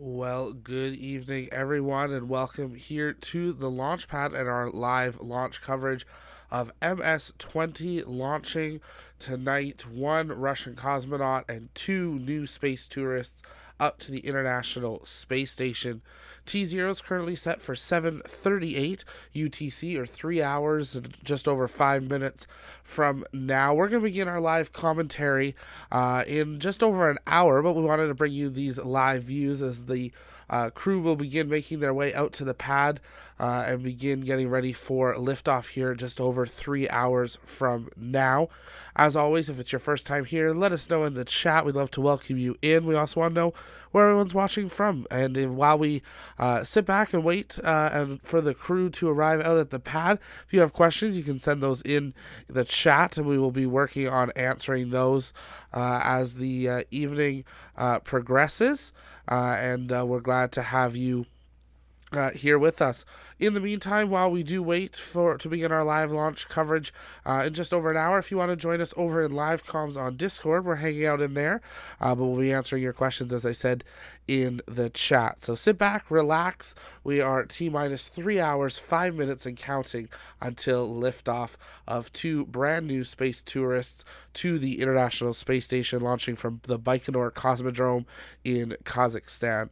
Well, good evening, everyone, and welcome here to the launch pad and our live launch coverage of MS-20 launching tonight. One Russian cosmonaut and two new space tourists up to the International Space Station. T0 is currently set for 7:38 UTC, or 3 hours and just over 5 minutes from now. We're going to begin our live commentary in just over an hour, but we wanted to bring you these live views as the crew will begin making their way out to the pad and begin getting ready for liftoff here just over 3 hours from now. As always, if it's your first time here, let us know in the chat. We'd love to welcome you in. We also want to know where everyone's watching from. And while we sit back and wait and for the crew to arrive out at the pad, if you have questions, you can send those in the chat, and we will be working on answering those as the evening progresses. And we're glad to have you here with us. In the meantime, while we do wait to begin our live launch coverage in just over an hour, if you want to join us over in live comms on Discord, we're hanging out in there, but we'll be answering your questions, as I said, in the chat. So sit back, relax. We are T-minus 3 hours, 5 minutes, and counting until liftoff of two brand new space tourists to the International Space Station, launching from the Baikonur Cosmodrome in Kazakhstan.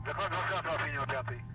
Заход 20-го, принял 5-й.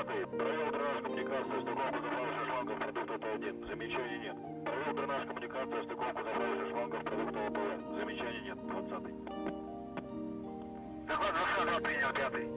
пятый. Провел дренаж коммуникации, стыковку заправочных шлангов продукта Т1. Замечаний нет. Провел дренаж коммуникации, стыковку заправочных шлангов продукта ОПВ. Замечаний нет. 20-й. Доклад 20-го принял, пятый.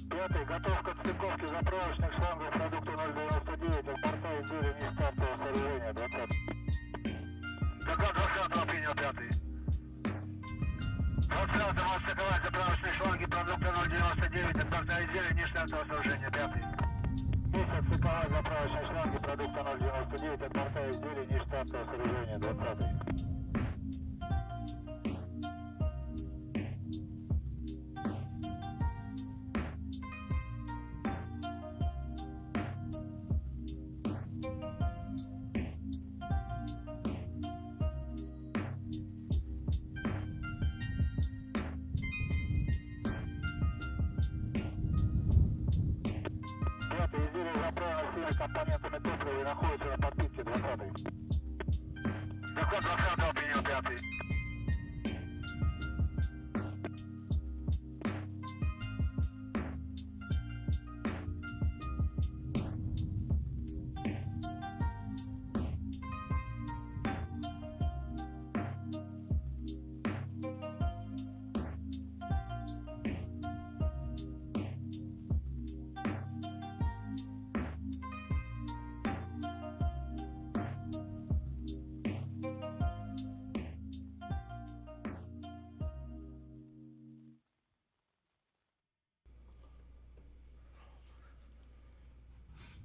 Пятый, готов к отстыковке заправочных шлангов продукта 099 от порта изделия нестартового сооружения 20. Доклад 20-го принял, пятый. 20-го отстыковать заправочные шланги продукта 099 от порта изделия нестартового сооружения 5. Есть отстыковать заправочные шланги продукта 099 от порта изделия нестартового сооружения 20. Изделие заправлено всеми компонентами топлива и находится на подпитке 20-й. Доклад 20-го принял, 5-й.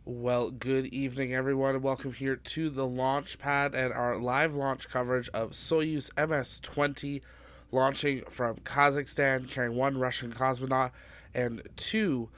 Well, good evening, everyone, and welcome here to the launch pad and our live launch coverage of Soyuz MS-20 launching from Kazakhstan, carrying one Russian cosmonaut and two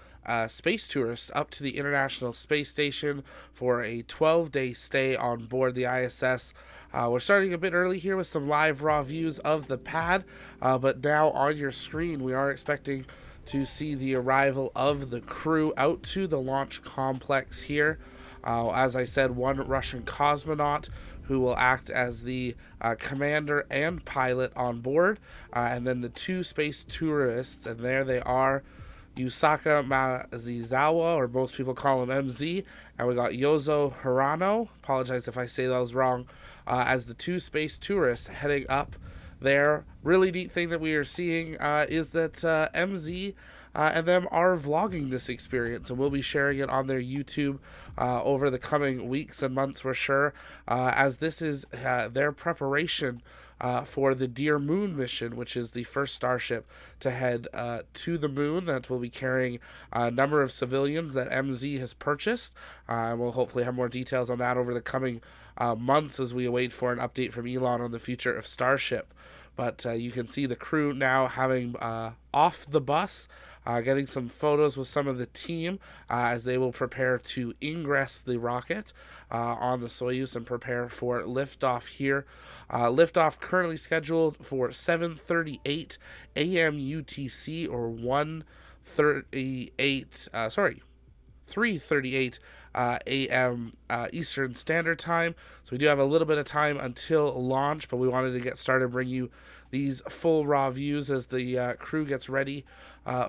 space tourists up to the International Space Station for a 12-day stay on board the ISS. We're starting a bit early here with some live raw views of the pad, but now on your screen we are expecting to see the arrival of the crew out to the launch complex here. As I said, one Russian cosmonaut who will act as the commander and pilot on board, and then the two space tourists, and there they are, Yusaka Maezawa, or most people call him MZ, and we got Yozo Hirano, apologize if I say those wrong, as the two space tourists heading up there. Really neat thing that we are seeing is that MZ and them are vlogging this experience, and we'll be sharing it on their YouTube over the coming weeks and months, we're sure, as this is their preparation for the Dear Moon mission, which is the first Starship to head to the moon that will be carrying a number of civilians that MZ has purchased. We'll hopefully have more details on that over the coming months as we await for an update from Elon on the future of Starship. But you can see the crew now having off the bus, getting some photos with some of the team as they will prepare to ingress the rocket on the Soyuz and prepare for liftoff here. Liftoff currently scheduled for 7:38 a.m. UTC or 1:38, 3:38 a.m. Eastern Standard Time. So we do have a little bit of time until launch, but we wanted to get started and bring you these full raw views as the crew gets ready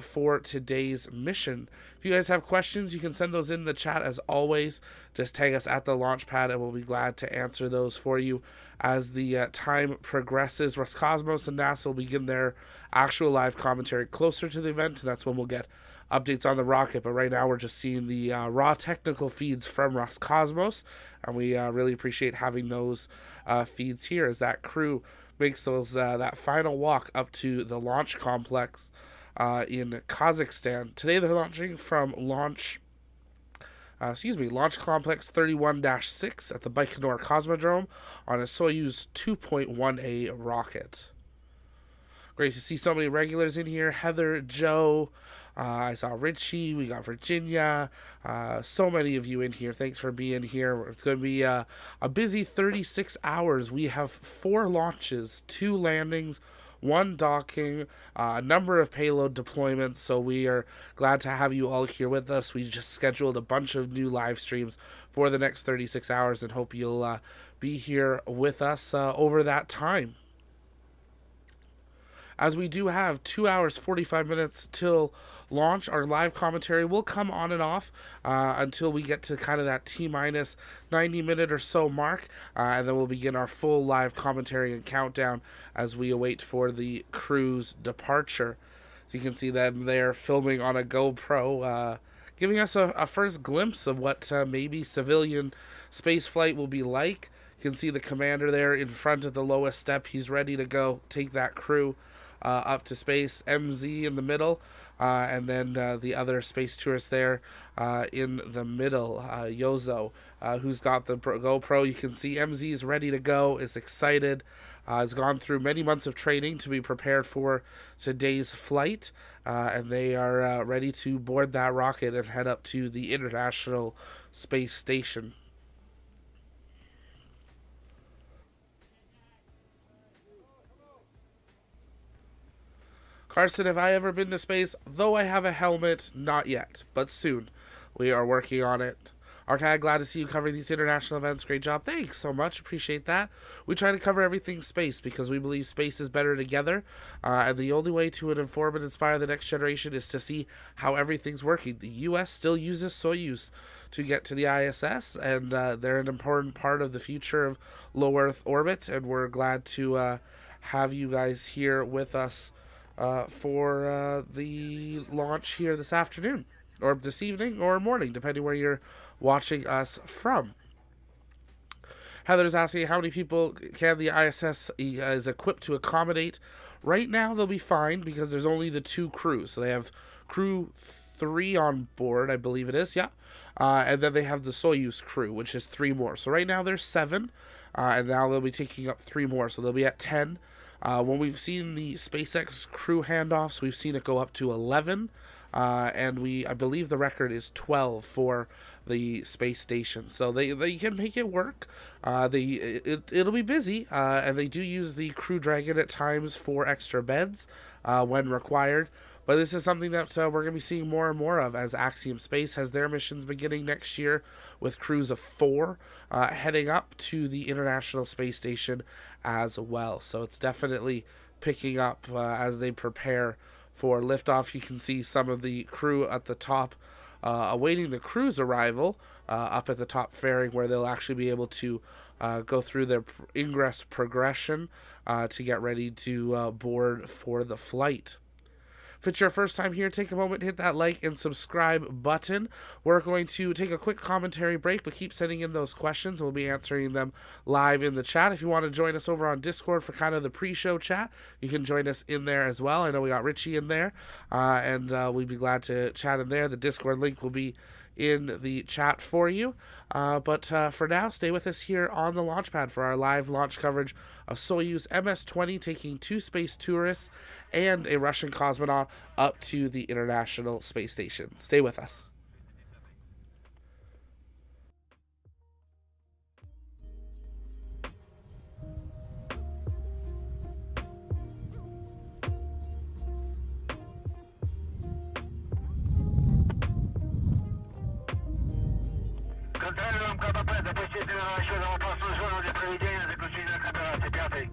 for today's mission. If you guys have questions, you can send those in the chat as always. Just tag us at the launch pad and we'll be glad to answer those for you as the time progresses. Roscosmos and NASA will begin their actual live commentary closer to the event, and that's when we'll get updates on the rocket. But right now we're just seeing the raw technical feeds from Roscosmos, and we really appreciate having those feeds here as that crew makes those that final walk up to the launch complex in Kazakhstan. Today they're launching from Launch Complex 31-6 at the Baikonur Cosmodrome on a Soyuz 2.1A rocket. Great to see so many regulars in here. Heather, Joe, I saw Richie, we got Virginia, so many of you in here. Thanks for being here. It's going to be a busy 36 hours. We have 4 launches, 2 landings, 1 docking, a number of payload deployments, so we are glad to have you all here with us. We just scheduled a bunch of new live streams for the next 36 hours and hope you'll be here with us over that time. As we do have 2 hours, 45 minutes till launch, our live commentary will come on and off until we get to kind of that T-minus 90-minute or so mark, and then we'll begin our full live commentary and countdown as we await for the crew's departure. So you can see them there filming on a GoPro, giving us a first glimpse of what maybe civilian space flight will be like. You can see the commander there in front of the lowest step. He's ready to go take that crew up to space. MZ in the middle, and then the other space tourist there in the middle, Yozo, who's got the GoPro. You can see MZ is ready to go, is excited, has gone through many months of training to be prepared for today's flight, and they are ready to board that rocket and head up to the International Space Station. Carson, have I ever been to space? Though I have a helmet, not yet, but soon. We are working on it. Archive, glad to see you covering these international events. Great job. Thanks so much. Appreciate that. We try to cover everything space because we believe space is better together. And the only way to inform and inspire the next generation is to see how everything's working. The U.S. still uses Soyuz to get to the ISS, and they're an important part of the future of low Earth orbit. And we're glad to have you guys here with us for the launch here this afternoon, or this evening, or morning, depending where you're watching us from. Heather's asking how many people can the ISS is equipped to accommodate. Right now they'll be fine because there's only the 2 crews. So they have crew 3 on board, I believe it is, yeah. And then they have the Soyuz crew, which is 3 more. So right now there's 7, and now they'll be taking up 3 more. So they'll be at 10. When we've seen the SpaceX crew handoffs, we've seen it go up to 11, and I believe the record is 12 for the space station. So they can make it work. It'll be busy, and they do use the Crew Dragon at times for extra beds when required. But this is something that we're going to be seeing more and more of as Axiom Space has their missions beginning next year with crews of 4 heading up to the International Space Station as well. So it's definitely picking up as they prepare for liftoff. You can see some of the crew at the top awaiting the crew's arrival up at the top fairing, where they'll actually be able to go through their ingress progression to get ready to board for the flight. If it's your first time here, take a moment, hit that like and subscribe button. We're going to take a quick commentary break, but keep sending in those questions. We'll be answering them live in the chat. If you want to join us over on Discord for kind of the pre-show chat, you can join us in there as well. I know we got Richie in there, and we'd be glad to chat in there. The Discord link will be in the chat for you. But for now, stay with us here on the launch pad for our live launch coverage of Soyuz MS-20 taking 2 space tourists and a Russian cosmonaut up to the International Space Station. Stay with us. Контролируем КПП, допустительно расчетом опасную зону для проведения заключительных операций. Пятый.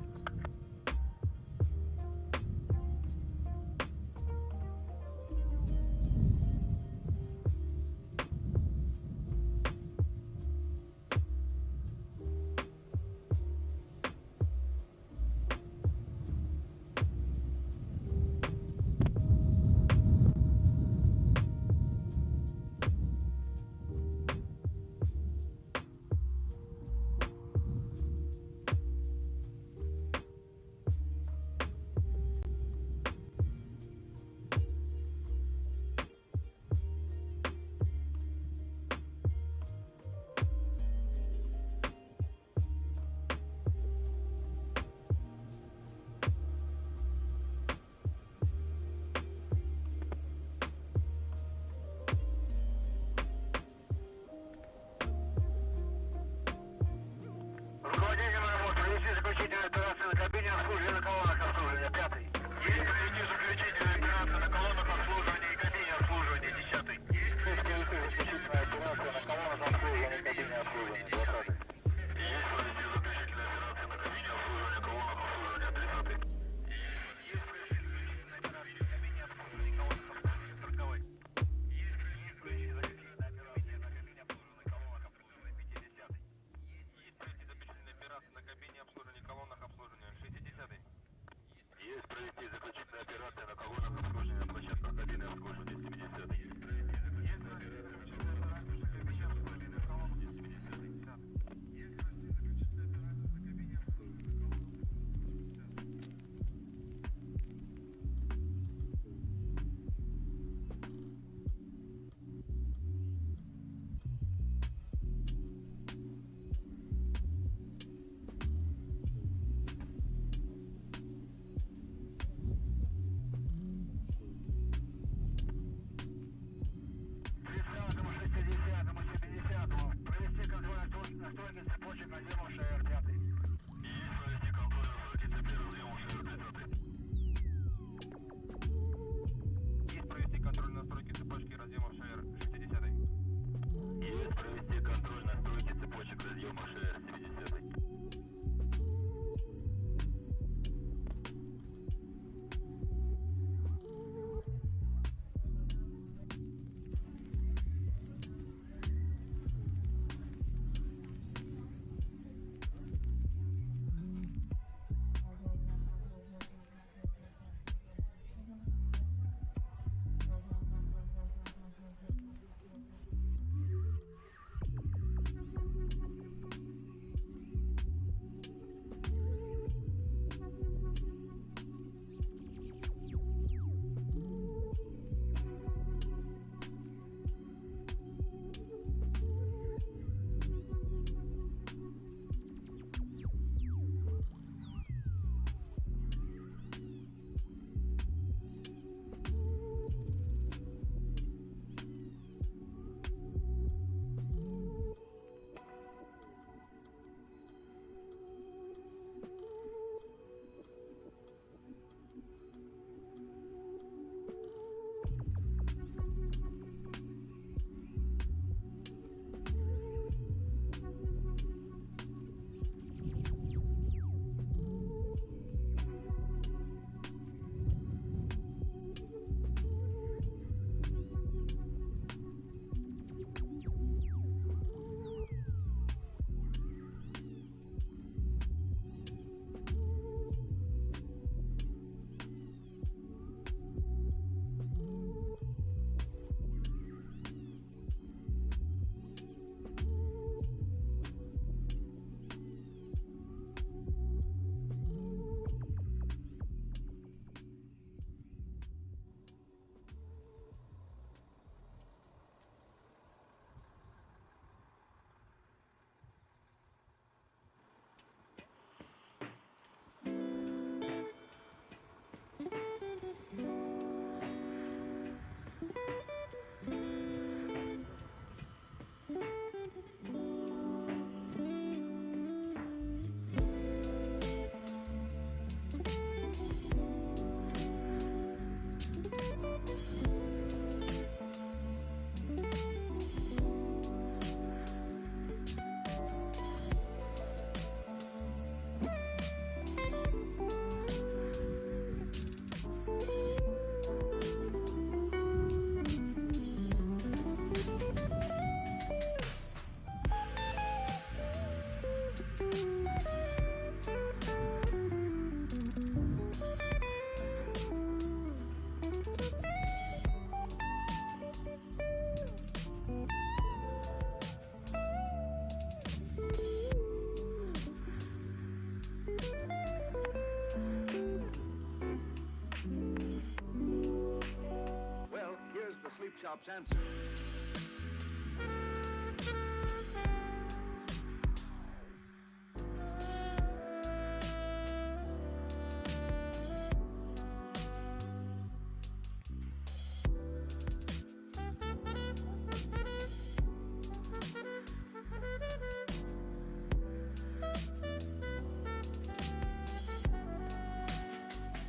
sharp answer.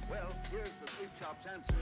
Well, here's the three chops answer.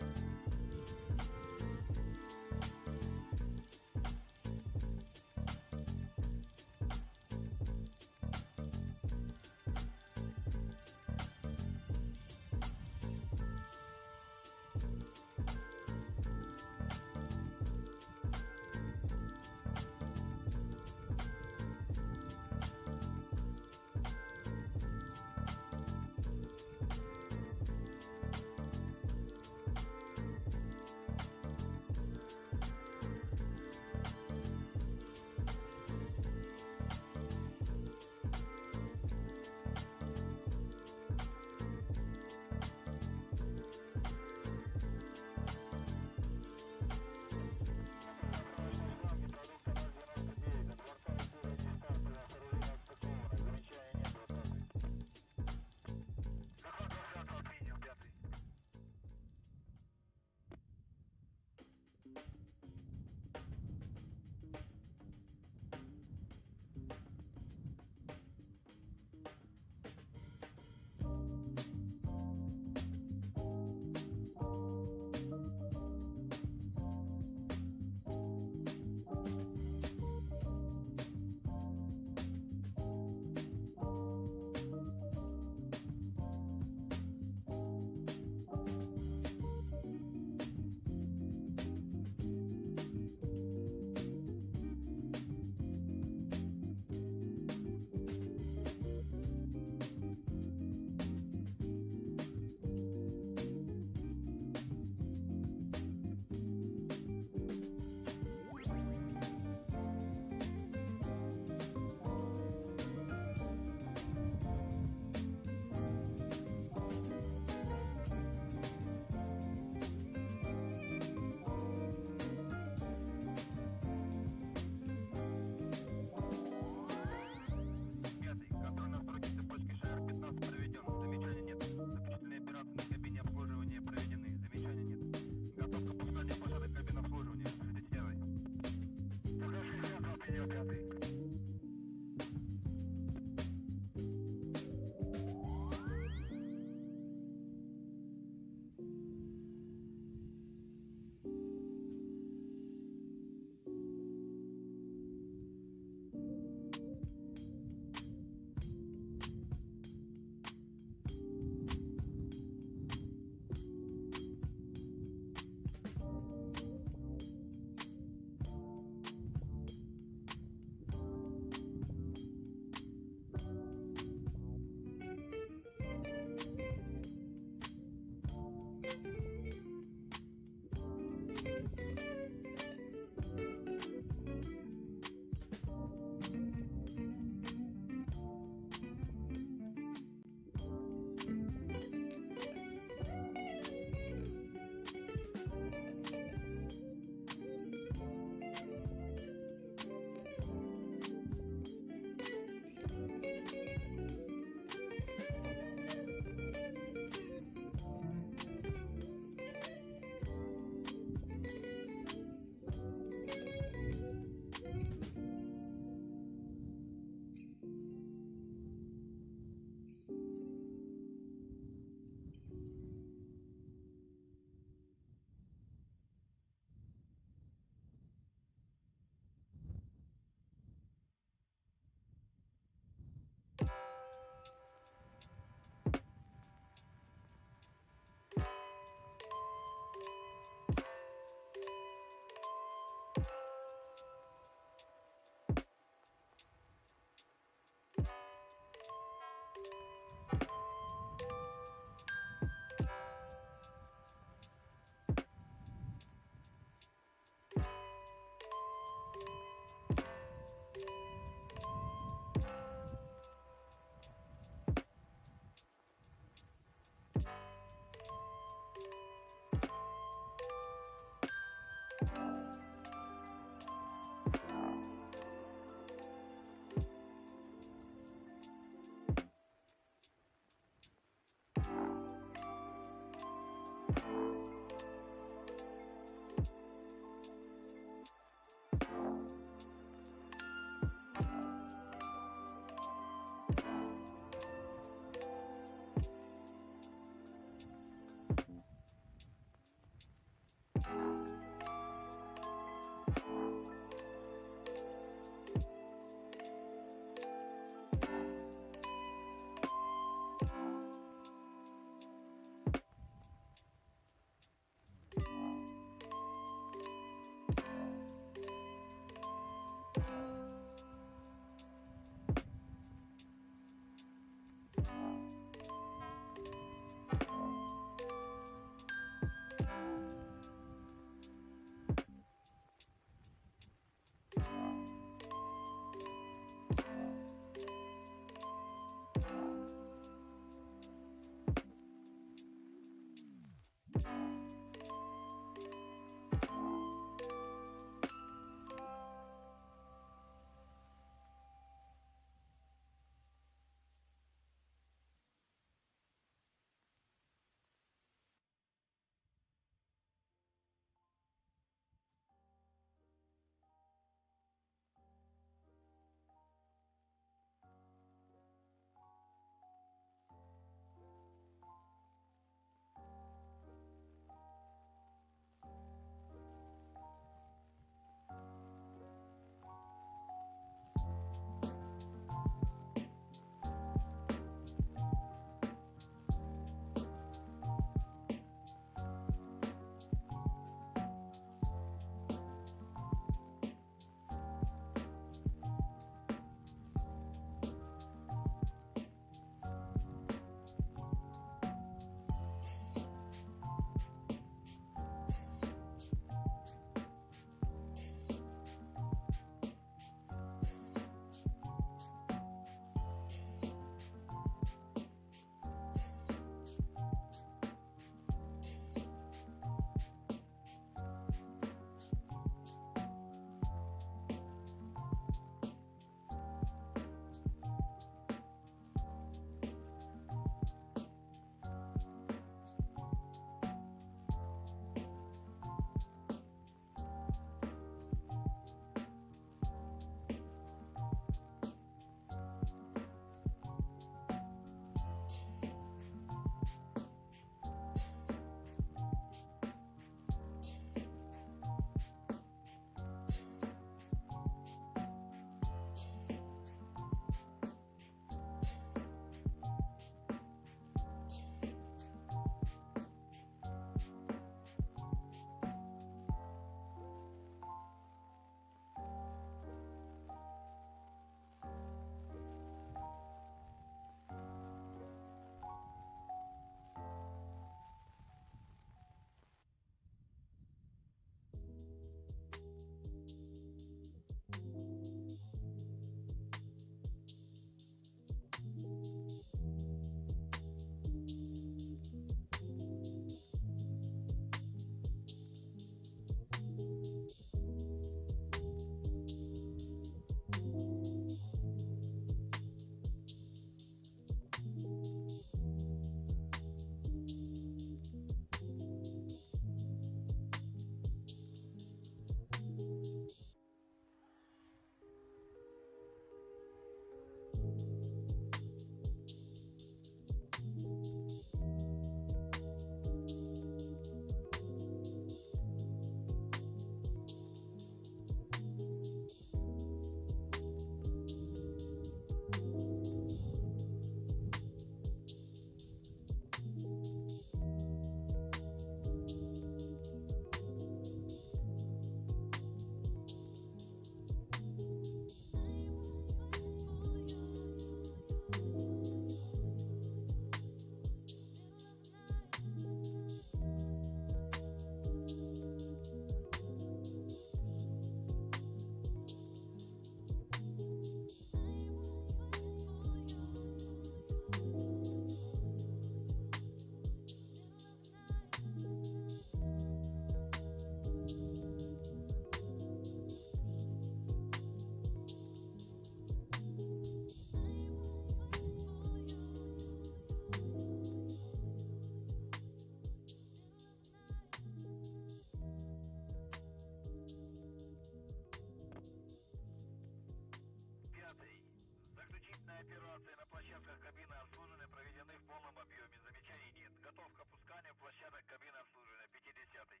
Операции на площадках кабины обслуживания проведены в полном объеме. Замечаний нет. Готов к опусканию площадок кабины обслуживания. 50-й.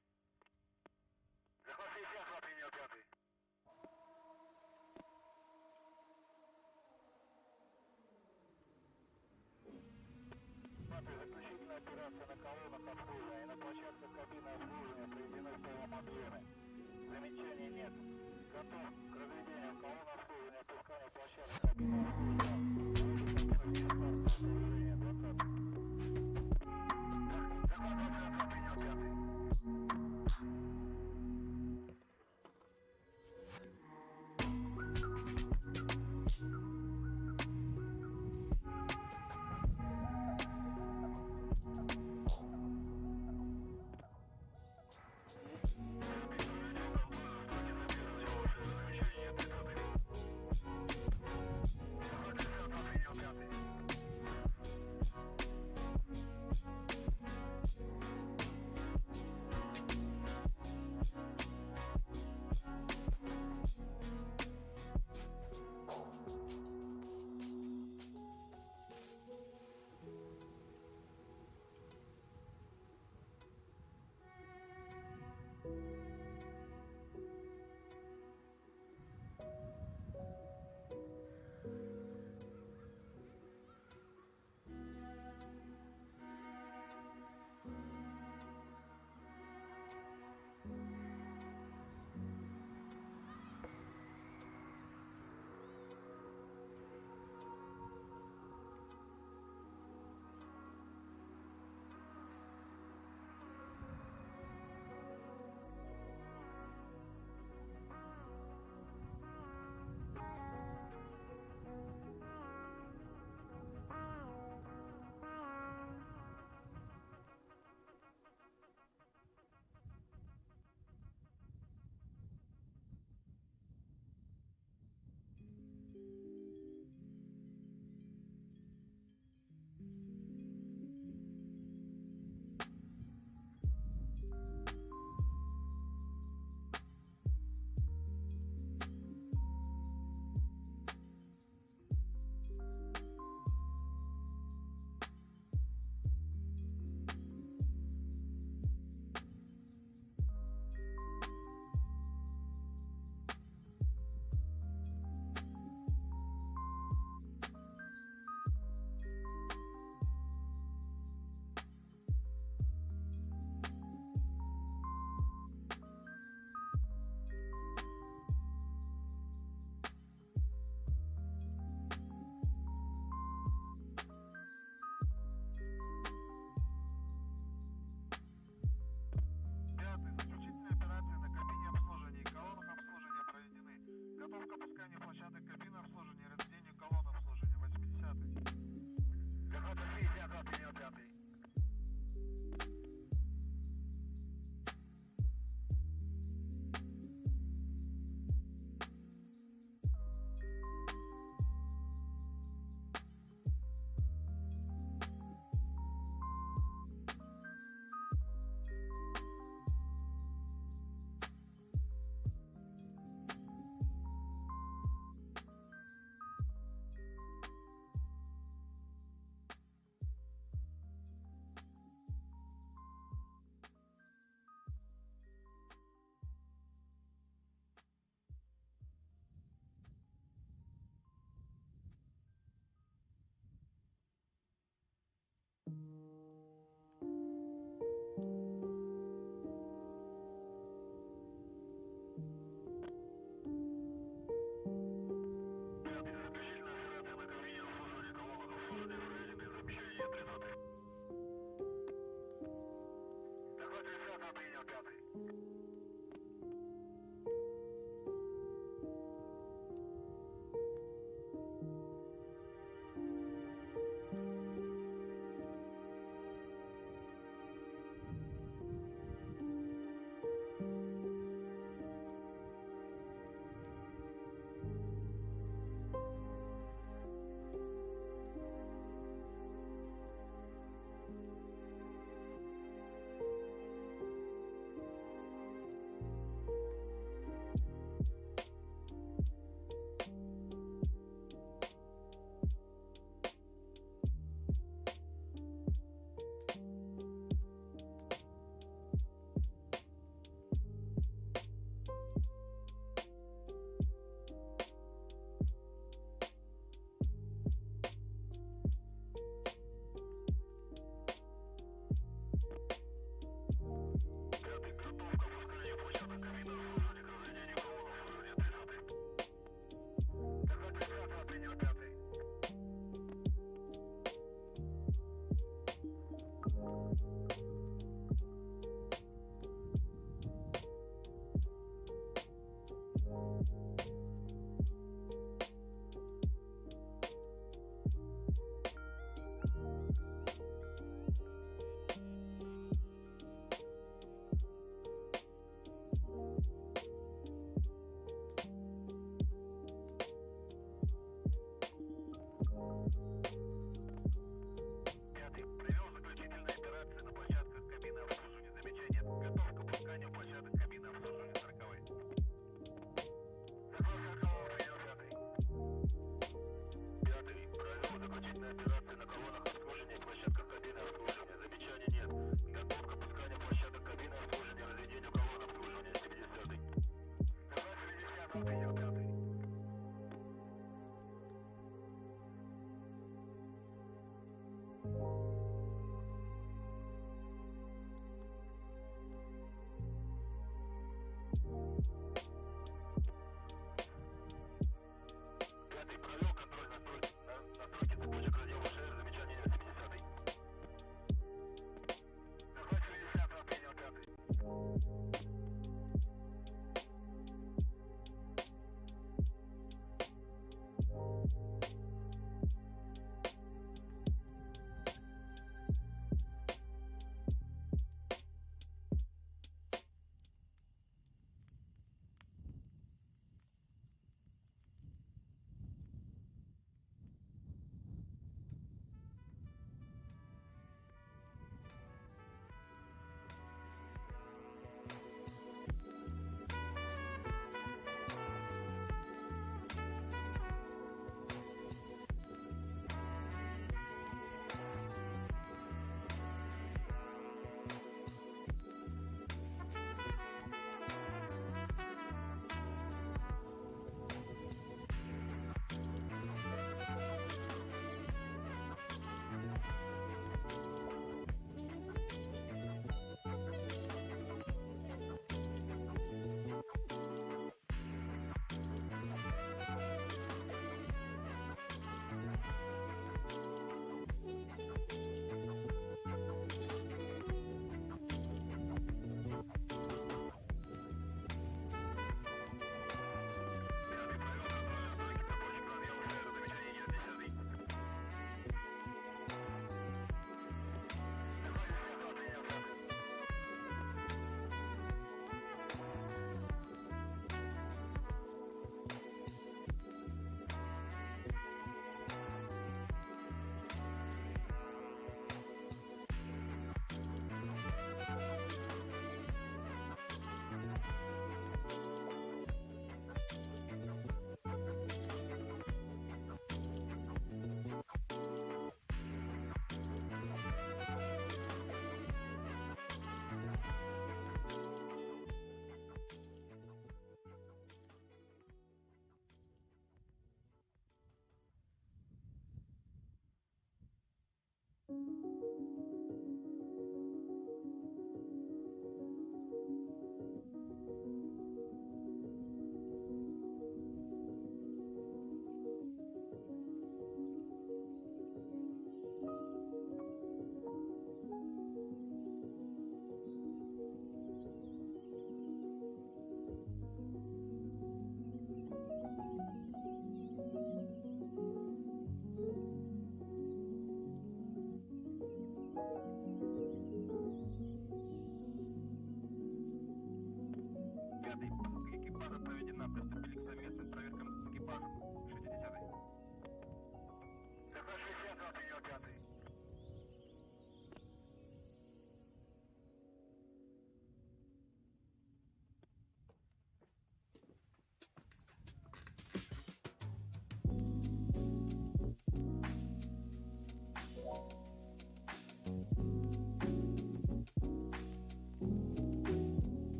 Захват 60, принял 5-й. Заключительная операция на колоннах обслуживания. На площадках кабины обслуживания проведены в полном объеме. Замечаний нет. Готов к разведению колонн обслуживания, опусканию площадок кабины обслуживания.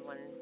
one.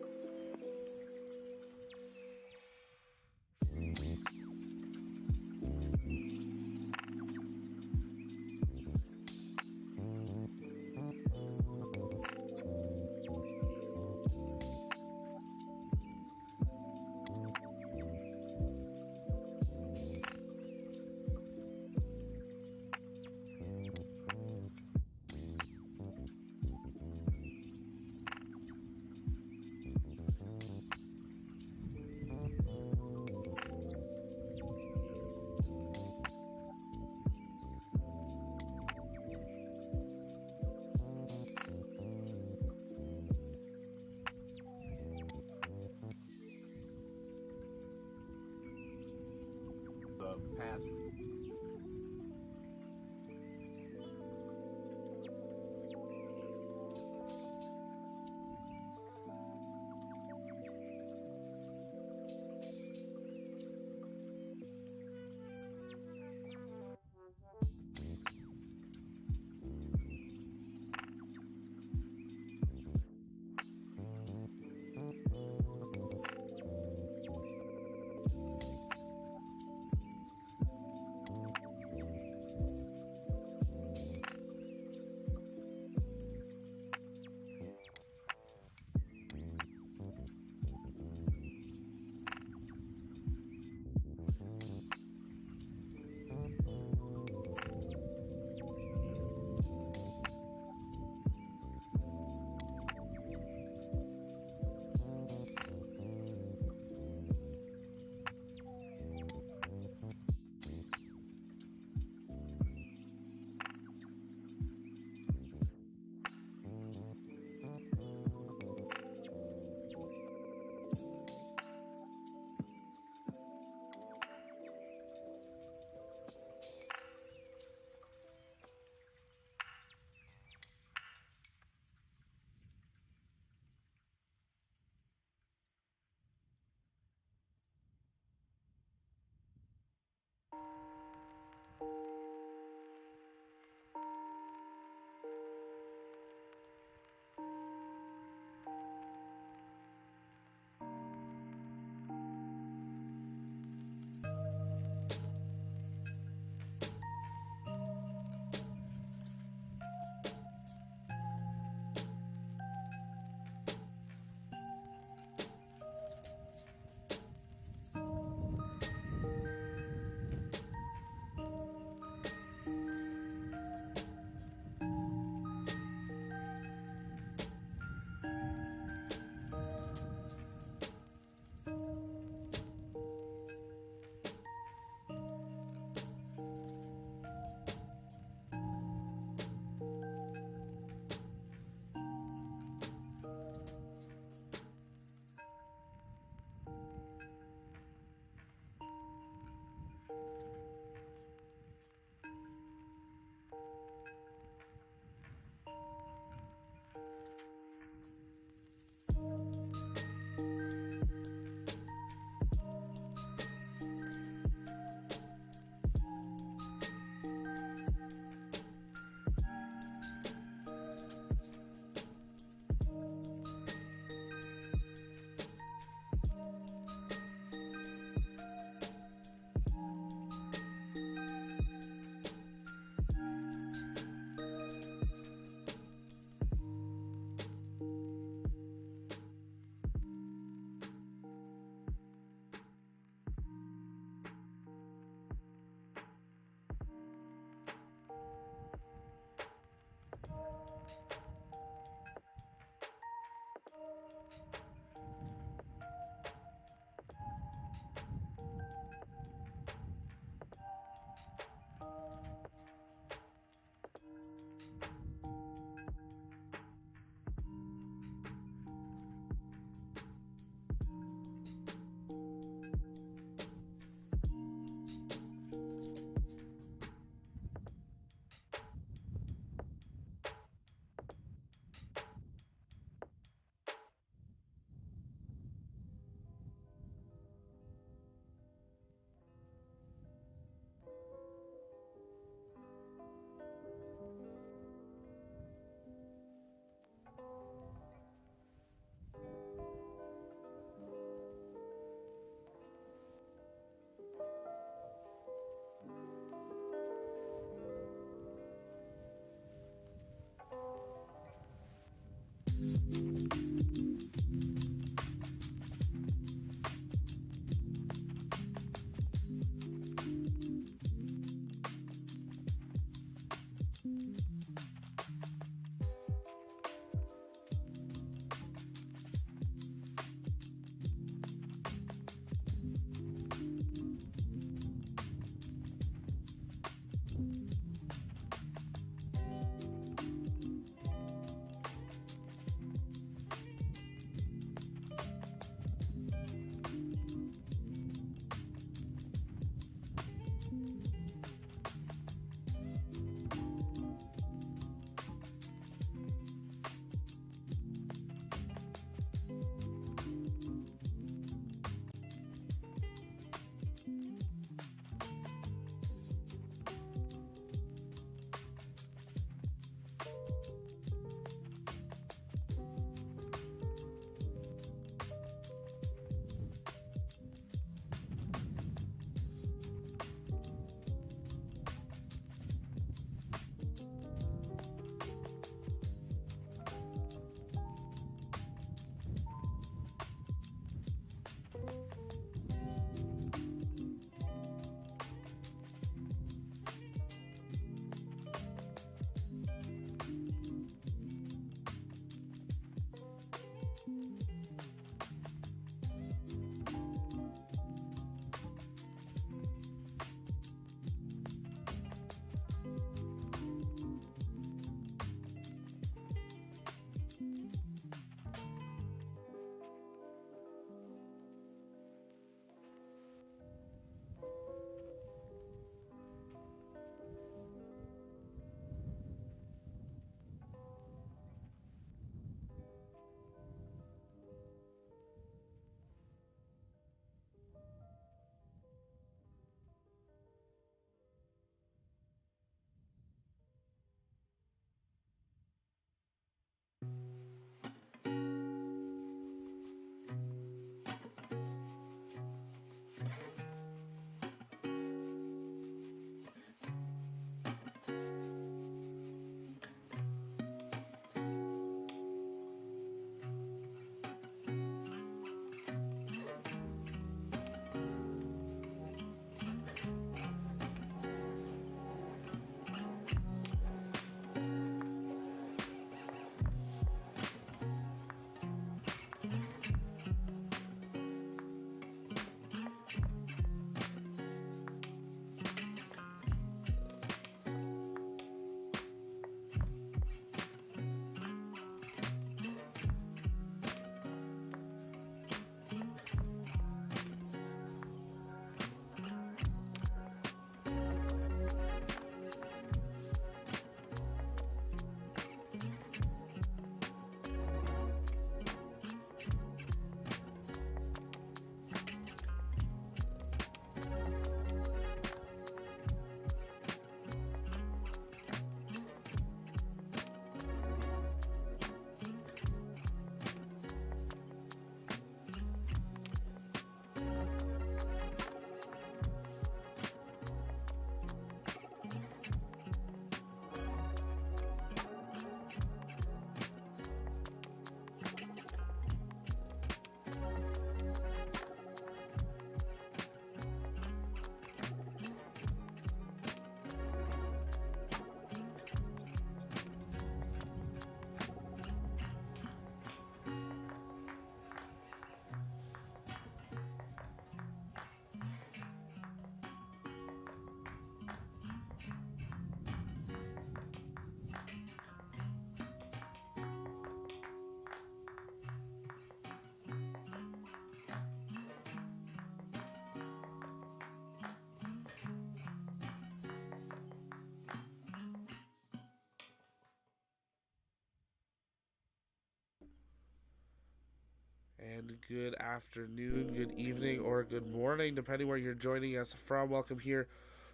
And good afternoon, good evening, or good morning, depending where you're joining us from. Welcome here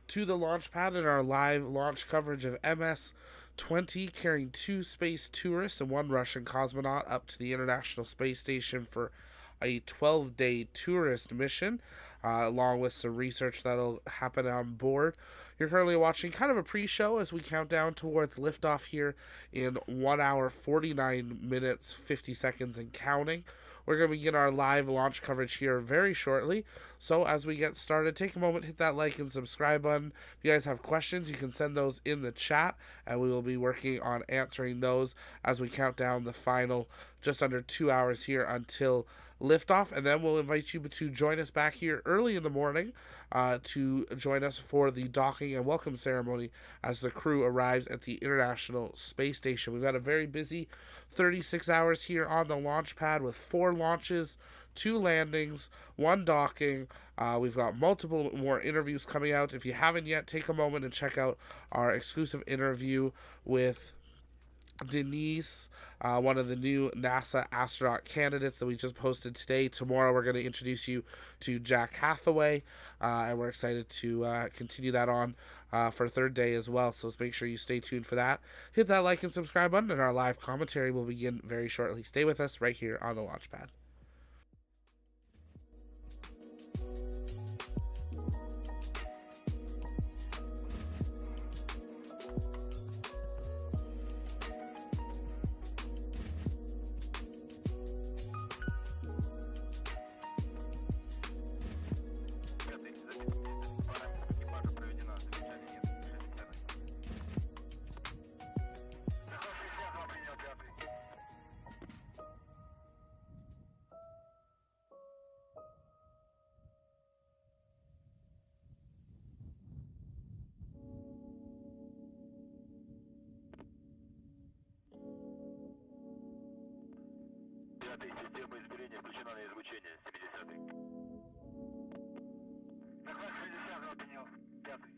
to the launch pad and our live launch coverage of MS-20, carrying 2 space tourists and 1 Russian cosmonaut up to the International Space Station for a 12-day tourist mission, along with some research that'll happen on board. You're currently watching kind of a pre-show as we count down towards liftoff here in 1 hour, 49 minutes, 50 seconds and counting. We're going to begin our live launch coverage here very shortly. So as we get started, take a moment, hit that like and subscribe button. If you guys have questions, you can send those in the chat, and we will be working on answering those as we count down the final just under 2 hours here until liftoff. And then we'll invite you to join us back here early in the morning to join us for the docking and welcome ceremony as the crew arrives at the International Space Station. We've got a very busy 36 hours here on the launch pad with 4 launches, 2 landings, 1 docking. We've got multiple more interviews coming out. If you haven't yet, take a moment and check out our exclusive interview with Denise, one of the new NASA astronaut candidates that we just posted today. Tomorrow we're going to introduce you to Jack Hathaway, and we're excited to continue that on for 3rd day as well. So let's make sure you stay tuned for that. Hit that like and subscribe button, and our live commentary will begin very shortly. Stay with us right here on the launch pad. Система измерения включена на излучение. 70-й. Захват 60-го, принял. 5-й.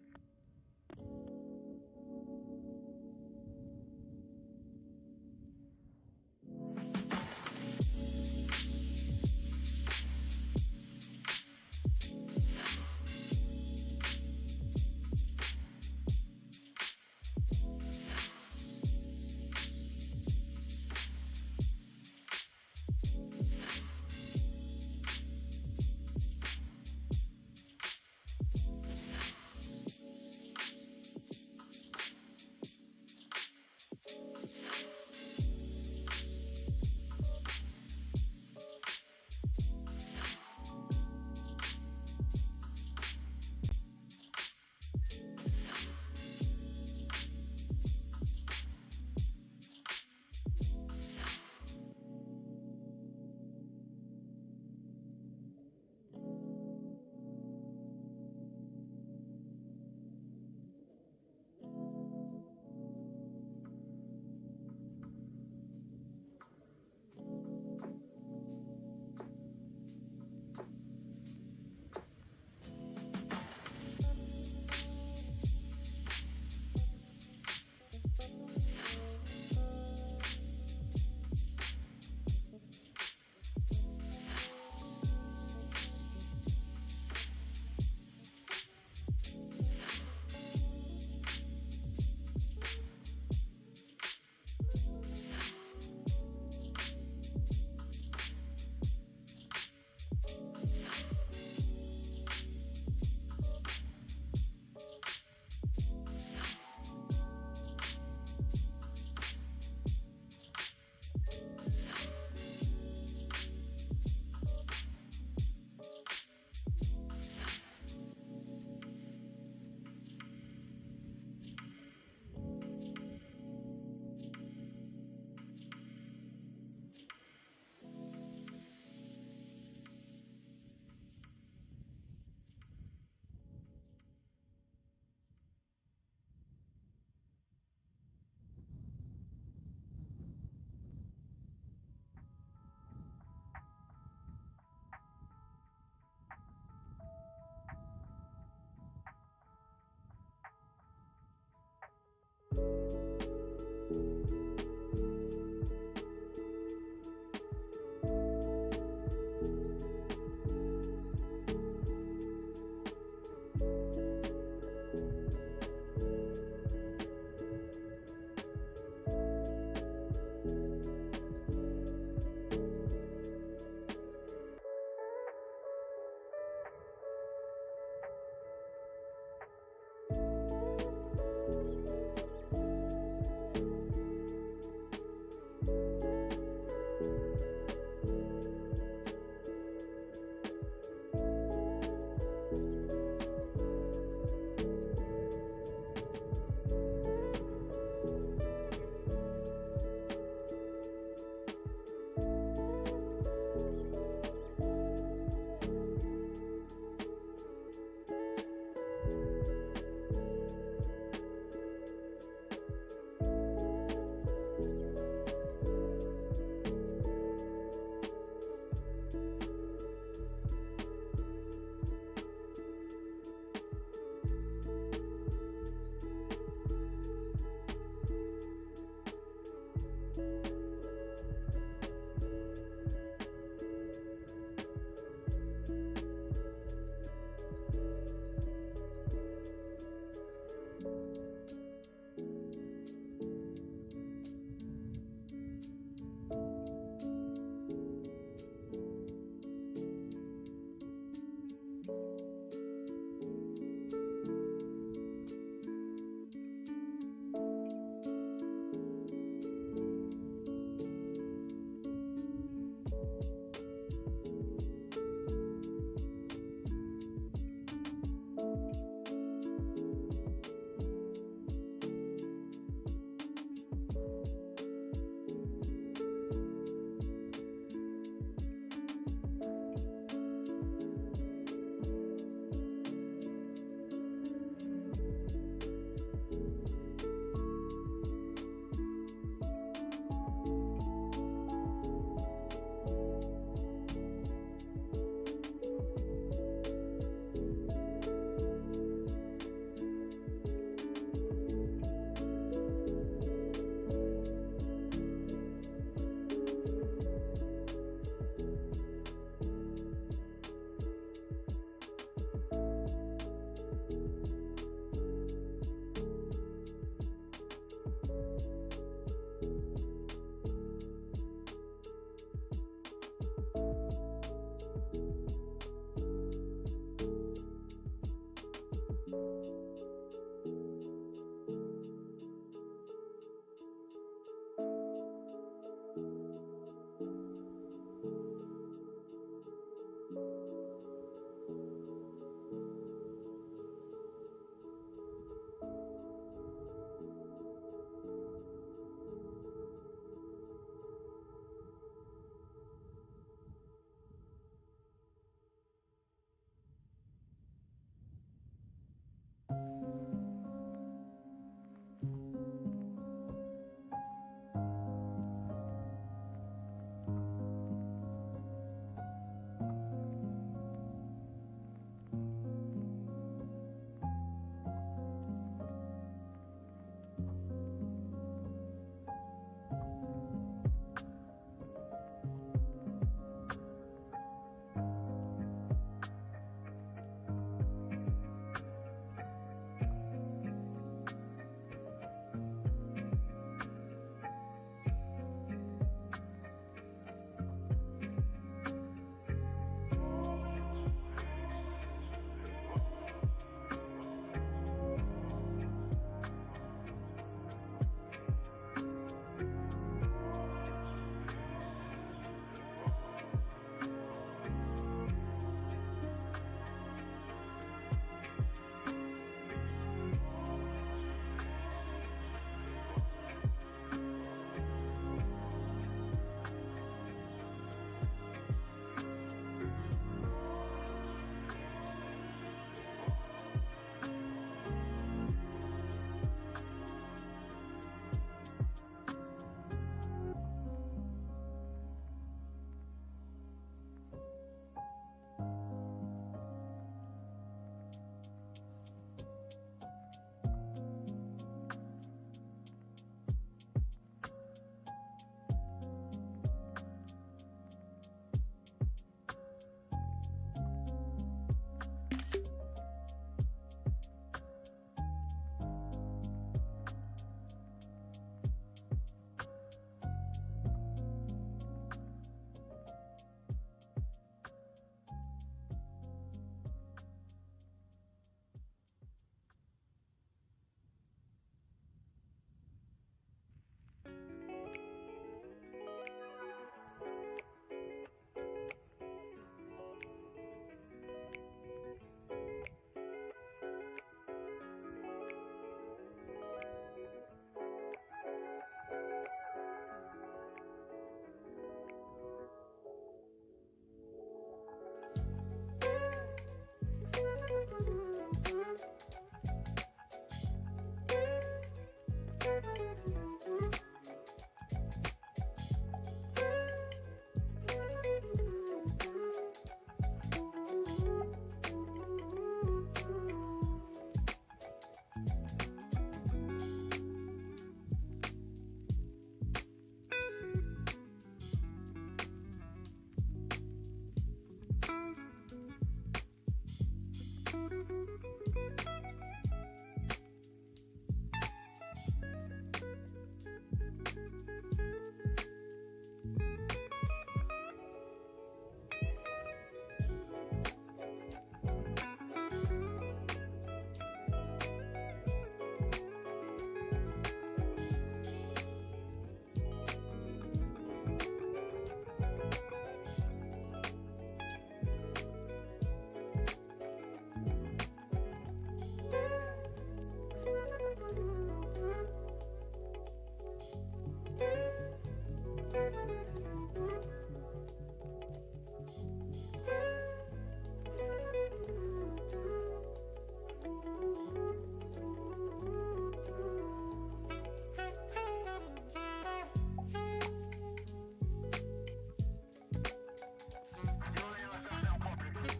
Внимание на стартовом комплексе.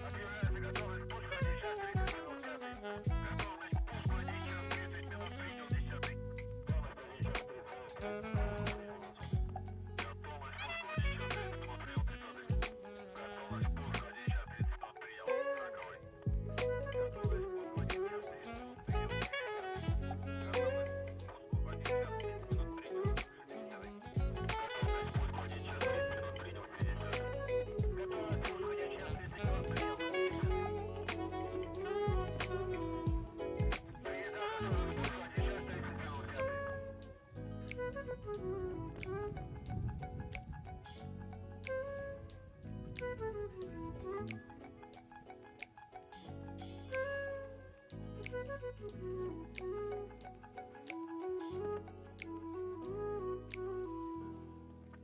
Объявляется готовность к пуску 1 час 30 минут 5. Готовность к пуску 1 час 30 минут принял 10. Готовность 1 час 30 минут. Готовность к пуску 1 час 30 минут принял 30. Готовность к пуску 1 час 30 минут принял 40. Готовность к пуску 1 час 30 минут принял 10. Готовность к пуску 1 час 30 минут принял 10. Готовность к пуску 1 час 30 минут принял 50. Готовность к пуску 1 час 30 минут принял 80. Принято готовность к пуску 1 час 30 минут 5.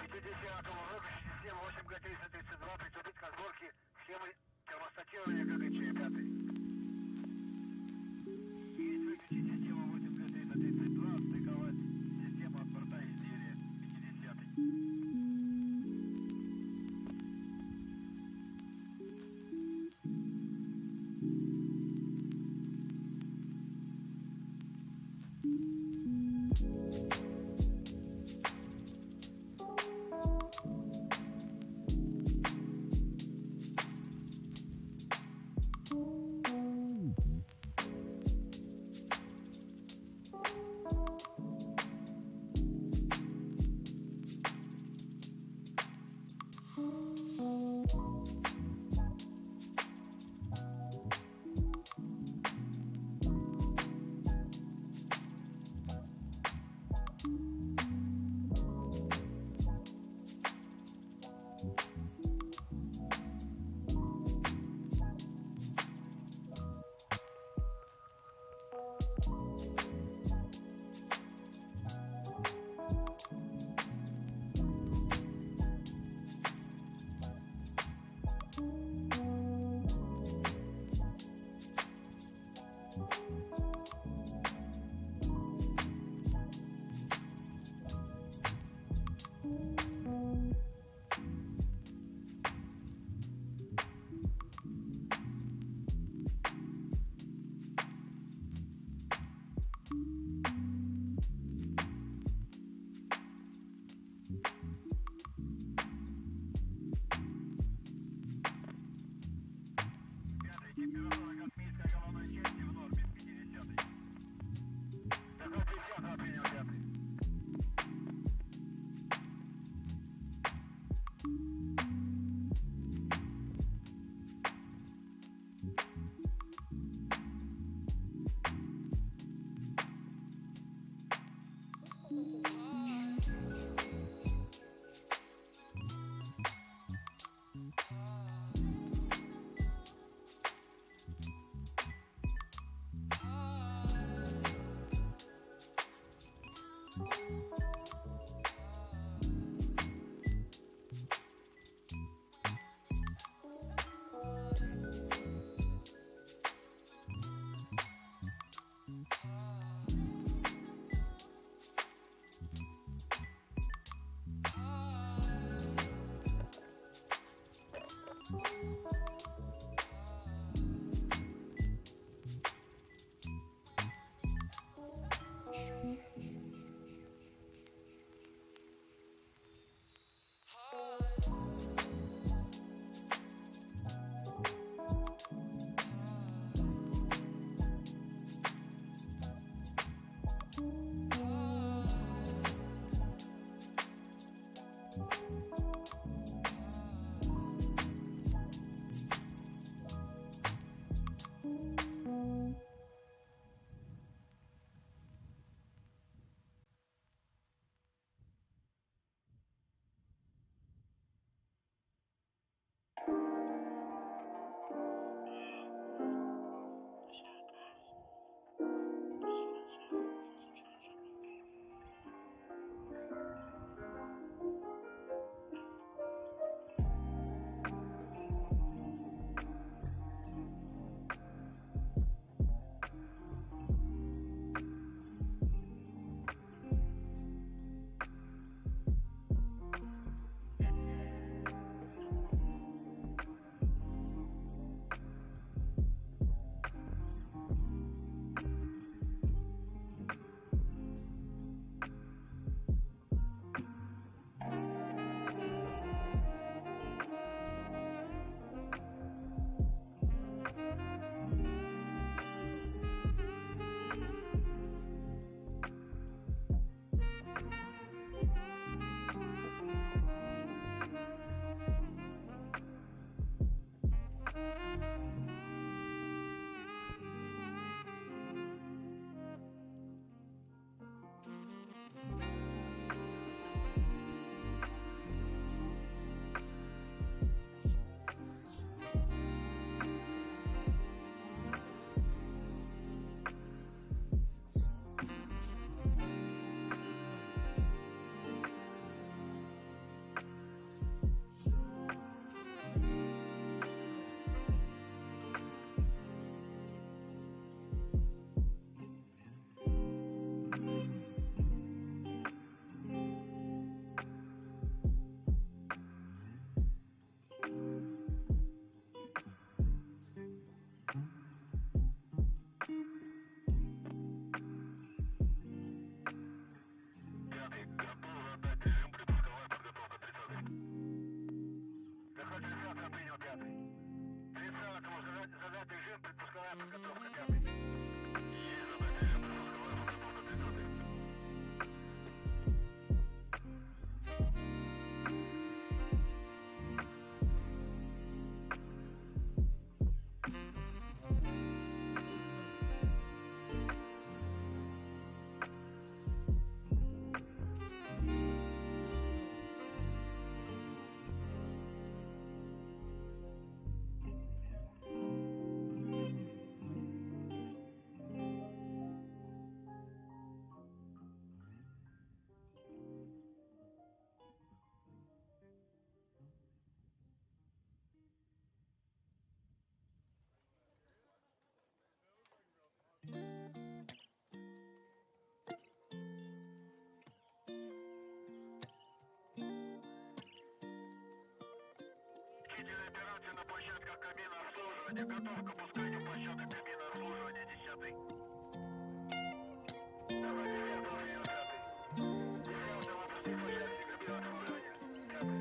Выключить систему 8Г-332, приступить к сборке схемы термостатирования ГГЧ-5. Есть выключить систему 8Г-332, стыковать систему от борта изделия 50. Кабина обслуживания. Готов к опусканию по счету кабины обслуживания 10-й. Давай 10-й уже 5-й. 10-й опусти площадки кабины обслуживания. 5-й.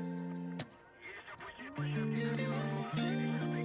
Есть опустить площадки кабины обслуживания 10-й.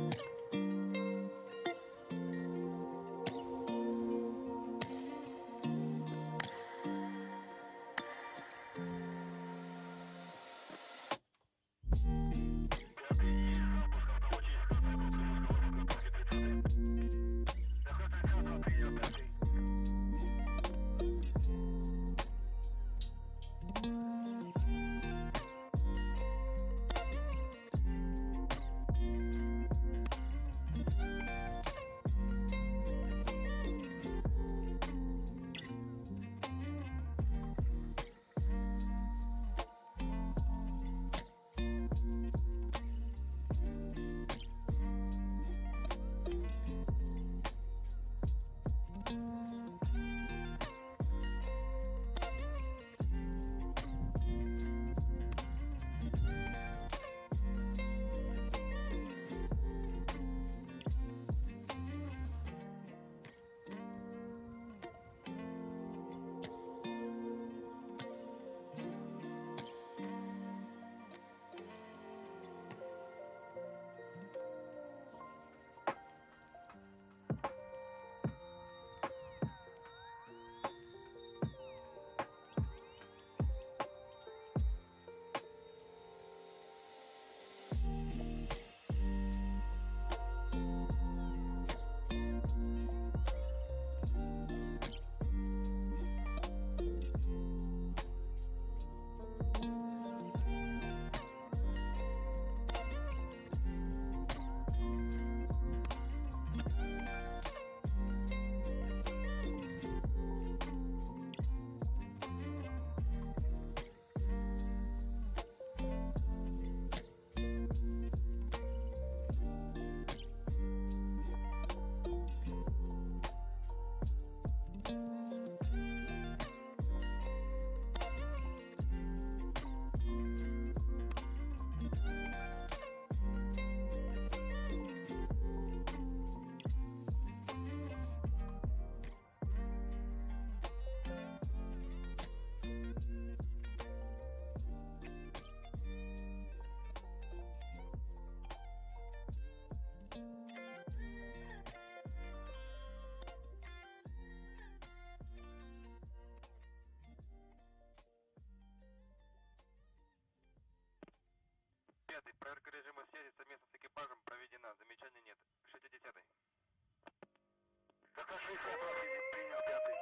Пятый. Проверка режима связи совместно с экипажем проведена. Замечаний нет. 60-й. КК 60 принял 5-й.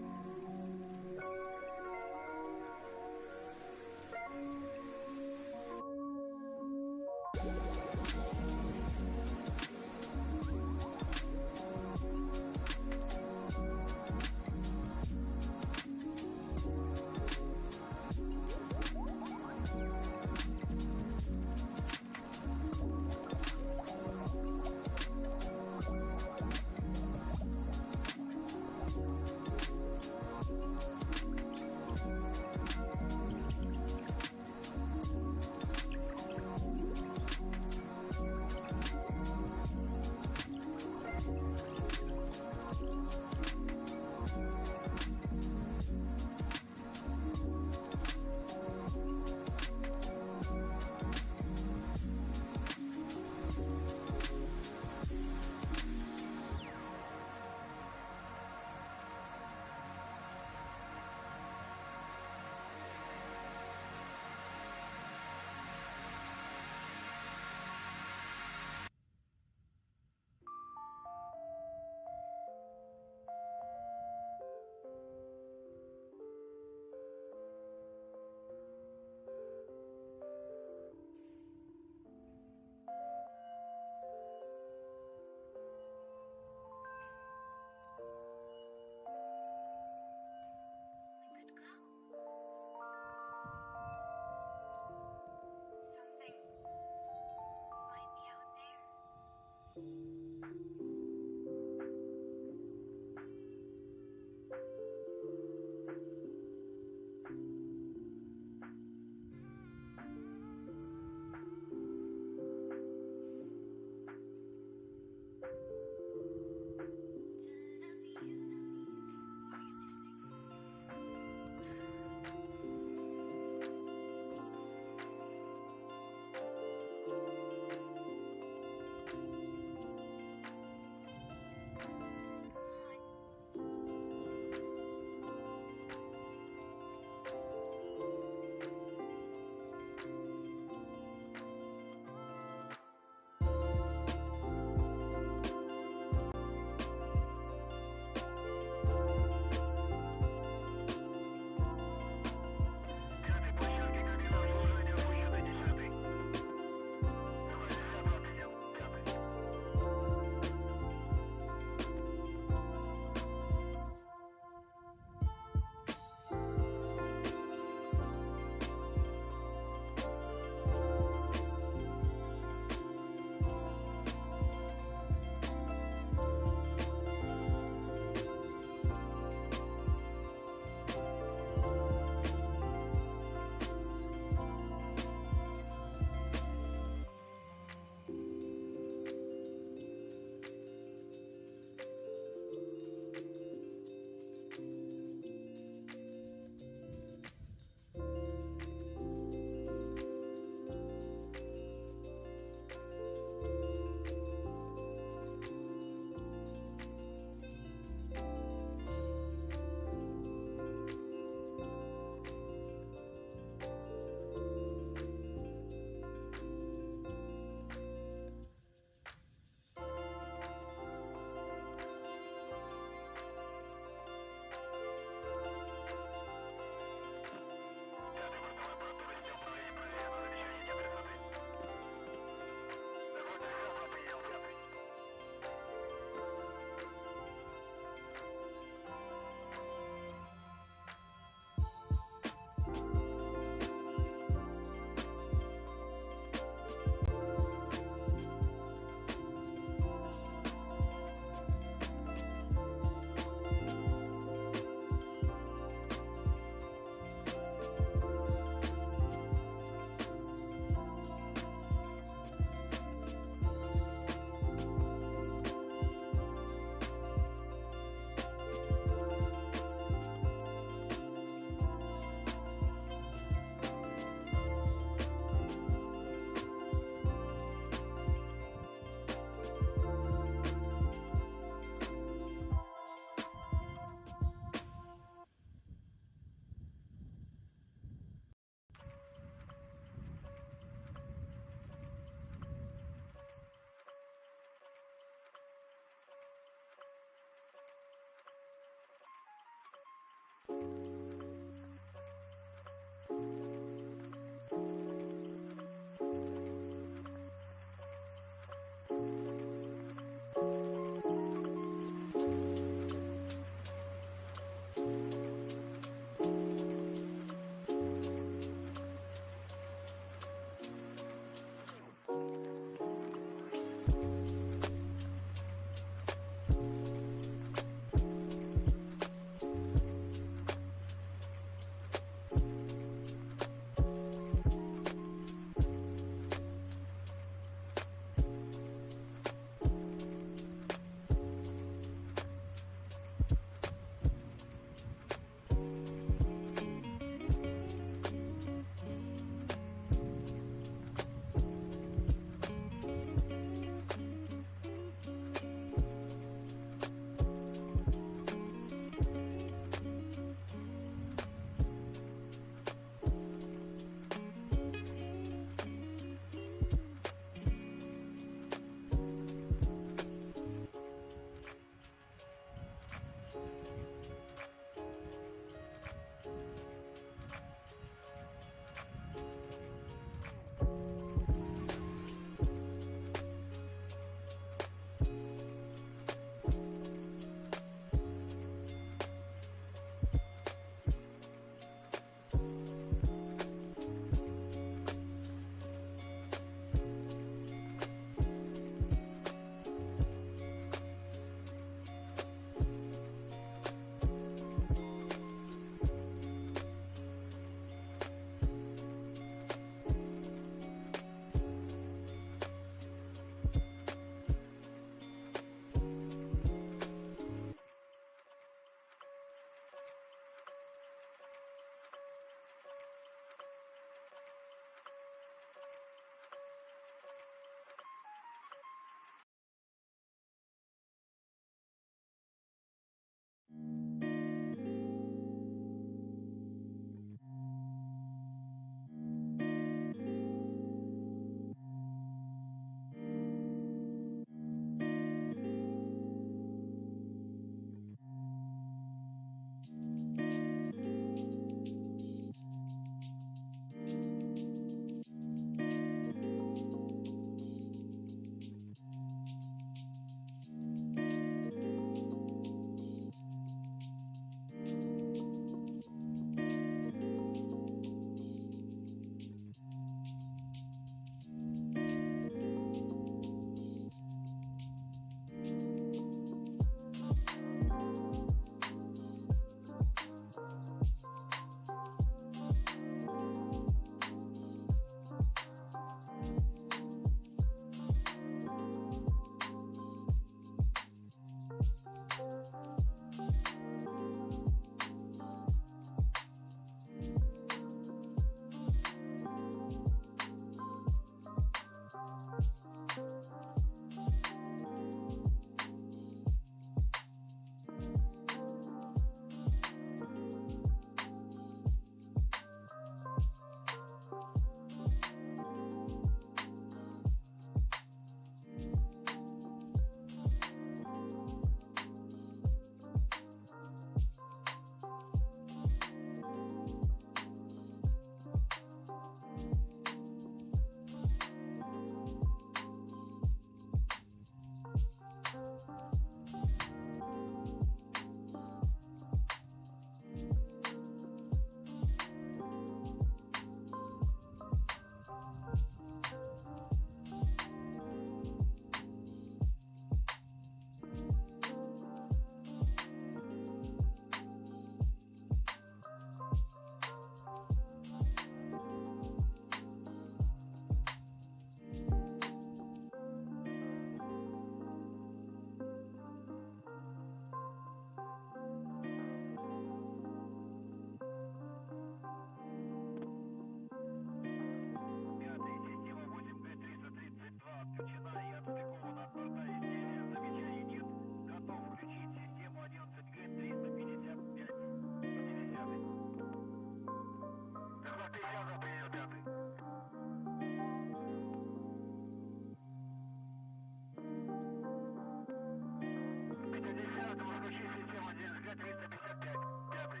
355, пятый.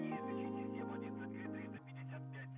И изучить систему 11 355, 50.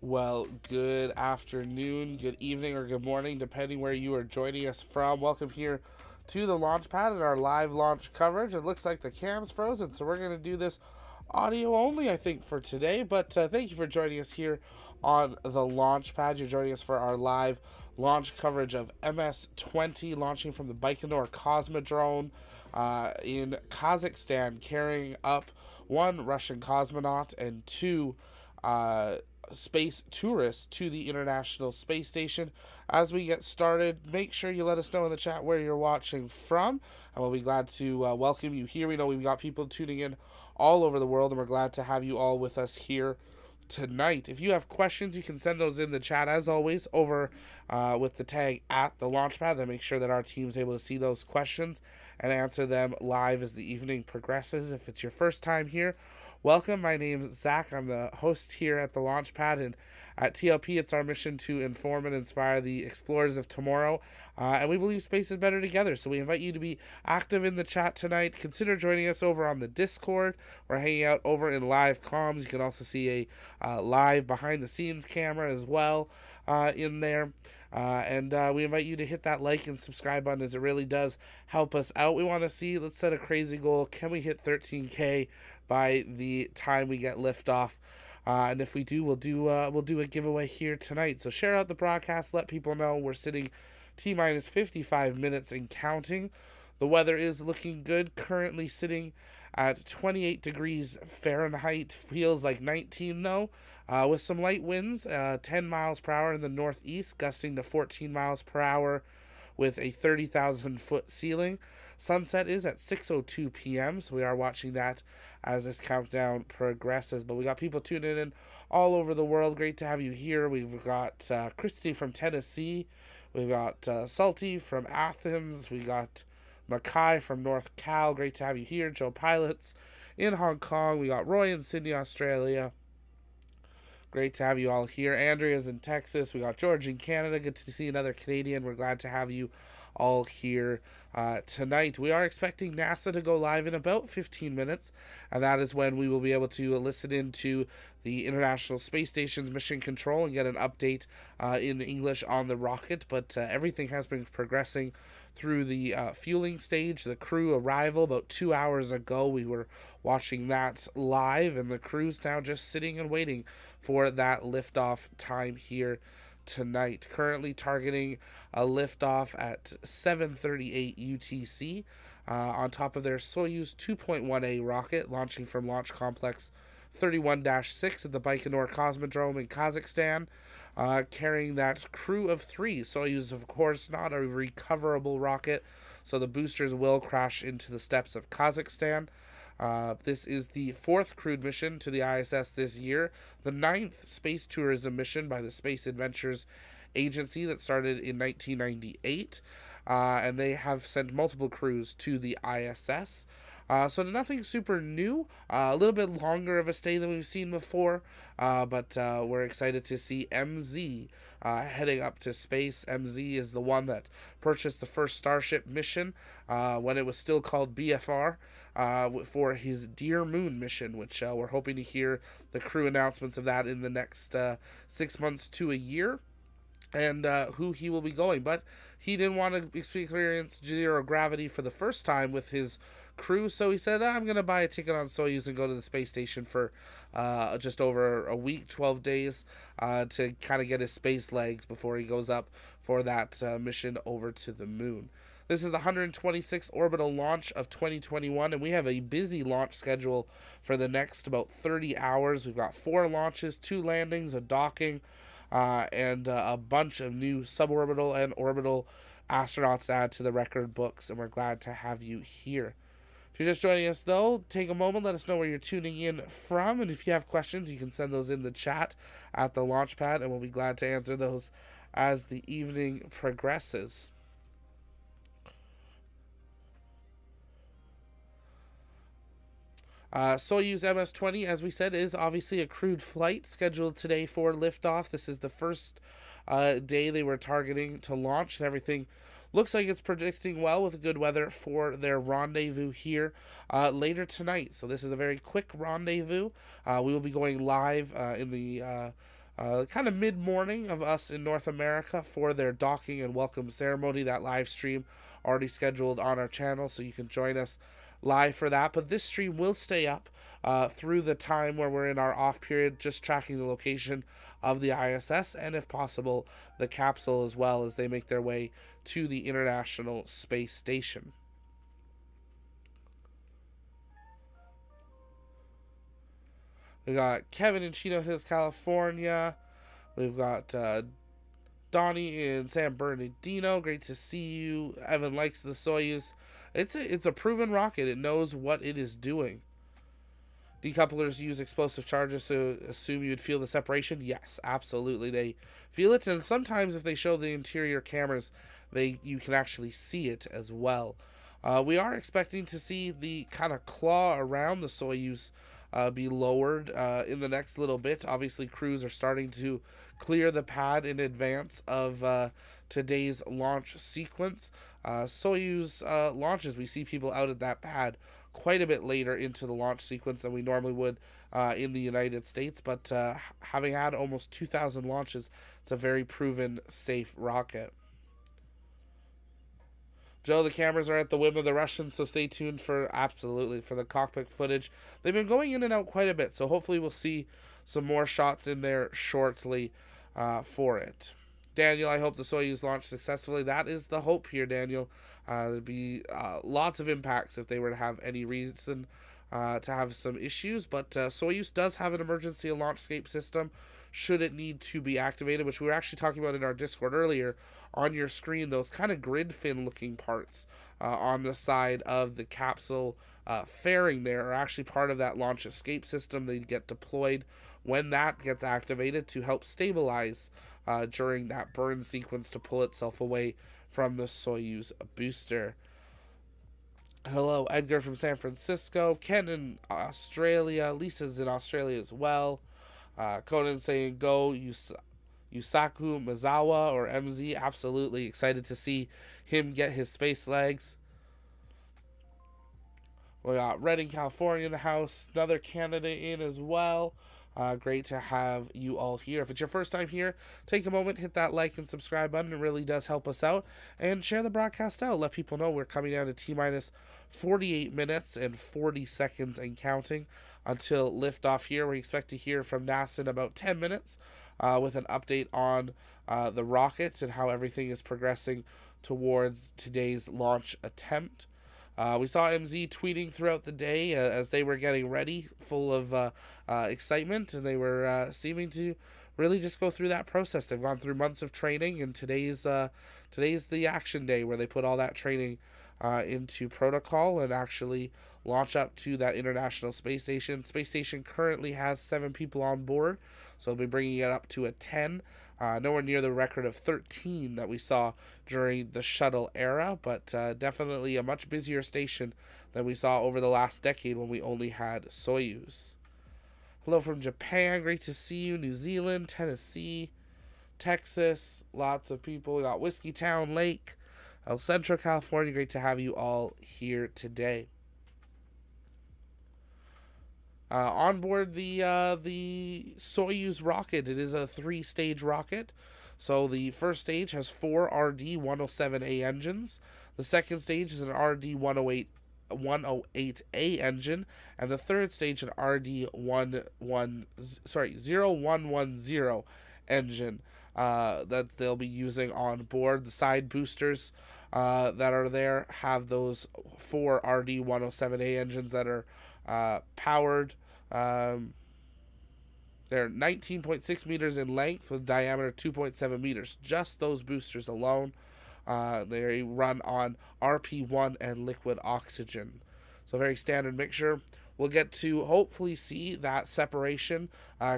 Well, good afternoon, good evening, or good morning, depending where you are joining us from. Welcome here to the launch pad and our live launch coverage. It looks like the cam's frozen, so we're going to do this audio only, I think, for today. But thank you for joining us here on the launch pad. You're joining us for our live launch coverage of MS-20 launching from the Baikonur Cosmodrome in Kazakhstan, carrying up one Russian cosmonaut and two space tourists to the International Space Station. As we get started, make sure you let us know in the chat where you're watching from, and we'll be glad to welcome you here. We know we've got people tuning in all over the world, and we're glad to have you all with us here tonight. If you have questions, you can send those in the chat, as always, over with the tag at the Launchpad. Then make sure that our team's able to see those questions and answer them live as the evening progresses. If it's your first time here, welcome. My name is Zach. I'm the host here at the Launchpad, and at TLP, it's our mission to inform and inspire the explorers of tomorrow, and we believe space is better together. So we invite you to be active in the chat tonight. Consider joining us over on the Discord. We're hanging out over in live comms. You can also see a live behind-the-scenes camera as well in there. And we invite you to hit that like and subscribe button, as it really does help us out. We want to see, let's set a crazy goal. Can we hit 13K by the time we get liftoff? And if we do, we'll do a giveaway here tonight. So share out the broadcast, let people know. We're sitting T-minus 55 minutes and counting. The weather is looking good, currently sitting at 28 degrees Fahrenheit. Feels like 19 though, with some light winds, 10 miles per hour in the northeast, gusting to 14 miles per hour with a 30,000 foot ceiling. Sunset is at 6:02 p.m., so we are watching that as this countdown progresses. But we got people tuning in all over the world. Great to have you here. We've got Christy from Tennessee. We've got Salty from Athens. We got Mackay from North Cal. Great to have you here. Joe Pilots in Hong Kong. We got Roy in Sydney, Australia. Great to have you all here. Andrea's in Texas. We got George in Canada. Good to see another Canadian. We're glad to have you all here tonight. We are expecting NASA to go live in about 15 minutes, and that is when we will be able to listen into the International Space Station's mission control and get an update in English on the rocket. But everything has been progressing through the fueling stage. The crew arrival about 2 hours ago. We were watching that live, and the crew's now just sitting and waiting for that liftoff time here tonight. Currently targeting a liftoff at 7:38 UTC on top of their Soyuz 2.1A rocket launching from Launch Complex 31-6 at the Baikonur Cosmodrome in Kazakhstan, carrying that crew of 3. Soyuz, of course, not a recoverable rocket, so the boosters will crash into the steppes of Kazakhstan. This is the 4th crewed mission to the ISS this year, the 9th space tourism mission by the Space Adventures Agency that started in 1998, and they have sent multiple crews to the ISS. So nothing super new, a little bit longer of a stay than we've seen before, but we're excited to see MZ heading up to space. MZ is the one that purchased the first Starship mission when it was still called BFR for his Dear Moon mission, which we're hoping to hear the crew announcements of that in the next 6 months to a year, and who he will be going. But he didn't want to experience zero gravity for the first time with his crew, so he said, I'm going to buy a ticket on Soyuz and go to the space station for just over a week, 12 days, to kind of get his space legs before he goes up for that mission over to the moon. This is the 126th orbital launch of 2021, and we have a busy launch schedule for the next about 30 hours. We've got 4 launches, 2 landings, a docking, and a bunch of new suborbital and orbital astronauts to add to the record books, and we're glad to have you here. If you're just joining us, though, take a moment, let us know where you're tuning in from, and if you have questions, you can send those in the chat at the launch pad, and we'll be glad to answer those as the evening progresses. Soyuz MS-20, as we said, is obviously a crewed flight scheduled today for liftoff. This is the first day they were targeting to launch, and everything looks like it's predicting well with good weather for their rendezvous here later tonight. So this is a very quick rendezvous. We will be going live in the kind of mid-morning of us in North America for their docking and welcome ceremony. That live stream already scheduled on our channel, so you can join us live for that. But this stream will stay up through the time where we're in our off period, just tracking the location of the ISS and, if possible, the capsule as well as they make their way to the International Space Station. We got Kevin in Chino Hills, California. We've got Donnie in San Bernardino. Great to see you. Evan likes the Soyuz. It's a proven rocket. It knows what it is doing. Decouplers use explosive charges to assume you'd feel the separation. Yes, absolutely. They feel it, and sometimes if they show the interior cameras, you can actually see it as well. We are expecting to see the kind of claw around the Soyuz be lowered in the next little bit. Obviously, crews are starting to clear the pad in advance of today's launch sequence. Soyuz launches, we see people out at that pad quite a bit later into the launch sequence than we normally would in the United States, but having had almost 2,000 launches, it's a very proven safe rocket. Joe, the cameras are at the whim of the Russians, so stay tuned for the cockpit footage. They've been going in and out quite a bit, so hopefully we'll see some more shots in there shortly for it. Daniel, I hope the Soyuz launched successfully. That is the hope here, Daniel. There'd be lots of impacts if they were to have any reason to have some issues, but Soyuz does have an emergency launch escape system should it need to be activated, which we were actually talking about in our Discord earlier. On your screen, those kind of grid fin looking parts on the side of the capsule fairing there are actually part of that launch escape system. They get deployed when that gets activated to help stabilize during that burn sequence to pull itself away from the Soyuz booster. Hello, Edgar from San Francisco. Ken in Australia. Lisa's in Australia as well. Conan saying go Yusaku Maezawa or MZ. Absolutely excited to see him get his space legs. We got Redding, California in the house. Another Canada in as well. Great to have you all here. If it's your first time here, take a moment, hit that like and subscribe button. It really does help us out. And share the broadcast out. Let people know we're coming down to T-minus 48 minutes and 40 seconds and counting until liftoff here. We expect to hear from NASA in about 10 minutes with an update on the rocket and how everything is progressing towards today's launch attempt. We saw MZ tweeting throughout the day as they were getting ready, full of excitement, and they were seeming to really just go through that process. They've gone through months of training, and today's the action day where they put all that training into protocol and actually launch up to that International Space Station. Space Station currently has 7 people on board, so they'll be bringing it up to a 10. Nowhere near the record of 13 that we saw during the shuttle era, but definitely a much busier station than we saw over the last decade when we only had Soyuz. Hello from Japan, great to see you. New Zealand, Tennessee, Texas, lots of people. We got Whiskey Town Lake, El Centro, California. Great to have you all here today. On board the Soyuz rocket, it is a 3-stage rocket. So the first stage has 4 RD-107A engines. The second stage is an RD-108A engine, and the third stage an RD-0110 engine that they'll be using on board. The side boosters that are there have those 4 RD-107A engines that are powered. They're 19.6 meters in length with diameter 2.7 meters. Just those boosters alone. They run on RP1 and liquid oxygen. So very standard mixture. We'll get to hopefully see that separation,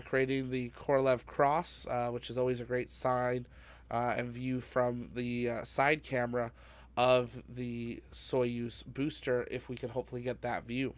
creating the Korolev cross, which is always a great sign and view from the side camera of the Soyuz booster, if we can hopefully get that view.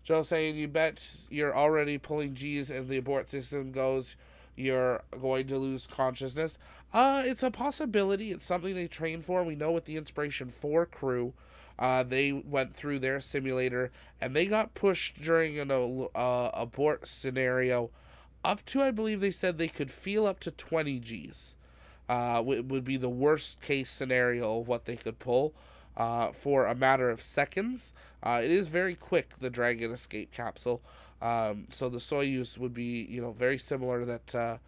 Joe saying, you bet you're already pulling G's and the abort system goes, you're going to lose consciousness. It's a possibility. It's something they train for. We know with the Inspiration 4 crew, they went through their simulator and they got pushed during an abort scenario up to, I believe they said they could feel up to 20 G's. Would be the worst case scenario of what they could pull. For a matter of seconds. It is very quick, the Dragon escape capsule. So the Soyuz would be, very similar. That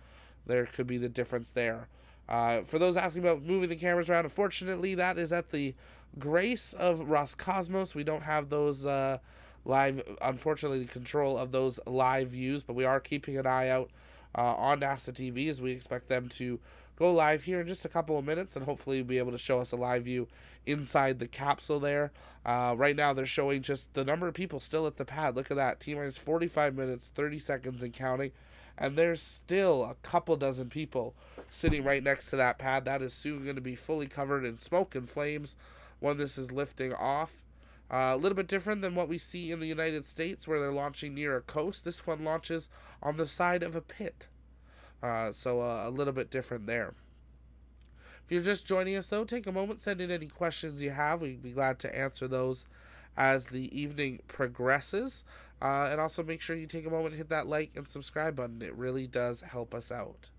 there could be the difference there. For those asking about moving the cameras around, unfortunately, that is at the grace of Roscosmos. We don't have those live, unfortunately, the control of those live views, but we are keeping an eye out on NASA TV as we expect them to go live here in just a couple of minutes and hopefully be able to show us a live view inside the capsule there. Right now they're showing just the number of people still at the pad. Look at that, T-minus 45 minutes, 30 seconds and counting. And there's still a couple dozen people sitting right next to that pad. That is soon going to be fully covered in smoke and flames when this is lifting off. A little bit different than what we see in the United States, where they're launching near a coast. This one launches on the side of a pit. So a little bit different there. If you're just joining us, though, take a moment, send in any questions you have. We'd be glad to answer those as the evening progresses. And also make sure you take a moment to hit that like and subscribe button. It really does help us out.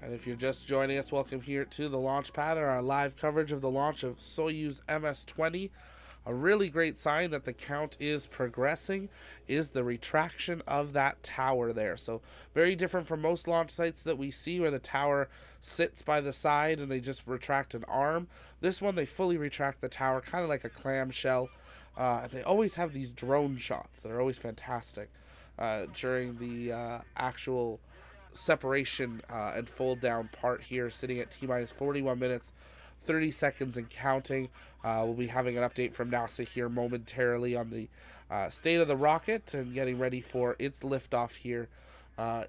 And if you're just joining us, welcome here to the launch pad and our live coverage of the launch of Soyuz MS-20. A really great sign that the count is progressing is the retraction of that tower there. So very different from most launch sites that we see where the tower sits by the side and they just retract an arm. This one, they fully retract the tower, kind of like a clamshell. They always have these drone shots that are always fantastic during the actual separation and fold down part here, sitting at T-minus 41 minutes 30 seconds and counting. We'll be having an update from NASA here momentarily on the state of the rocket and getting ready for its liftoff here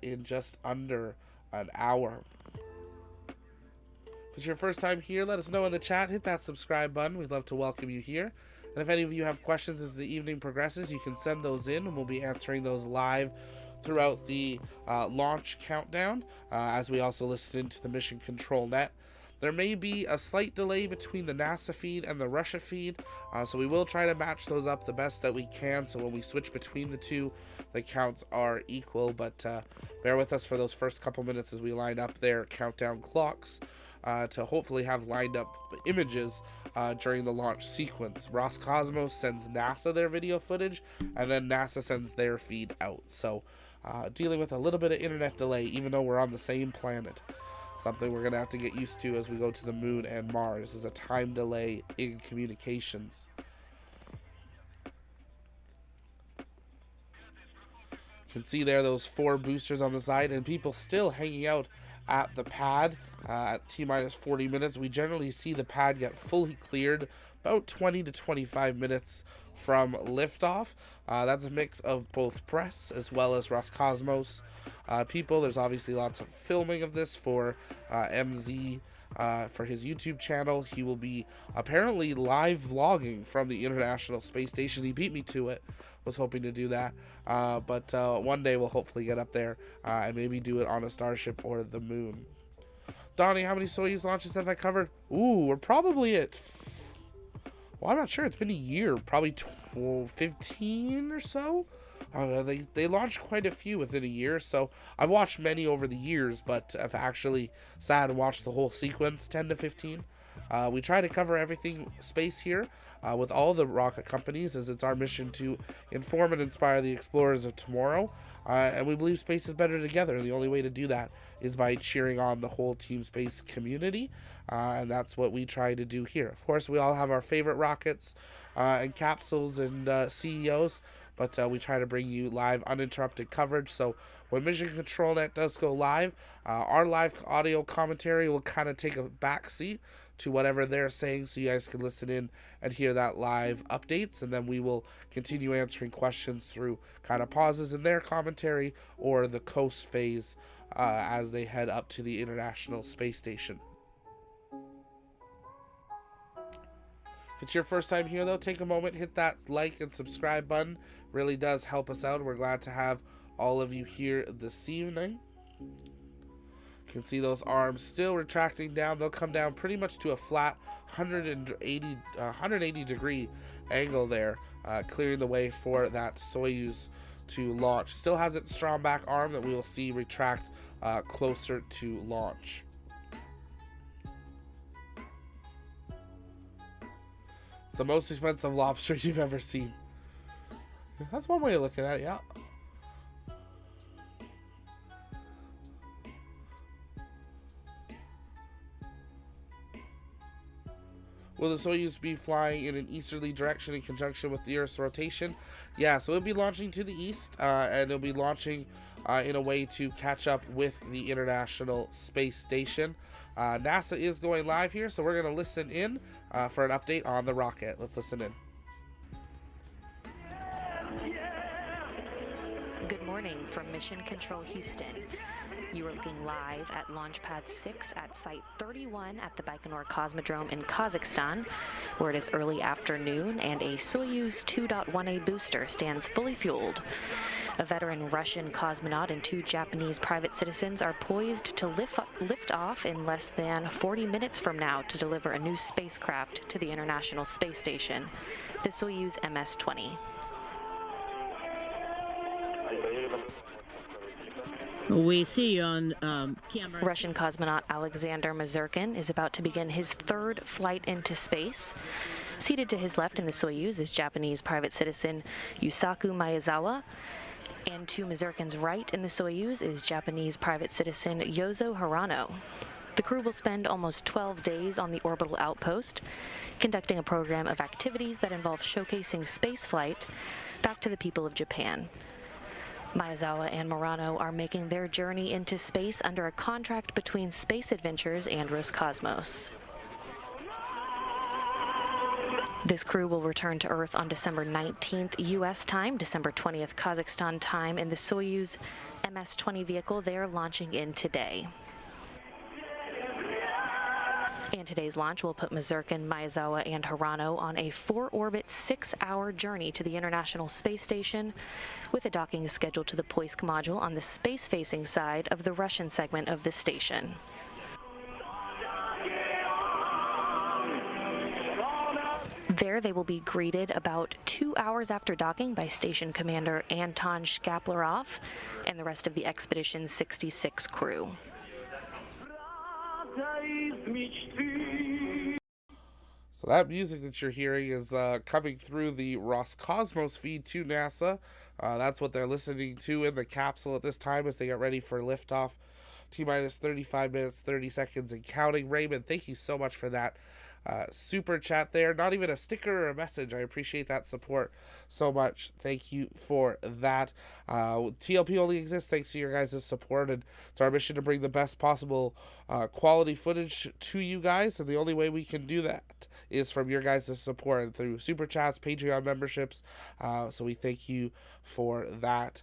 in just under an hour. If it's your first time here, let us know in the chat. Hit that subscribe button. We'd love to welcome you here. And if any of you have questions as the evening progresses, you can send those in and we'll be answering those live throughout the launch countdown as we also listen into the mission control net. There may be a slight delay between the NASA feed and the Russia feed, so we will try to match those up the best that we can, so when we switch between the two, the counts are equal, but bear with us for those first couple minutes as we line up their countdown clocks to hopefully have lined up images during the launch sequence. Roscosmos sends NASA their video footage, and then NASA sends their feed out, so dealing with a little bit of internet delay, even though we're on the same planet. Something we're going to have to get used to as we go to the moon and Mars, is a time delay in communications. can see there those 4 boosters on the side, and people still hanging out at the pad at T-minus 40 minutes. We generally see the pad get fully cleared about 20 to 25 minutes from liftoff. That's a mix of both press as well as Roscosmos people. There's obviously lots of filming of this for MZ. For his YouTube channel. He will be apparently live vlogging from the International Space Station. He beat me to it. Was hoping to do that, but one day we'll hopefully get up there and maybe do it on a Starship or the moon. Donnie, how many Soyuz launches have I covered? Ooh, we're probably at... Well, I'm not sure. It's been a year. Probably 15 or so. They launched quite a few within a year, so I've watched many over the years, but I've actually sat and watched the whole sequence, 10 to 15. We try to cover everything space here with all the rocket companies, as it's our mission to inform and inspire the explorers of tomorrow, and we believe space is better together, and the only way to do that is by cheering on the whole Team Space community, and that's what we try to do here. Of course, we all have our favorite rockets and capsules and CEOs, but we try to bring you live, uninterrupted coverage. So when Mission Control Net does go live, our live audio commentary will kind of take a back seat to whatever they're saying, so you guys can listen in and hear that live updates, and then we will continue answering questions through kind of pauses in their commentary or the coast phase as they head up to the International Space Station. If it's your first time here, though, take a moment, hit that like and subscribe button. Really does help us out. We're glad to have all of you here this evening. You can see those arms still retracting down. They'll come down pretty much to a flat 180 degree angle there, clearing the way for that Soyuz to launch. Still has its strong back arm that we will see retract closer to launch. The most expensive lobster you've ever seen. That's one way of looking at it, yeah. Will the Soyuz be flying in an easterly direction in conjunction with the Earth's rotation? Yeah, so it'll be launching to the east, and it'll be launching in a way to catch up with the International Space Station. NASA is going live here, so we're going to listen in for an update on the rocket. Let's listen in. Good morning from Mission Control Houston. You are looking live at Launch Pad 6 at Site 31 at the Baikonur Cosmodrome in Kazakhstan, where it is early afternoon and a Soyuz 2.1A booster stands fully fueled. A veteran Russian cosmonaut and 2 Japanese private citizens are poised to lift off in less than 40 minutes from now to deliver a new spacecraft to the International Space Station, the Soyuz MS-20. We see you on camera. Russian cosmonaut Alexander Mazurkin is about to begin his 3rd flight into space. Seated to his left in the Soyuz is Japanese private citizen Yusaku Maezawa, and to Mazurkin's right in the Soyuz is Japanese private citizen Yozo Hirano. The crew will spend almost 12 days on the orbital outpost, conducting a program of activities that involve showcasing spaceflight back to the people of Japan. Maezawa and Murano are making their journey into space under a contract between Space Adventures and Roscosmos. This crew will return to Earth on December 19th U.S. time, December 20th Kazakhstan time, in the Soyuz MS-20 vehicle they are launching in today. And today's launch will put Mazurkin, Maezawa, and Hirano on a 4-orbit, 6-hour journey to the International Space Station, with a docking scheduled to the Poisk module on the space-facing side of the Russian segment of the station. There they will be greeted about 2 hours after docking by Station Commander Anton Shkaplerov and the rest of the Expedition 66 crew. So that music that you're hearing is coming through the Roscosmos feed to NASA. That's what they're listening to in the capsule at this time as they get ready for liftoff. T-minus 35 minutes, 30 seconds and counting. Raymond, thank you so much for that super chat there. Not even a sticker or a message. I appreciate that support so much. Thank you for that. TLP only exists thanks to your guys' support, and it's our mission to bring the best possible quality footage to you guys, and the only way we can do that is from your guys' support and through super chats, Patreon memberships. So we thank you for that.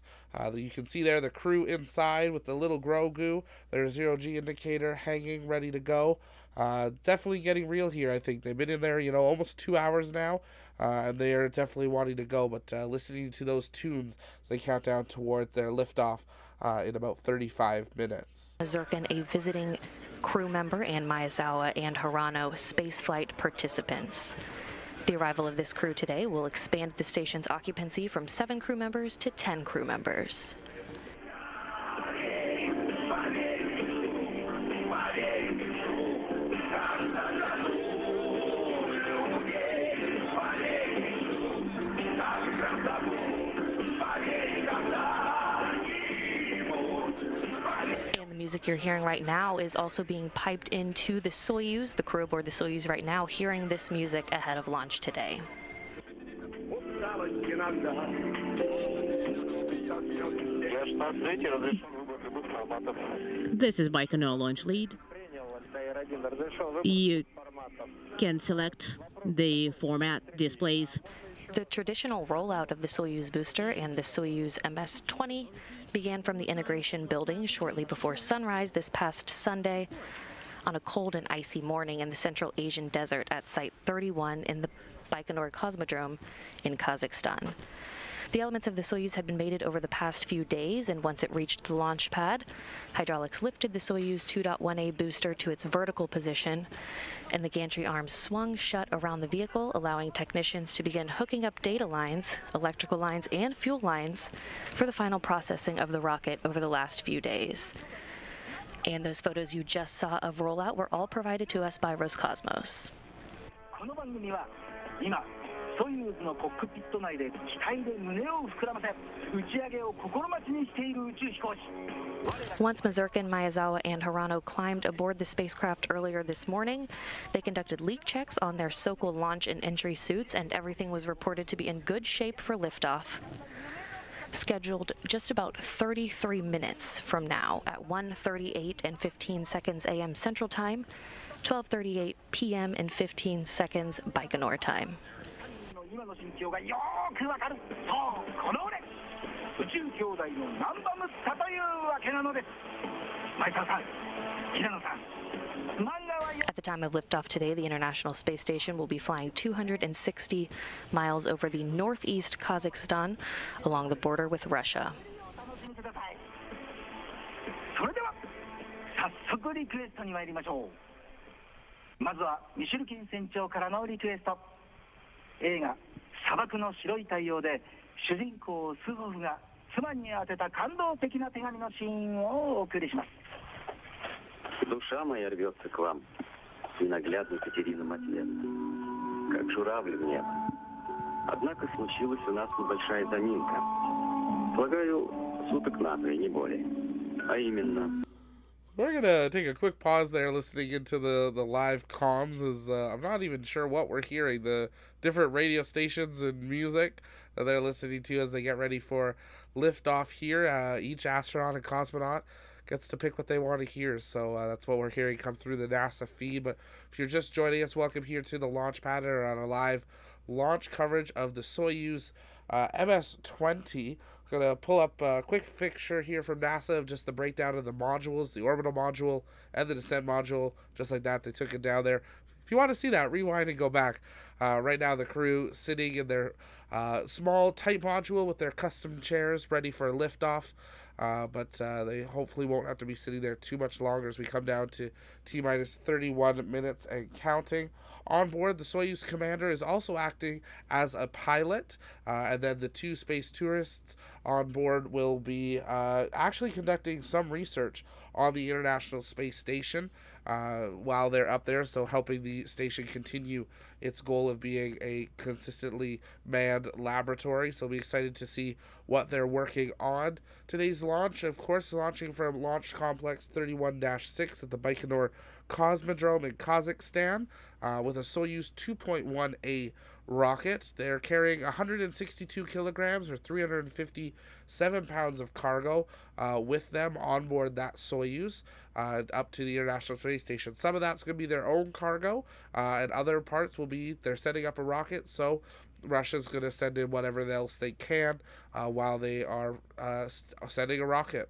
You can see there the crew inside with the little Grogu, their zero-G indicator hanging ready to go. Definitely getting real here, I think. They've been in there, almost 2 hours now, and they are definitely wanting to go, but listening to those tunes as they count down towards their liftoff in about 35 minutes. Mazurkin, a visiting crew member, and Maezawa and Hirano, spaceflight participants. The arrival of this crew today will expand the station's occupancy from 7 crew members to 10 crew members. And the music you're hearing right now is also being piped into the Soyuz. The crew aboard the Soyuz right now hearing this music ahead of launch today. This is Baikonur launch lead. You can select the format displays. The traditional rollout of the Soyuz booster and the Soyuz MS-20 began from the integration building shortly before sunrise this past Sunday on a cold and icy morning in the Central Asian desert at Site 31 in the Baikonur Cosmodrome in Kazakhstan. The elements of the Soyuz had been mated over the past few days, and once it reached the launch pad, hydraulics lifted the Soyuz 2.1A booster to its vertical position, and the gantry arms swung shut around the vehicle, allowing technicians to begin hooking up data lines, electrical lines, and fuel lines for the final processing of the rocket over the last few days. And those photos you just saw of rollout were all provided to us by Roscosmos. ソユーズのコックピット内で機体で胸を膨らませ打ち上げを心待ちにしている宇宙飛行士 Once Mazurkin, Maezawa, and Hirano climbed aboard the spacecraft earlier this morning, they conducted leak checks on their Sokol launch and entry suits, and everything was reported to be in good shape for liftoff. Scheduled just about 33 minutes from now at 1:38 and 15 seconds a.m. Central Time, 12:38 p.m. and 15 seconds Baikonur time. 今の心境がよーくわかるそうこの俺宇宙兄弟のナンバムッタというわけなのです前澤さん平野さん At the time of liftoff today, the International Space Station will be flying 260 miles over the northeast Kazakhstan along the border with Russia. それでは早速リクエストに参りましょうまずはミシュルキン船長からのリクエスト映画「砂漠の白い太陽」で主人公スホフが妻に宛てた感動的な手紙のシーンをお送りします Душа моя рвется к вам, ненаглядный Катерина Матвеевна, как журавль в небо. Однако случилась у нас небольшая заминка. Полагаю, суток на 2, не более. А именно... We're going to take a quick pause there listening into the live comms as I'm not even sure what we're hearing. The different radio stations and music that they're listening to as they get ready for liftoff here. Each astronaut and cosmonaut gets to pick what they want to hear. So that's what we're hearing come through the NASA feed. But if you're just joining us, welcome here to the launch pad or on a live launch coverage of the Soyuz MS-20. We're going to pull up a quick picture here from NASA of just the breakdown of the modules, the orbital module and the descent module, just like that. They took it down there. If you want to see that, rewind and go back. Right now, the crew sitting in their small, tight module with their custom chairs ready for liftoff. But they hopefully won't have to be sitting there too much longer as we come down to T-minus 31 minutes and counting. On board, the Soyuz commander is also acting as a pilot, and then the 2 space tourists on board will be actually conducting some research on the International Space Station while they're up there, so helping the station continue its goal of being a consistently manned laboratory. So we'll be excited to see what they're working on. Today's launch, of course, launching from Launch Complex 31-6 at the Baikonur Cosmodrome in Kazakhstan with a Soyuz 2.1A rocket. They're carrying 162 kilograms or 357 pounds of cargo with them on board that Soyuz up to the International Space Station. Some of that's going to be their own cargo, and other parts will be they're setting up a rocket, so Russia's going to send in whatever else they can while they are sending a rocket.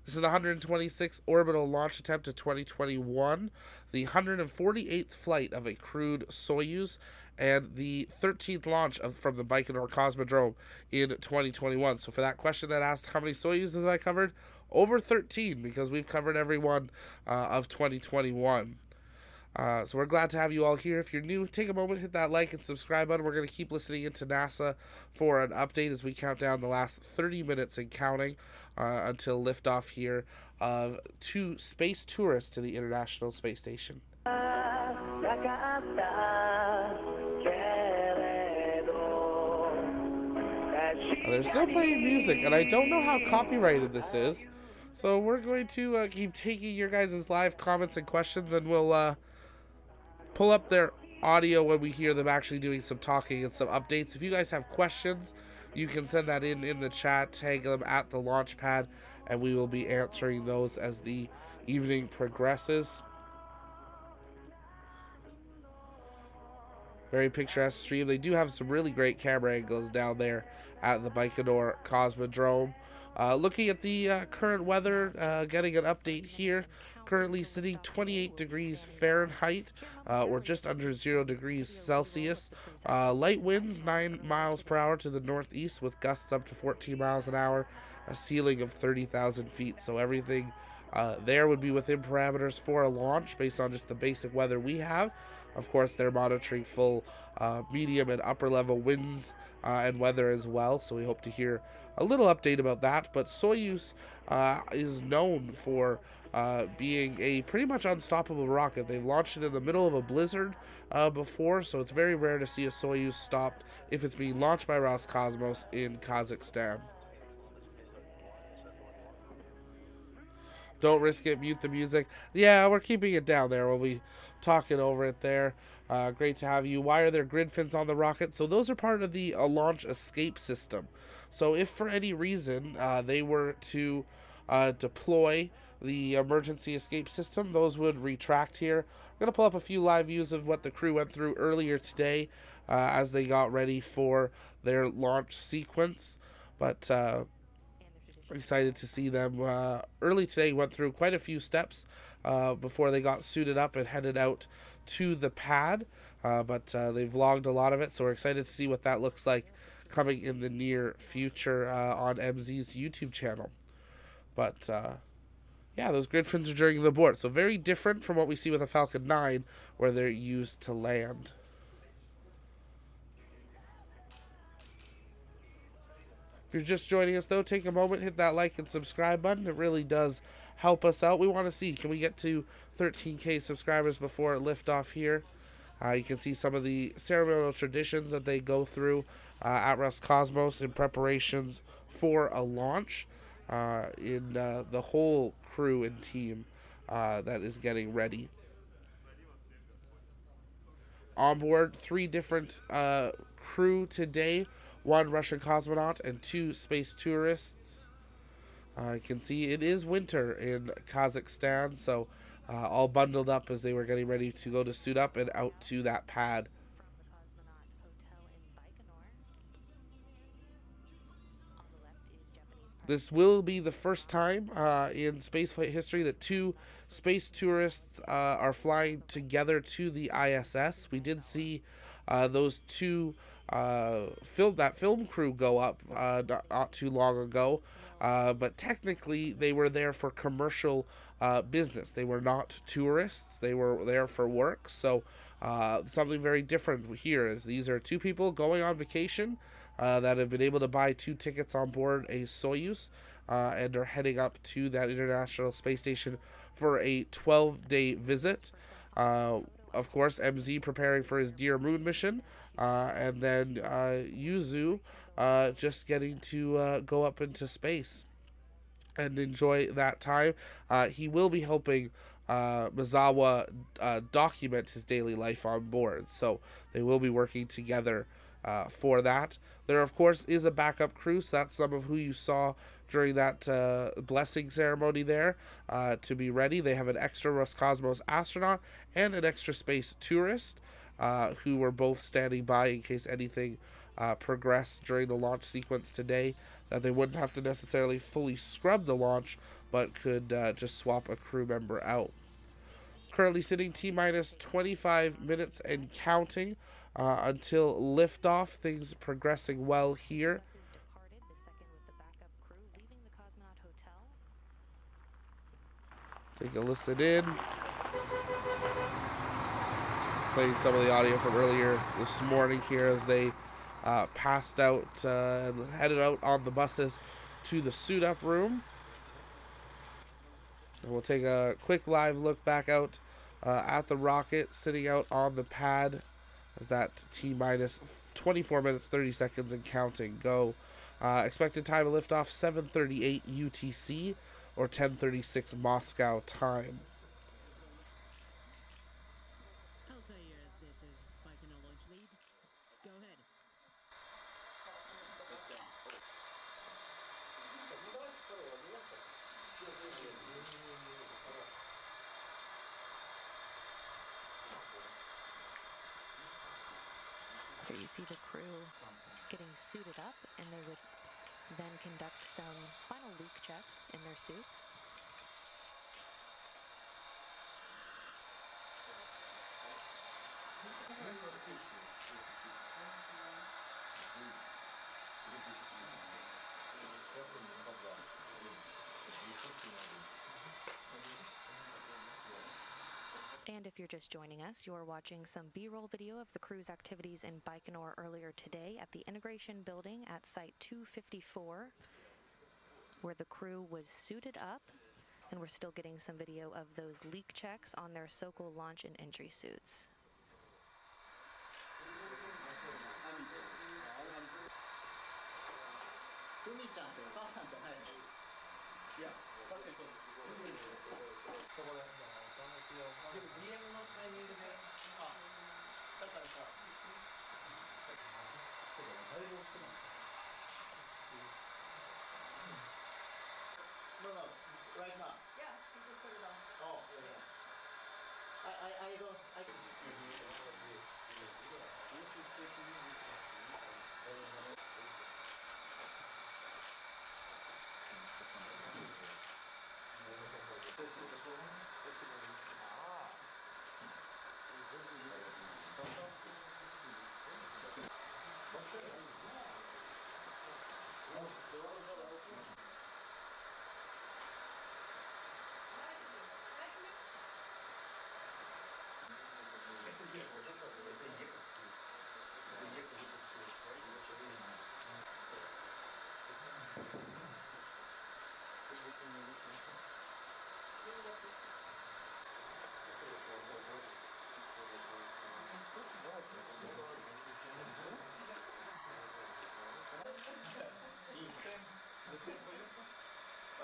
This is the 126th orbital launch attempt of 2021, the 148th flight of a crewed Soyuz, and the 13th launch from the Baikonur Cosmodrome in 2021. So for that question that asked how many Soyuzes I covered, over 13, because we've covered every one of 2021. So we're glad to have you all here. If you're new, take a moment, hit that like and subscribe button. We're going to keep listening into NASA for an update as we count down the last 30 minutes and counting until liftoff here of 2 space tourists to the International Space Station. They're still playing music, and I don't know how copyrighted this is. So we're going to keep taking your guys' live comments and questions, and we'll pull up their audio when we hear them actually doing some talking and some updates. If you guys have questions, you can send that in the chat, tag them at the launch pad, and we will be answering those as the evening progresses. Very picturesque stream. They do have some really great camera angles down there at the Baikonur Cosmodrome. Looking at the current weather, getting an update here. Currently sitting 28 degrees Fahrenheit, or just under 0 degrees Celsius. Light winds 9 miles per hour to the northeast with gusts up to 14 miles an hour. A ceiling of 30,000 feet. So everything there would be within parameters for a launch based on just the basic weather we have. Of course, they're monitoring full medium and upper level winds and weather as well, so we hope to hear a little update about that. But Soyuz is known for being a pretty much unstoppable rocket. They've launched it in the middle of a blizzard before, so it's very rare to see a Soyuz stopped if it's being launched by Roscosmos in Kazakhstan. Don't risk it, mute the music. Yeah, we're keeping it down there. We'll be talking over it there. Great to have you. Why are there grid fins on the rocket? So those are part of the launch escape system. So if for any reason they were to deploy the emergency escape system, those would retract here. I'm going to pull up a few live views of what the crew went through earlier today as they got ready for their launch sequence. But excited to see them. Early today went through quite a few steps before they got suited up and headed out to the pad, but they've vlogged a lot of it, so we're excited to see what that looks like coming in the near future on MZ's YouTube channel. But yeah, those grid fins are during the abort, so very different from what we see with a Falcon 9 where they're used to land. If you're just joining us, though, take a moment, hit that like and subscribe button. It really does help us out. We want to see, can we get to 13K subscribers before liftoff here? You can see some of the ceremonial traditions that they go through at Roscosmos in preparations for a launch in the whole crew and team that is getting ready. On board, 3 different crew today. 1 Russian cosmonaut and 2 space tourists. You can see it is winter in Kazakhstan, so all bundled up as they were getting ready to go to suit up and out to that pad. This will be the first time in spaceflight history that 2 space tourists are flying together to the ISS. We did see those 2 film crew go up not too long ago, but technically they were there for commercial business. They were not tourists. They were there for work. So something very different here is these are 2 people going on vacation that have been able to buy 2 tickets on board a Soyuz and are heading up to that International Space Station for a 12-day visit. Of course, MZ preparing for his Dear Moon mission, and then Yuzu just getting to go up into space and enjoy that time. He will be helping Maezawa document his daily life on board. So they will be working together for that. There, of course, is a backup crew, so that's some of who you saw during that blessing ceremony there to be ready. They have an extra Roscosmos astronaut and an extra space tourist who were both standing by in case anything progressed during the launch sequence today, that they wouldn't have to necessarily fully scrub the launch, but could just swap a crew member out. Currently sitting T-minus 25 minutes and counting until liftoff. Things progressing well here. Take a listen in. Playing some of the audio from earlier this morning here as they passed out and headed out on the buses to the suit-up room. And we'll take a quick live look back out at the rocket sitting out on the pad as that T-minus 24 minutes, 30 seconds and counting go. Expected time of liftoff, 7:38 UTC or 10:36 Moscow time. Okay, this is Baikonur launch lead. Go ahead. Here you see the crew getting suited up, and they would then conduct some final leak checks in their suits. And if you're just joining us, you're watching some B-roll video of the crew's activities in Baikonur earlier today at the integration building at Site 254, where the crew was suited up, and we're still getting some video of those leak checks on their Sokol launch and entry suits. No, right now. Yeah, you just put it on. Oh, yeah. I don't. I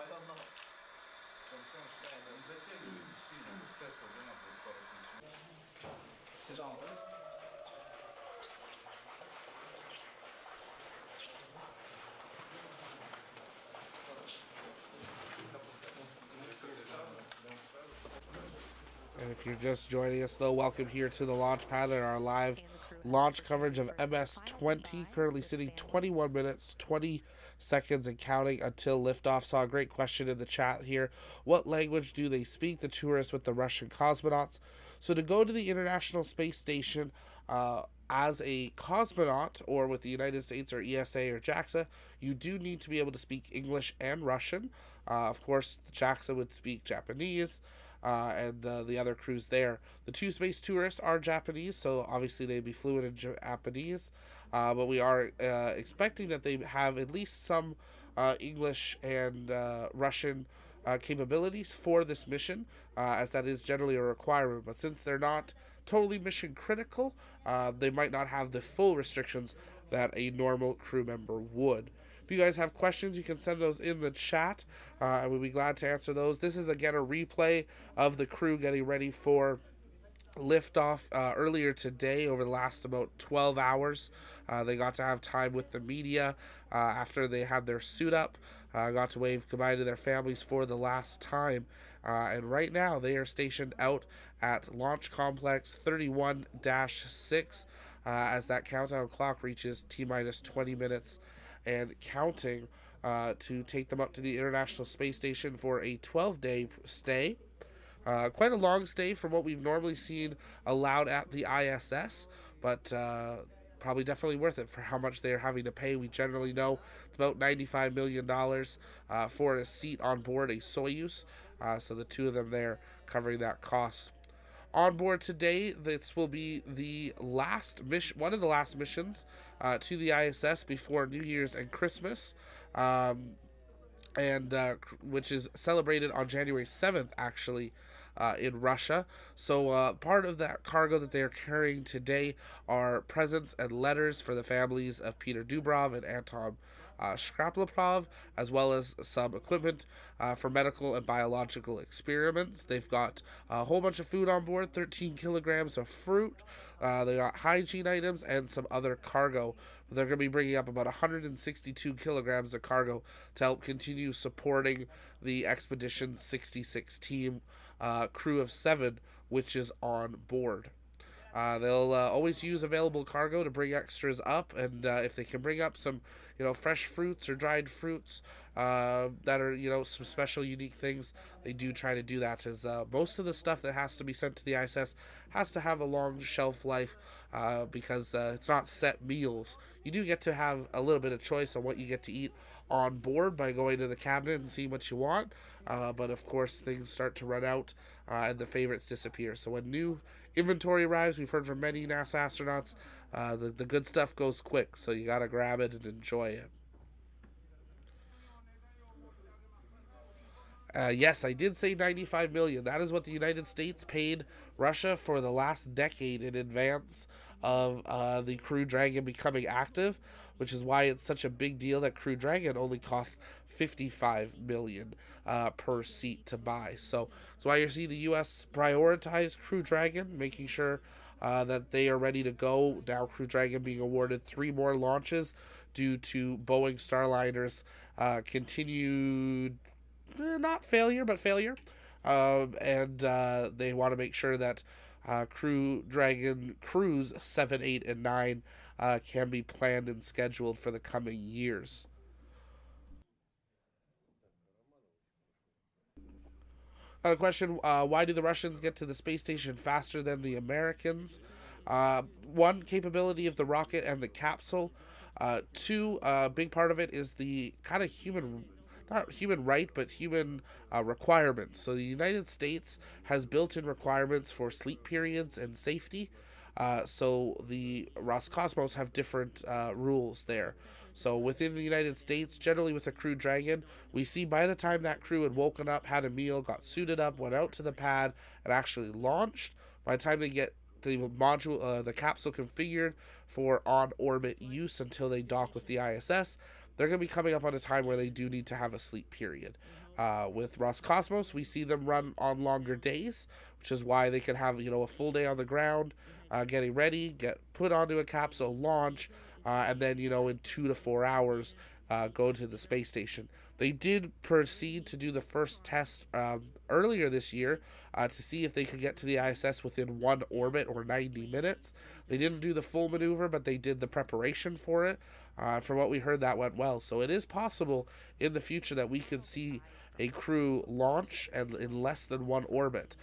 don't know. Не затягивайте сильно, пускай слабина будет пару сантиметров. Sit down, And if you're just joining us, though, welcome here to the launch pad and our live launch coverage of MS-20, currently sitting 21 minutes, 20 seconds and counting until liftoff. Saw a great question in the chat here. What language do they speak, the tourists with the Russian cosmonauts? So to go to the International Space Station as a cosmonaut, or with the United States or ESA or JAXA, you do need to be able to speak English and Russian. Of course, JAXA would speak Japanese, and the other crews there. The two space tourists are Japanese, so obviously they'd be fluent in Japanese, but we are expecting that they have at least some English and Russian capabilities for this mission, as that is generally a requirement. But since they're not totally mission critical, they might not have the full restrictions that a normal crew member would. If you guys have questions, you can send those in the chat, and we'll be glad to answer those. This is, again, a replay of the crew getting ready for liftoff earlier today. Over the last about 12 hours, they got to have time with the media after they had their suit up, got to wave goodbye to their families for the last time, and right now they are stationed out at Launch Complex 31-6 as that countdown clock reaches T-minus 20 minutes and counting to take them up to the International Space Station for a 12-day stay. Quite a long stay from what we've normally seen allowed at the ISS, but probably definitely worth it for how much they are having to pay. We generally know it's about $95 million for a seat on board a Soyuz, so the two of them there covering that cost. On board today, this will be the last mission, one of the last missions to the ISS before New Year's and Christmas. Which is celebrated on January 7th, actually, in Russia. So part of that cargo that they are carrying today are presents and letters for the families of Peter Dubrov and Anton Shkraplapov, as well as some equipment for medical and biological experiments. They've got a whole bunch of food on board, 13 kilograms of fruit. They got hygiene items and some other cargo. They're going to be bringing up about 162 kilograms of cargo to help continue supporting the Expedition 66 team crew of 7, which is on board. They'll always use available cargo to bring extras up, and if they can bring up some, fresh fruits or dried fruits that are, some special, unique things, they do try to do that, as most of the stuff that has to be sent to the ISS has to have a long shelf life because it's not set meals. You do get to have a little bit of choice on what you get to eat on board by going to the cabinet and seeing what you want, but of course things start to run out and the favorites disappear. So when new inventory arrives, we've heard from many NASA astronauts, the good stuff goes quick, so you gotta grab it and enjoy it. Yes, I did say $95 million. That is what the United States paid Russia for the last decade in advance of the Crew Dragon becoming active, which is why it's such a big deal that Crew Dragon only costs $55 million per seat to buy. So that's why you see the U.S. prioritize Crew Dragon, making sure that they are ready to go. Now Crew Dragon being awarded 3 more launches due to Boeing Starliner's continued not failure, but failure. And they want to make sure that Crew Dragon Crews 7, 8, and 9 can be planned and scheduled for the coming years. A question, why do the Russians get to the space station faster than the Americans? One, capability of the rocket and the capsule. Two, a big part of it is the kind of not human right, but human requirements. So the United States has built-in requirements for sleep periods and safety. So the Roscosmos have different rules there. So within the United States, generally with a Crew Dragon, we see by the time that crew had woken up, had a meal, got suited up, went out to the pad, and actually launched, by the time they get the module, the capsule configured for on-orbit use until they dock with the ISS, they're going to be coming up on a time where they do need to have a sleep period. With Roscosmos, we see them run on longer days, which is why they can have, a full day on the ground, getting ready, get put onto a capsule, launch, and then, in 2 to 4 hours, go to the space station. They did proceed to do the first test earlier this year to see if they could get to the ISS within 1 orbit or 90 minutes. They didn't do the full maneuver, but they did the preparation for it. From what we heard, that went well. So it is possible in the future that we could see a crew launch and in less than 1 orbit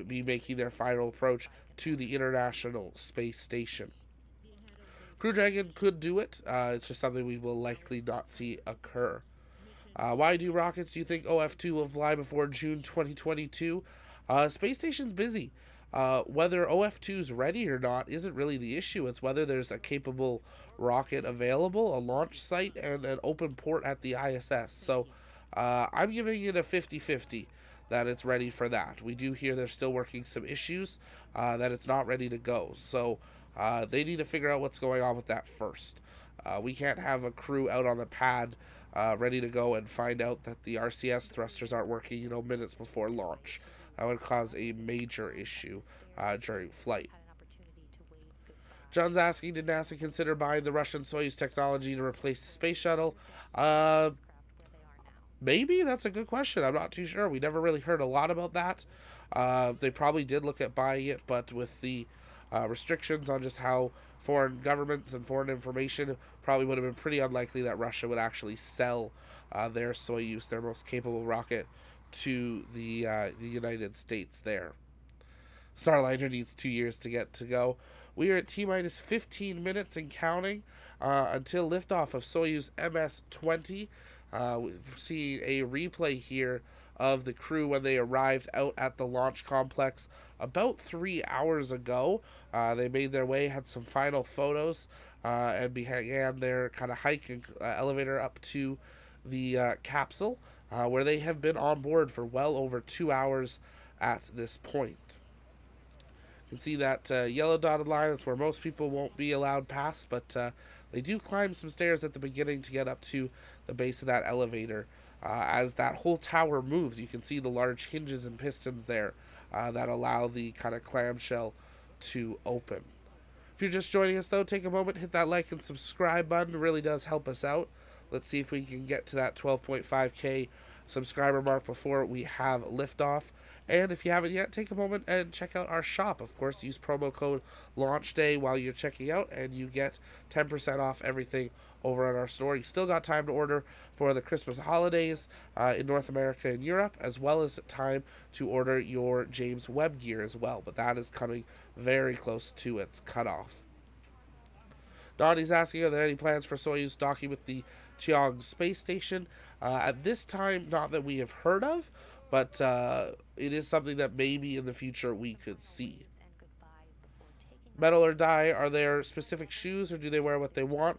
be making their final approach to the International Space Station. Crew Dragon could do it. It's just something we will likely not see occur. Why do you think OF2 will fly before June 2022? Space Station's busy. Whether OF2 is ready or not isn't really the issue. It's whether there's a capable rocket available, a launch site, and an open port at the ISS. So I'm giving it a 50-50 that it's ready for that. We do hear they're still working some issues, that it's not ready to go. So they need to figure out what's going on with that first. We can't have a crew out on the pad ready to go and find out that the RCS thrusters aren't working, minutes before launch. That would cause a major issue during flight. John's asking, did NASA consider buying the Russian Soyuz technology to replace the space shuttle? Maybe. That's a good question. I'm not too sure. We never really heard a lot about that. They probably did look at buying it, but with the restrictions on just how foreign governments and foreign information, probably would have been pretty unlikely that Russia would actually sell their Soyuz, their most capable rocket, to the United States there. Starliner needs 2 years to get to go. We are at T-minus 15 minutes and counting until liftoff of Soyuz MS-20. We see a replay here of the crew when they arrived out at the launch complex about 3 hours ago. They made their way, had some final photos, and began their kind of hike and elevator up to the capsule, where they have been on board for well over 2 hours at this point. You can see that yellow dotted line. That's where most people won't be allowed past, but they do climb some stairs at the beginning to get up to the base of that elevator. As that whole tower moves, you can see the large hinges and pistons there that allow the kind of clamshell to open. If you're just joining us, though, take a moment, hit that like and subscribe button. It really does help us out. Let's see if we can get to that 12.5K subscriber mark before we have liftoff. And if you haven't yet, take a moment and check out our shop. Of course, use promo code LAUNCHDAY while you're checking out, and you get 10% off everything over at our store. You still got time to order for the Christmas holidays in North America and Europe, as well as time to order your James Webb gear as well. But that is coming very close to its cutoff. Donnie's asking, are there any plans for Soyuz docking with the Tiangong space station? At this time, not that we have heard of, but it is something that maybe in the future we could see. Metal or Die, are there specific shoes, or do they wear what they want?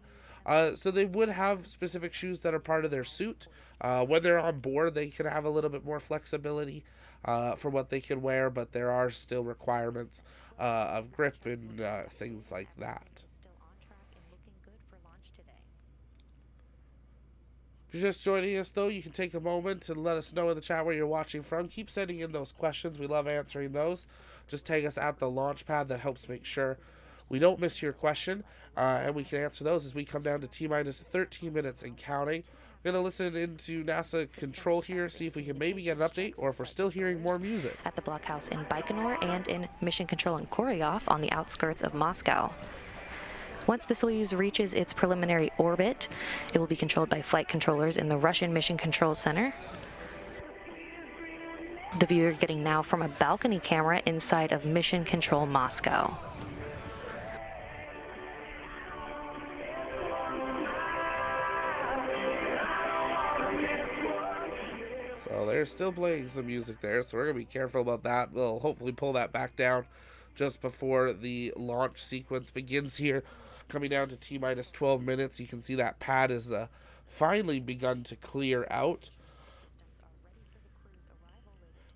So they would have specific shoes that are part of their suit. When they're on board, they can have a little bit more flexibility for what they can wear, but there are still requirements of grip and things like that. If you're just joining us, though, you can take a moment and let us know in the chat where you're watching from. Keep sending in those questions. We love answering those. Just tag us at the launch pad. That helps make sure we don't miss your question, and we can answer those as we come down to T-minus 13 minutes and counting. We're going to listen into NASA control here, see if we can maybe get an update, or if we're still hearing more music. At the blockhouse in Baikonur and in Mission Control in Koryov on the outskirts of Moscow. Once the Soyuz reaches its preliminary orbit, it will be controlled by flight controllers in the Russian Mission Control Center. The view you're getting now from a balcony camera inside of Mission Control Moscow. So they're still playing some music there, so we're going to be careful about that. We'll hopefully pull that back down just before the launch sequence begins here. Coming down to T-minus 12 minutes, you can see that pad is finally begun to clear out.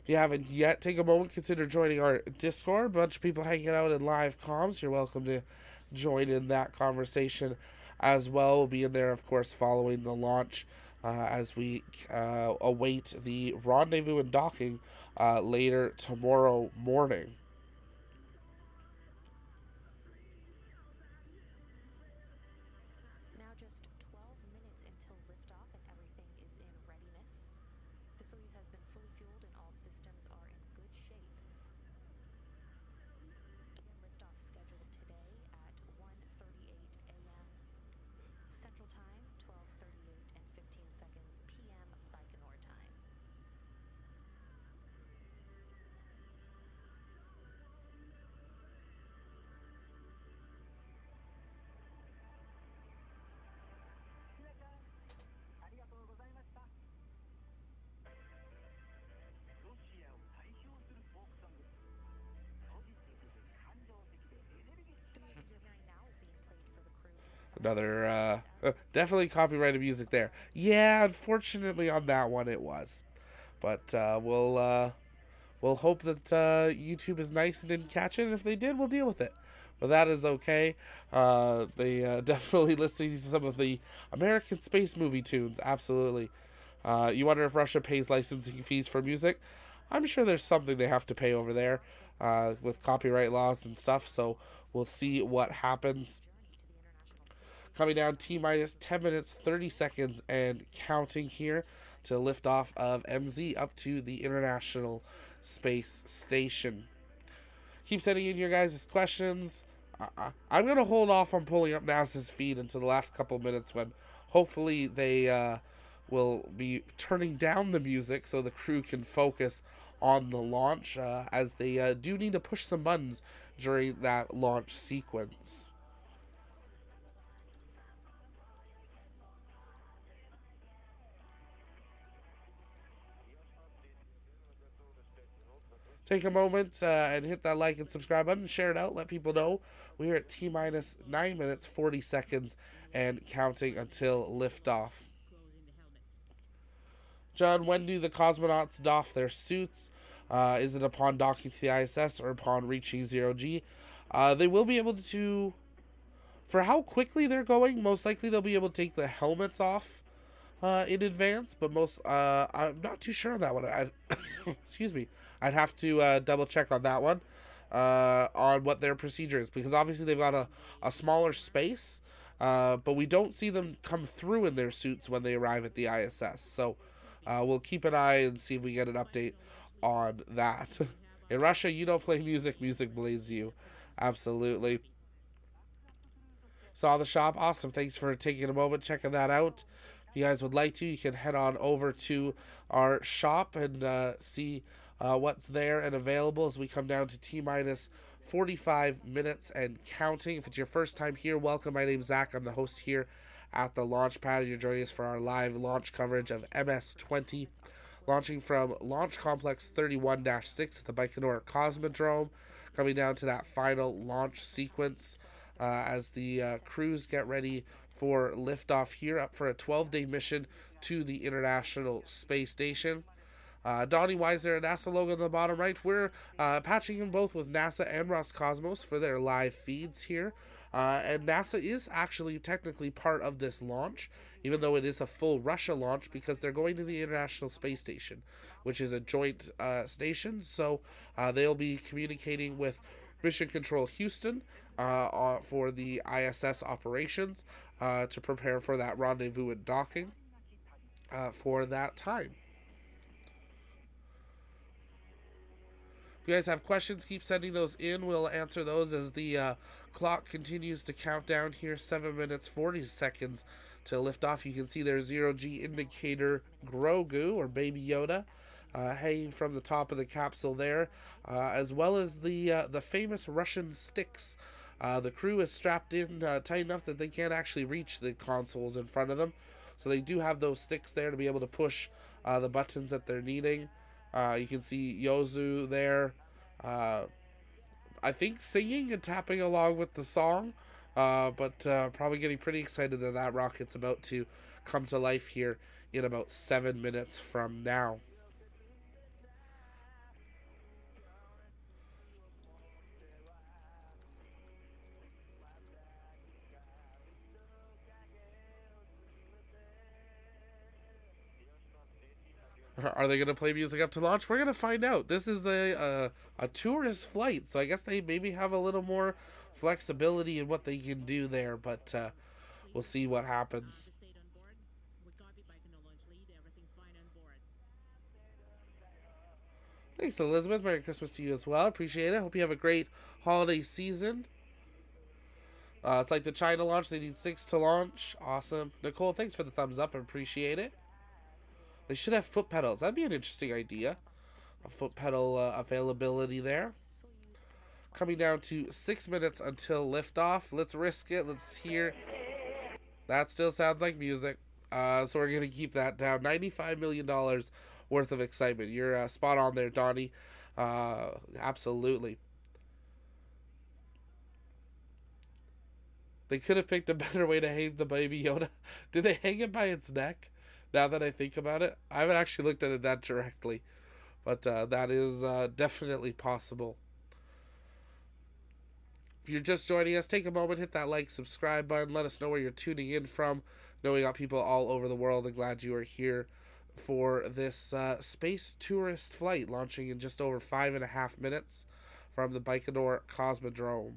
If you haven't yet, take a moment, consider joining our Discord. A bunch of people hanging out in live comms. You're welcome to join in that conversation as well. We'll be in there, of course, following the launch as we await the rendezvous and docking later tomorrow morning. Another definitely copyrighted music there. Yeah, unfortunately on that one it was, but we'll we'll hope that YouTube is nice and didn't catch it. And if they did, we'll deal with it. But that is okay. They definitely listening to some of the American space movie tunes. Absolutely. You wonder if Russia pays licensing fees for music? I'm sure there's something they have to pay over there with copyright laws and stuff. So we'll see what happens. Coming down T-minus 10 minutes, 30 seconds, and counting here to lift off of MZ up to the International Space Station. Keep sending in your guys' questions. I'm going to hold off on pulling up NASA's feed until the last couple minutes when hopefully they will be turning down the music so the crew can focus on the launch as they do need to push some buttons during that launch sequence. Take a moment and hit that like and subscribe button. Share it out. Let people know. We're at T-minus 9 minutes, 40 seconds, and counting until liftoff. John, when do the cosmonauts doff their suits? Is it upon docking to the ISS or upon reaching 0G? They will be able to... For how quickly they're going, most likely they'll be able to take the helmets off in advance, but I'm not too sure on that one. Excuse me. I'd have to double check on that one on what their procedure is, because obviously they've got a smaller space, but we don't see them come through in their suits when they arrive at the ISS. So we'll keep an eye and see if we get an update on that. In Russia, you don't play music, music plays you. Absolutely. Saw the shop. Awesome. Thanks for taking a moment, checking that out. If you guys would like to, you can head on over to our shop and see what's there and available as we come down to T-minus 45 minutes and counting. If it's your first time here, welcome. My name's Zach. I'm the host here at the launch pad. You're joining us for our live launch coverage of MS-20, launching from Launch Complex 31-6 at the Baikonur Cosmodrome, coming down to that final launch sequence as the crews get ready for liftoff here, up for a 12-day mission to the International Space Station. Donnie Weiser and NASA logo on the bottom right. We're patching in both with NASA and Roscosmos for their live feeds here. And NASA is actually technically part of this launch, even though it is a full Russia launch, because they're going to the International Space Station, which is a joint station. So they'll be communicating with Mission Control Houston for the ISS operations to prepare for that rendezvous and docking for that time. If you guys have questions, keep sending those in. We'll answer those as the clock continues to count down here. 7 minutes, 40 seconds to lift off. You can see their 0G indicator Grogu, or Baby Yoda, hanging from the top of the capsule there, as well as the famous Russian sticks. The crew is strapped in tight enough that they can't actually reach the consoles in front of them. So they do have those sticks there to be able to push the buttons that they're needing. You can see Yozu there, I think singing and tapping along with the song, but probably getting pretty excited that that rocket's about to come to life here in about 7 minutes from now. Are they going to play music up to launch? We're going to find out. This is a tourist flight, so I guess they maybe have a little more flexibility in what they can do there, but we'll see what happens. Thanks, Elizabeth. Merry Christmas to you as well. Appreciate it. Hope you have a great holiday season. It's like the China launch. They need 6 to launch. Awesome. Nicole, thanks for the thumbs up. I appreciate it. They should have foot pedals. That'd be an interesting idea. A foot pedal availability there. Coming down to 6 minutes until liftoff. Let's risk it. Let's hear. That still sounds like music. So we're going to keep that down. $95 million worth of excitement. You're spot on there, Donnie. Absolutely. They could have picked a better way to hang the Baby Yoda. Did they hang it by its neck? Now that I think about it, I haven't actually looked at it that directly, but that is definitely possible. If you're just joining us, take a moment, hit that like, subscribe button, let us know where you're tuning in from. Know we got people all over the world, and glad you are here for this space tourist flight launching in just over 5.5 minutes from the Baikonur Cosmodrome.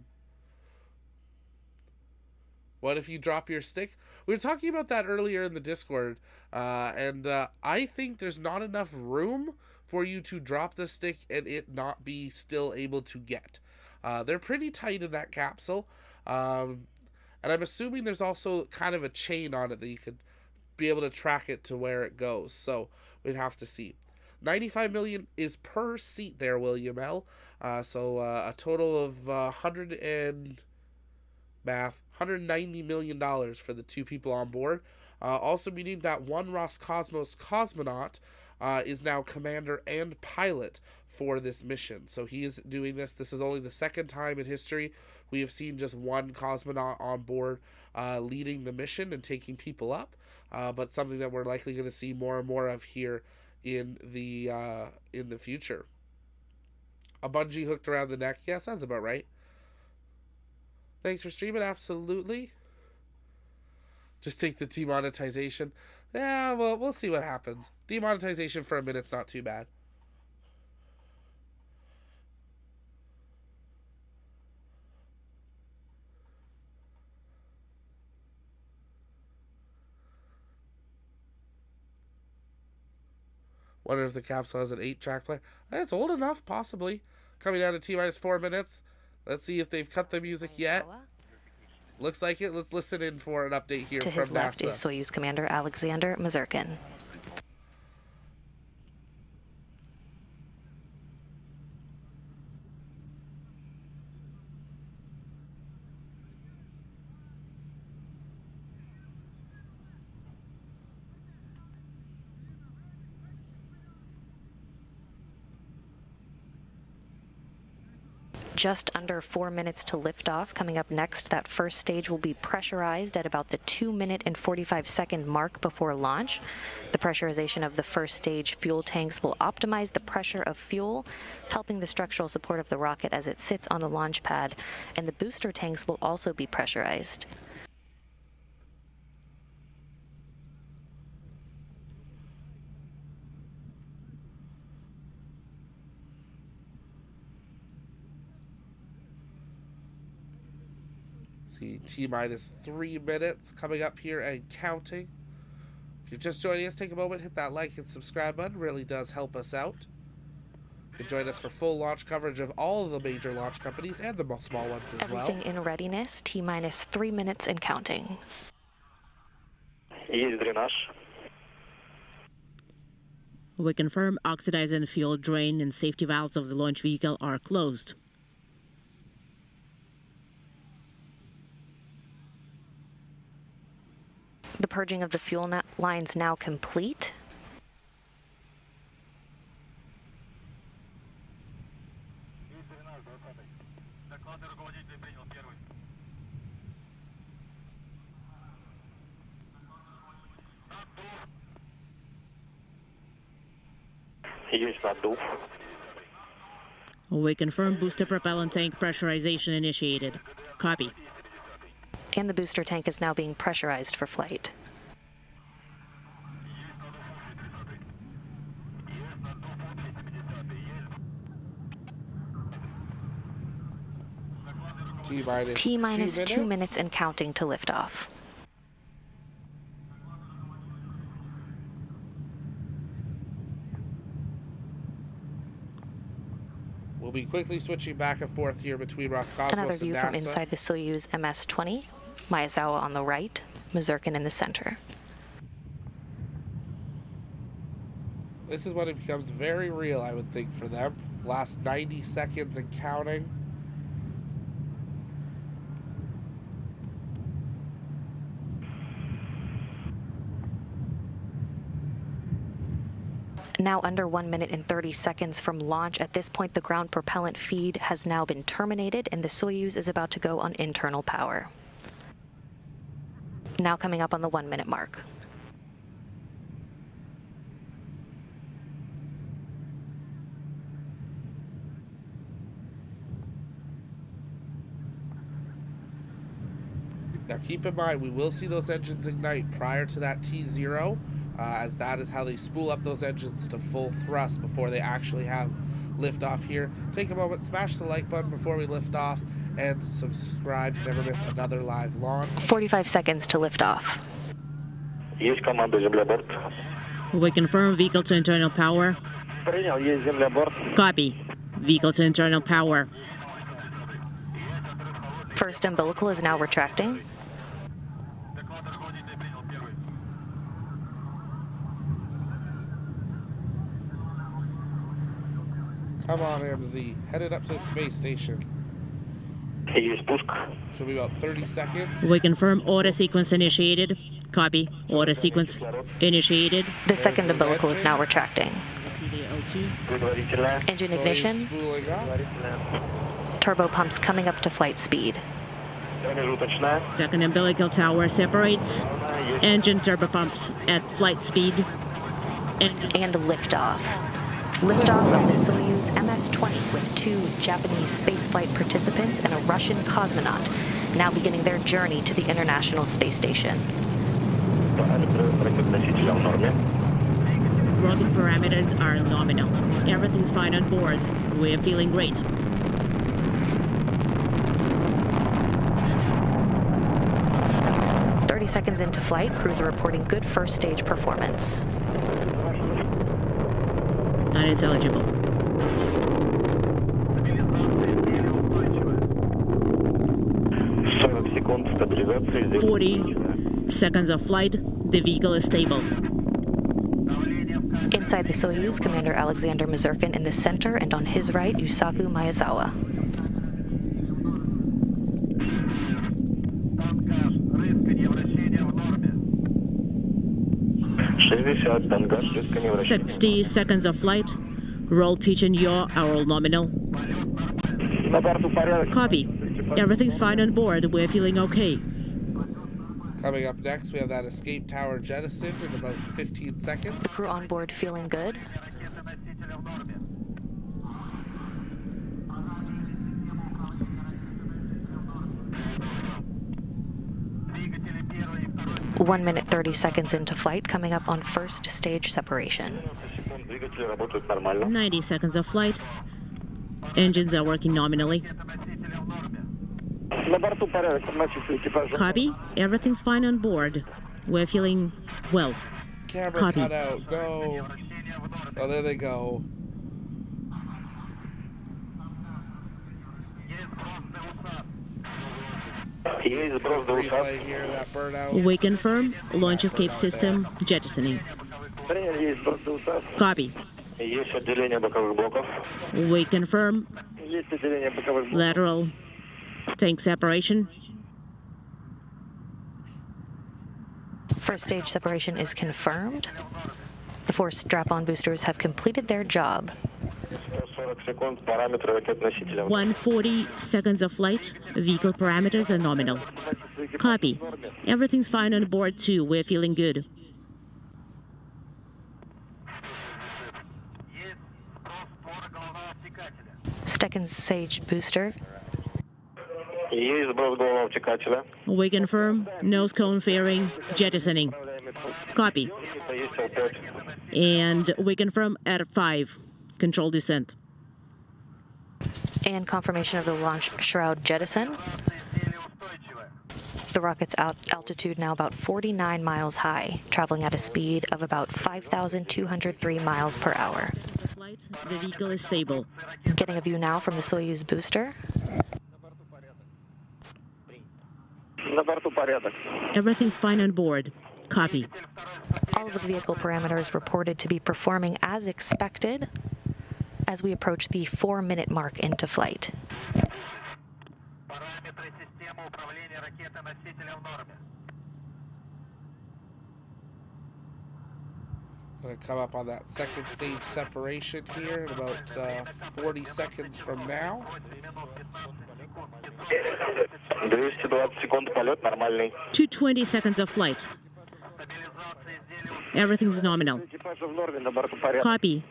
What if you drop your stick? We were talking about that earlier in the Discord, and I think there's not enough room for you to drop the stick and it not be still able to get. They're pretty tight in that capsule, and I'm assuming there's also kind of a chain on it that you could be able to track it to where it goes, so we'd have to see. 95 million is per seat there, William L. So a total of $190 million for the two people on board. Also meaning that one Roscosmos cosmonaut is now commander and pilot for this mission. So he is doing this. This is only the second time in history we have seen just one cosmonaut on board leading the mission and taking people up. But something that we're likely going to see more and more of here in the future. A bungee hooked around the neck. Yeah, sounds about right. Thanks for streaming. Absolutely. Just take the demonetization. Yeah, well, we'll see what happens. Demonetization for a minute's not too bad. Wonder if the capsule has an 8-track player. It's old enough, possibly. Coming down to T-minus 4 minutes. Let's see if they've cut the music yet. Looks like it. Let's listen in for an update here to from his left NASA. is Soyuz Commander Alexander Mazurkin. Just under 4 minutes to liftoff. Coming up next, that first stage will be pressurized at about the 2-minute and 45-second mark before launch. The pressurization of the first stage fuel tanks will optimize the pressure of fuel, helping the structural support of the rocket as it sits on the launch pad, and the booster tanks will also be pressurized. See, T-minus 3 minutes coming up here and counting. If you're just joining us, take a moment, hit that like and subscribe button. Really does help us out. You can join us for full launch coverage of all of the major launch companies and the small ones as well. Everything in readiness. T-minus 3 minutes and counting. Есть дренаж. We confirm oxidizing fuel drain and safety valves of the launch vehicle are closed. The purging of the fuel lines now complete. Есть наддув. We confirm booster propellant tank pressurization initiated. Copy. And the booster tank is now being pressurized for flight. T-minus 2 minutes and counting to liftoff. We'll be quickly switching back and forth here between Roscosmos Another and view NASA. from inside the Soyuz MS-20. Maezawa on the right, Mazurkin in the center. This is when it becomes very real, I would think, for them. Last 90 seconds and counting. Now under 1 minute and 30 seconds from launch. At this point, the ground propellant feed has now been terminated and the Soyuz is about to go on internal power. Now coming up on the 1 minute mark. Now keep in mind, we will see those engines ignite prior to that T0, as that is how they spool up those engines to full thrust before they actually have liftoff here. Take a moment, smash the like button before we lift off, and subscribe to never miss another live launch. 45 seconds to lift off. Есть команда земля-борт. We confirm vehicle to internal power. Принял, есть земля-борт. Copy. Vehicle to internal power. First umbilical is now retracting. Come on, MZ. Headed up to the space station. Есть пуск. Should be about 30 seconds. We confirm order sequence initiated. Copy. Order sequence initiated. The second those umbilical is now engines. retracting. Предварительно. Engine Soyuz ignition. spooling up. Turbo pumps coming up to flight speed. Промежуточная. Second umbilical tower separates. Engine turbopumps at flight speed. And liftoff. Liftoff of the Soyuz MS-20 with 2 Japanese spaceflight participants and a Russian cosmonaut, now beginning their journey to the International Space Station. Параметры ракет-носителя в норме. Rocket parameters are nominal. Everything's fine on board. We're feeling great. Seconds into flight, crews are reporting good first stage performance. Unintelligible. 40 секунд стабилизации. 40 seconds of flight. The vehicle is stable. Inside the Soyuz, Commander Alexander Mazurkin in the center, and on his right, Yusaku Maezawa. Вращение в норме. 60 тангаж, рискание вращения. 60 seconds of flight. Roll, pitch, and yaw are all nominal. На борту порядок. Copy. Everything's fine on board. We're feeling okay. Coming up next, we have that escape tower jettisoned in about 15 seconds. Crew on board feeling good. Ракета-носителя в норме. 1 minute 30 seconds into flight, coming up on first stage separation. Двигатели работают нормально. 90 seconds of flight. Engines are working nominally. На борту порядок, информация экипажа. Copy. Everything's fine on board. We're feeling well. Camera Copy. cut out. Go. Oh, there they go. Есть сброс до Replay усадки. here, that burnout. We confirm launch escape system jettisoning. Принял, есть сброс до усадки. Copy. Есть отделение боковых блоков. We confirm Есть отделение боковых блоков. lateral tank separation. First stage separation is confirmed. The 4 strap-on boosters have completed their job. 140 секунд, параметры ракет-носителя. 140 seconds of flight. Vehicle parameters are nominal. Copy. Everything's fine on board too. We're feeling good. Second stage booster. Есть сброс головного втекателя. We confirm nose cone fairing jettisoning. Copy. Есть L5. And we confirm at 5 control descent. And confirmation of the launch shroud jettison. The rocket's altitude now about 49 miles high, traveling at a speed of about 5,203 miles per hour. Flight, the vehicle is stable. Getting a view now from the Soyuz booster. На борту порядок. Everything's fine on board. Copy. All of the vehicle parameters reported to be performing as expected as we approach the 4-minute mark into flight. Параметры системы управления ракетой-носителем в норме. Gonna come up on that second stage separation here in about 40 seconds from now. 220 секунд, полет нормальный. 220 seconds of flight. Everything's nominal. Экипажа в норме, на борту порядок. Copy.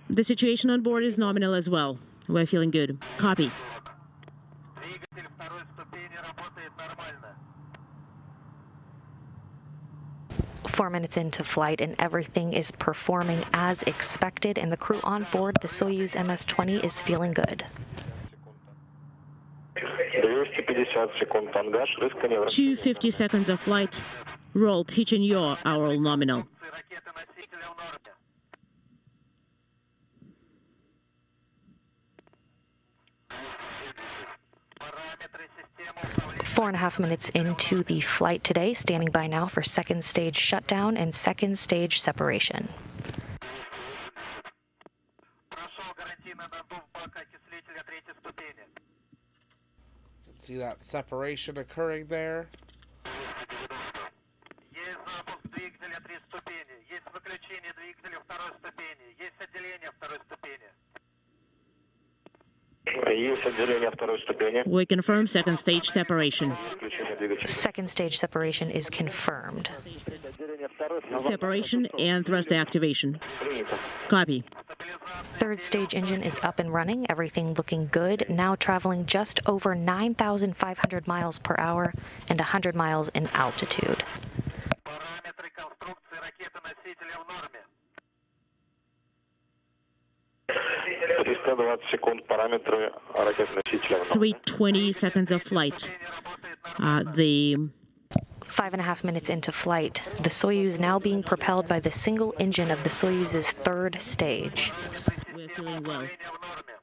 The situation on board is nominal as well. We're feeling good. Copy. Двигатель второй ступени работает нормально. 4 minutes into flight, and everything is performing as expected, and the crew on board the Soyuz MS-20 is feeling good. 250 seconds of flight. Roll, pitch, and yaw, our nominal. Ракеты-носители в норме. 4.5 minutes into the flight today, standing by now for second stage shutdown and second stage separation. Прошел гарантийный надув бака окислителя третьей ступени. You can see that separation occurring there. Есть запуск двигателя 3 ступени. Есть выключение двигателя 2 ступени. Есть отделение 2 ступени. Есть отделение 2 ступени. We confirm second stage separation. Second stage separation is confirmed. Separation and thrust activation. Copy. Third stage engine is up and running, everything looking good, now traveling just over 9,500 miles per hour and 100 miles in altitude. Параметры конструкции ракеты-носителя в норме. 320 секунд параметры ракет-носителя. 320 seconds of flight. The 5.5 minutes into flight, the Soyuz now being propelled by the single engine of the Soyuz's third stage. we're feeling well. Управление в норме.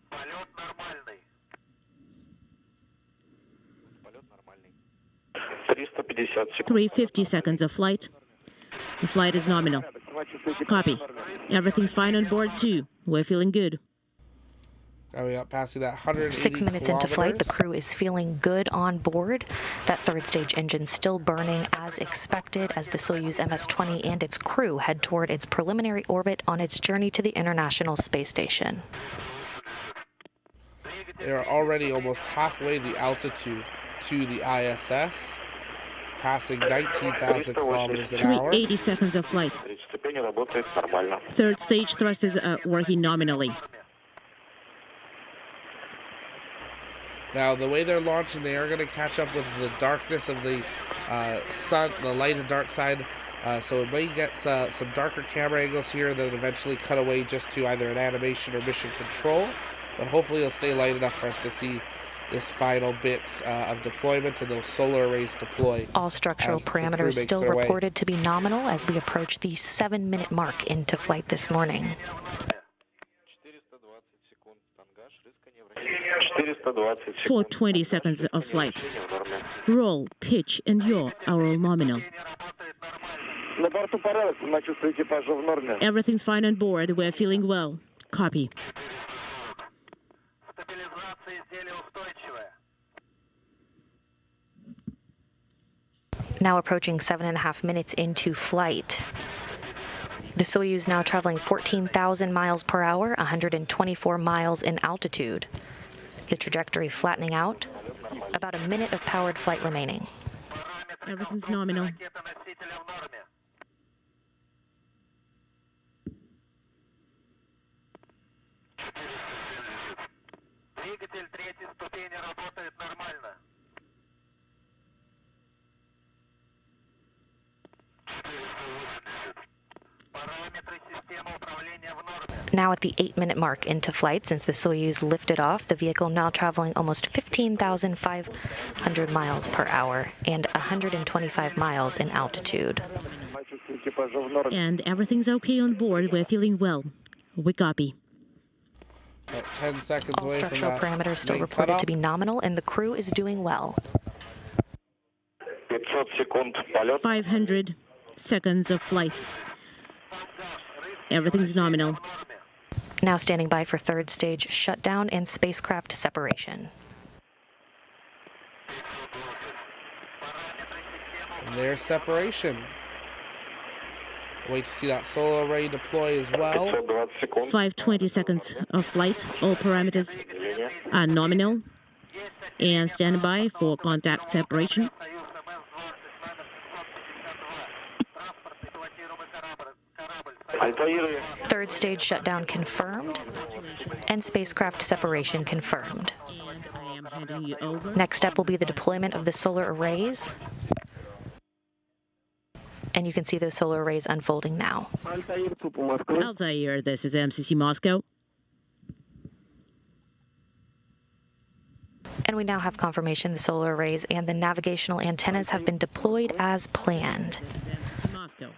Полет нормальный. Полет нормальный. 350 секунд. 350 seconds of flight. The flight is nominal. Copy. Everything's fine on board too. We're feeling good. Coming up, passing that 180 6 minutes into flight, the kilometers. crew is feeling good on board. That third stage engine still burning as expected as the Soyuz MS-20 and its crew head toward its preliminary orbit on its journey to the International Space Station. They are already almost halfway the altitude to the ISS, passing 19,000 kilometers an hour. 380 seconds of flight. Третья ступень работает нормально. Third stage thrust is working nominally. Now, the way they're launching, they are going to catch up with the darkness of the sun, the light and dark side. So it may get some darker camera angles here that eventually cut away just to either an animation or mission control. But hopefully it'll stay light enough for us to see this final bit of deployment and those solar arrays deploy. All structural as the crew parameters makes still their way. reported to be nominal as we approach the 7-minute mark into flight this morning. 420 секунд тангаж, рыскание в России. 420 секунд. 420 seconds of flight. В норме. Roll, pitch, and yaw, our nominal. Работает нормально. На борту порядок, самочувствие экипажа в норме. Everything's fine on board. We're feeling well. Copy. Стабилизация изделия устойчивая. Now approaching 7.5 minutes into flight. The Soyuz now traveling 14,000 miles per hour, 124 miles in altitude. The trajectory flattening out. About a minute of powered flight remaining. Everything's nominal. Ракеты-носители в норме. Двигатель 3 ступени работает нормально. Параметры системы управления в норме. Now at the 8-minute mark into flight, since the Soyuz lifted off, the vehicle now traveling almost 15,500 miles per hour and 125 miles in altitude. Самочувствие экипажа в норме. And everything's okay on board. We're feeling well. We copy. About 10 seconds All away from structural that parameters still main reported cutoff. to be nominal, and the crew is doing well. 500 секунд полет. 500 seconds of flight. Everything's nominal. Now standing by for third stage shutdown and spacecraft separation. And there's separation. Wait to see that solar array deploy as well. 520 секунд. 520 seconds of flight. All parameters Отделение. are nominal. And stand by for contact separation. Союз МС-20 номер 752. Транспортный пилотируемый корабль. Third stage shutdown confirmed, and spacecraft separation confirmed. And I am handing you over. Next step will be the deployment of the solar arrays. And you can see those solar arrays unfolding now. Altair, this is MCC Moscow. And we now have confirmation the solar arrays and the navigational antennas have been deployed as planned. Moscow.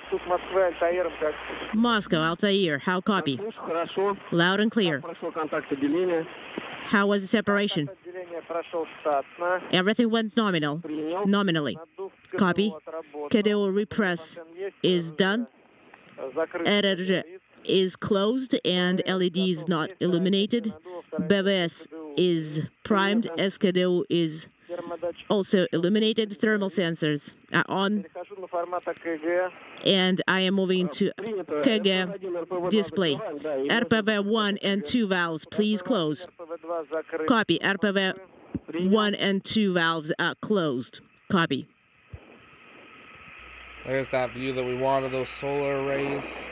Тут Москва, Альтаиром как? Moscow, Altair, how copy? Хорошо. Loud and clear. Прошел контакт отделения. How was the separation? Отделение прошел штатно. Everything went nominal. Принял. Nominally. Надув Copy. КДО отработал. KDO repress is done. Закрыт. Editor is closed and LED is not illuminated. BVS is primed. SKDO is also illuminated. Thermal sensors are on. Перехожу на формат АКГ. And I am moving to KG display. RPV 1 and 2 valves, please close. РПВ-2 закрыт. Copy. RPV 1 and 2 valves are closed. Copy. There's that view that we wanted, those solar arrays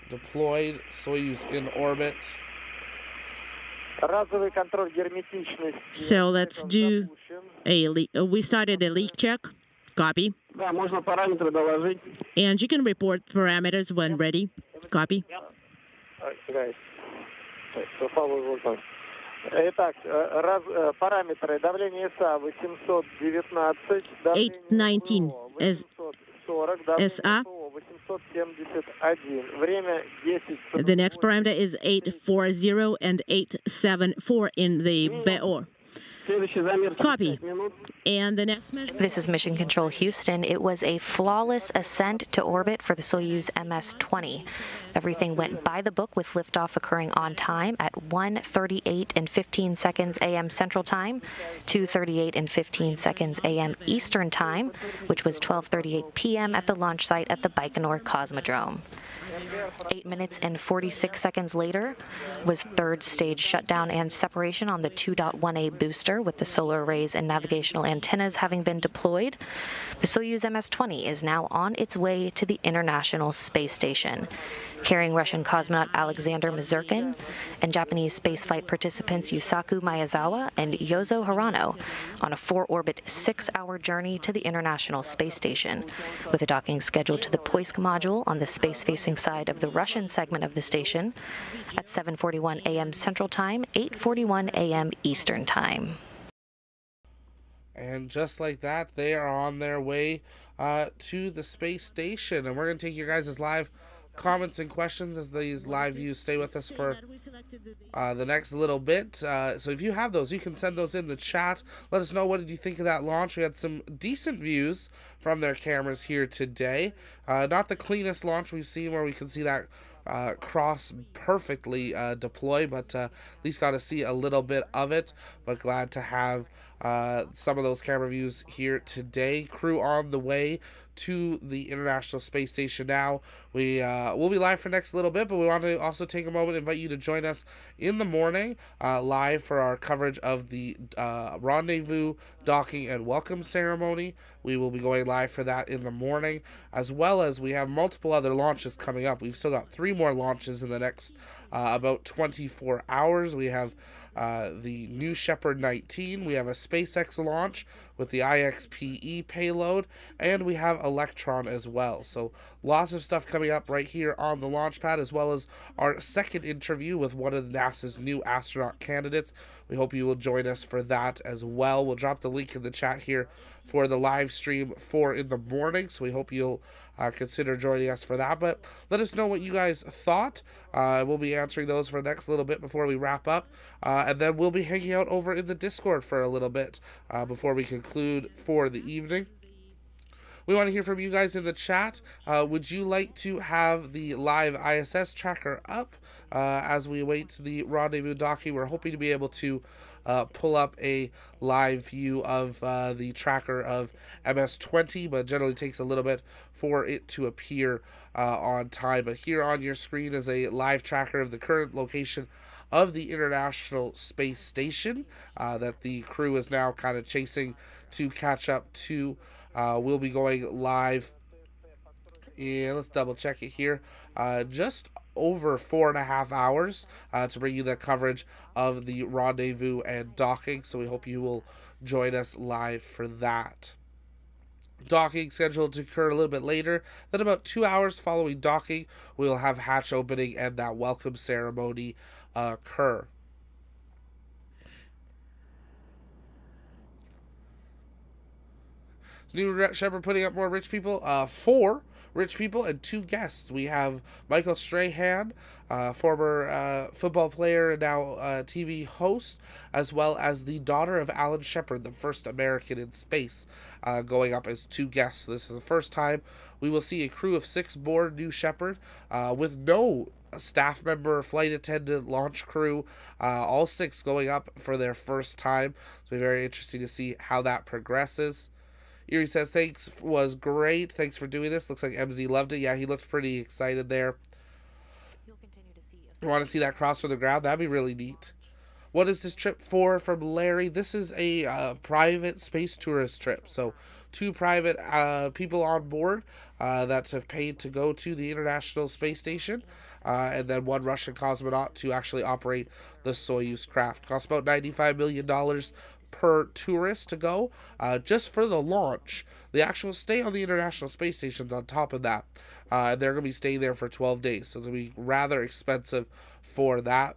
deployed, Soyuz in orbit. Разовый контроль герметичности. So let's do a leak. We started a leak check. Copy. Да, можно параметры доложить. And you can report parameters when ready. Copy. Guys. Итак, параметры давление СА 819, 819 is 840, SA. 871. Время 10. The next parameter is 840 and 874 in the BOR. Следующий замер. Copy. And the next measure. This is Mission Control Houston. It was a flawless ascent to orbit for the Soyuz MS-20. Everything went by the book with liftoff occurring on time at 1:38 and 15 seconds a.m. Central Time, 2:38 and 15 seconds a.m. Eastern Time, which was 12:38 p.m. at the launch site at the Baikonur Cosmodrome. 8 minutes and 46 seconds later was third stage shutdown and separation on the 2.1A booster, with the solar arrays and navigational antennas having been deployed. The Soyuz MS-20 is now on its way to the International Space Station, carrying Russian cosmonaut Alexander Mazurkin and Japanese spaceflight participants Yusaku Maezawa and Yozo Hirano on a 4-orbit, 6-hour journey to the International Space Station, with a docking scheduled to the Poisk module on the space-facing side of the Russian segment of the station at 7:41 a.m. Central Time, 8:41 a.m. Eastern Time. And just like that, they are on their way to the space station. And we're going to take your guys' live comments and questions as these live views stay with us for the next little bit. So if you have those, you can send those in the chat. Let us know, what did you think of that launch? We had some decent views from their cameras here today. Not the cleanest launch we've seen, where we can see that cross perfectly deploy, but at least got to see a little bit of it. But glad to have some of those camera views here today. Crew on the way to the International Space Station now. We'll be live for next little bit, but we want to also take a moment to invite you to join us in the morning live for our coverage of the rendezvous, docking, and welcome ceremony. We will be going live for that in the morning, as well as we have multiple other launches coming up. We've still got 3 more launches in the next about 24 hours. We have the New Shepard 19. We have a SpaceX launch with the IXPE payload, and we have Electron as well. So lots of stuff coming up right here on the launch pad, as well as our second interview with one of NASA's new astronaut candidates. We hope you will join us for that as well. We'll drop the link in the chat here for the live stream for in the morning, so we hope you'll consider joining us for that. But let us know what you guys thought. We'll be answering those for the next little bit before we wrap up, and then we'll be hanging out over in the Discord for a little bit before we conclude for the evening. We want to hear from you guys in the chat. Would you like to have the live ISS tracker up as we await the rendezvous docking? We're hoping to be able to pull up a live view of the tracker of MS-20, but generally takes a little bit for it to appear on time. But here on your screen is a live tracker of the current location of the International Space Station that the crew is now kind of chasing to catch up to. We'll be going live And let's double check it here. Just over 4.5 hours to bring you the coverage of the rendezvous and docking. So we hope you will join us live for that. Docking scheduled to occur a little bit later. Then about 2 hours following docking, we will have hatch opening and that welcome ceremony occur. So New Shepard putting up more rich people. 4 rich people and 2 guests. We have Michael Strahan, former football player and now TV host, as well as the daughter of Alan Shepard, the first American in space, going up as 2 guests. So this is the first time we will see a crew of 6 aboard New Shepard with no staff member, flight attendant, launch crew, all 6 going up for their first time. So it'll be very interesting to see how that progresses. Erie says, thanks, was great. Thanks for doing this. Looks like MZ loved it. Yeah, he looked pretty excited there. You want to see that cross from the ground? That'd be really neat. What is this trip for from Larry? This is a private space tourist trip. So 2 private people on board that have paid to go to the International Space Station. And then 1 Russian cosmonaut to actually operate the Soyuz craft. Costs about $95 million per tourist to go, just for the launch. The actual stay on the International Space Station's on top of that. They're going to be staying there for 12 days, so it's going to be rather expensive for that.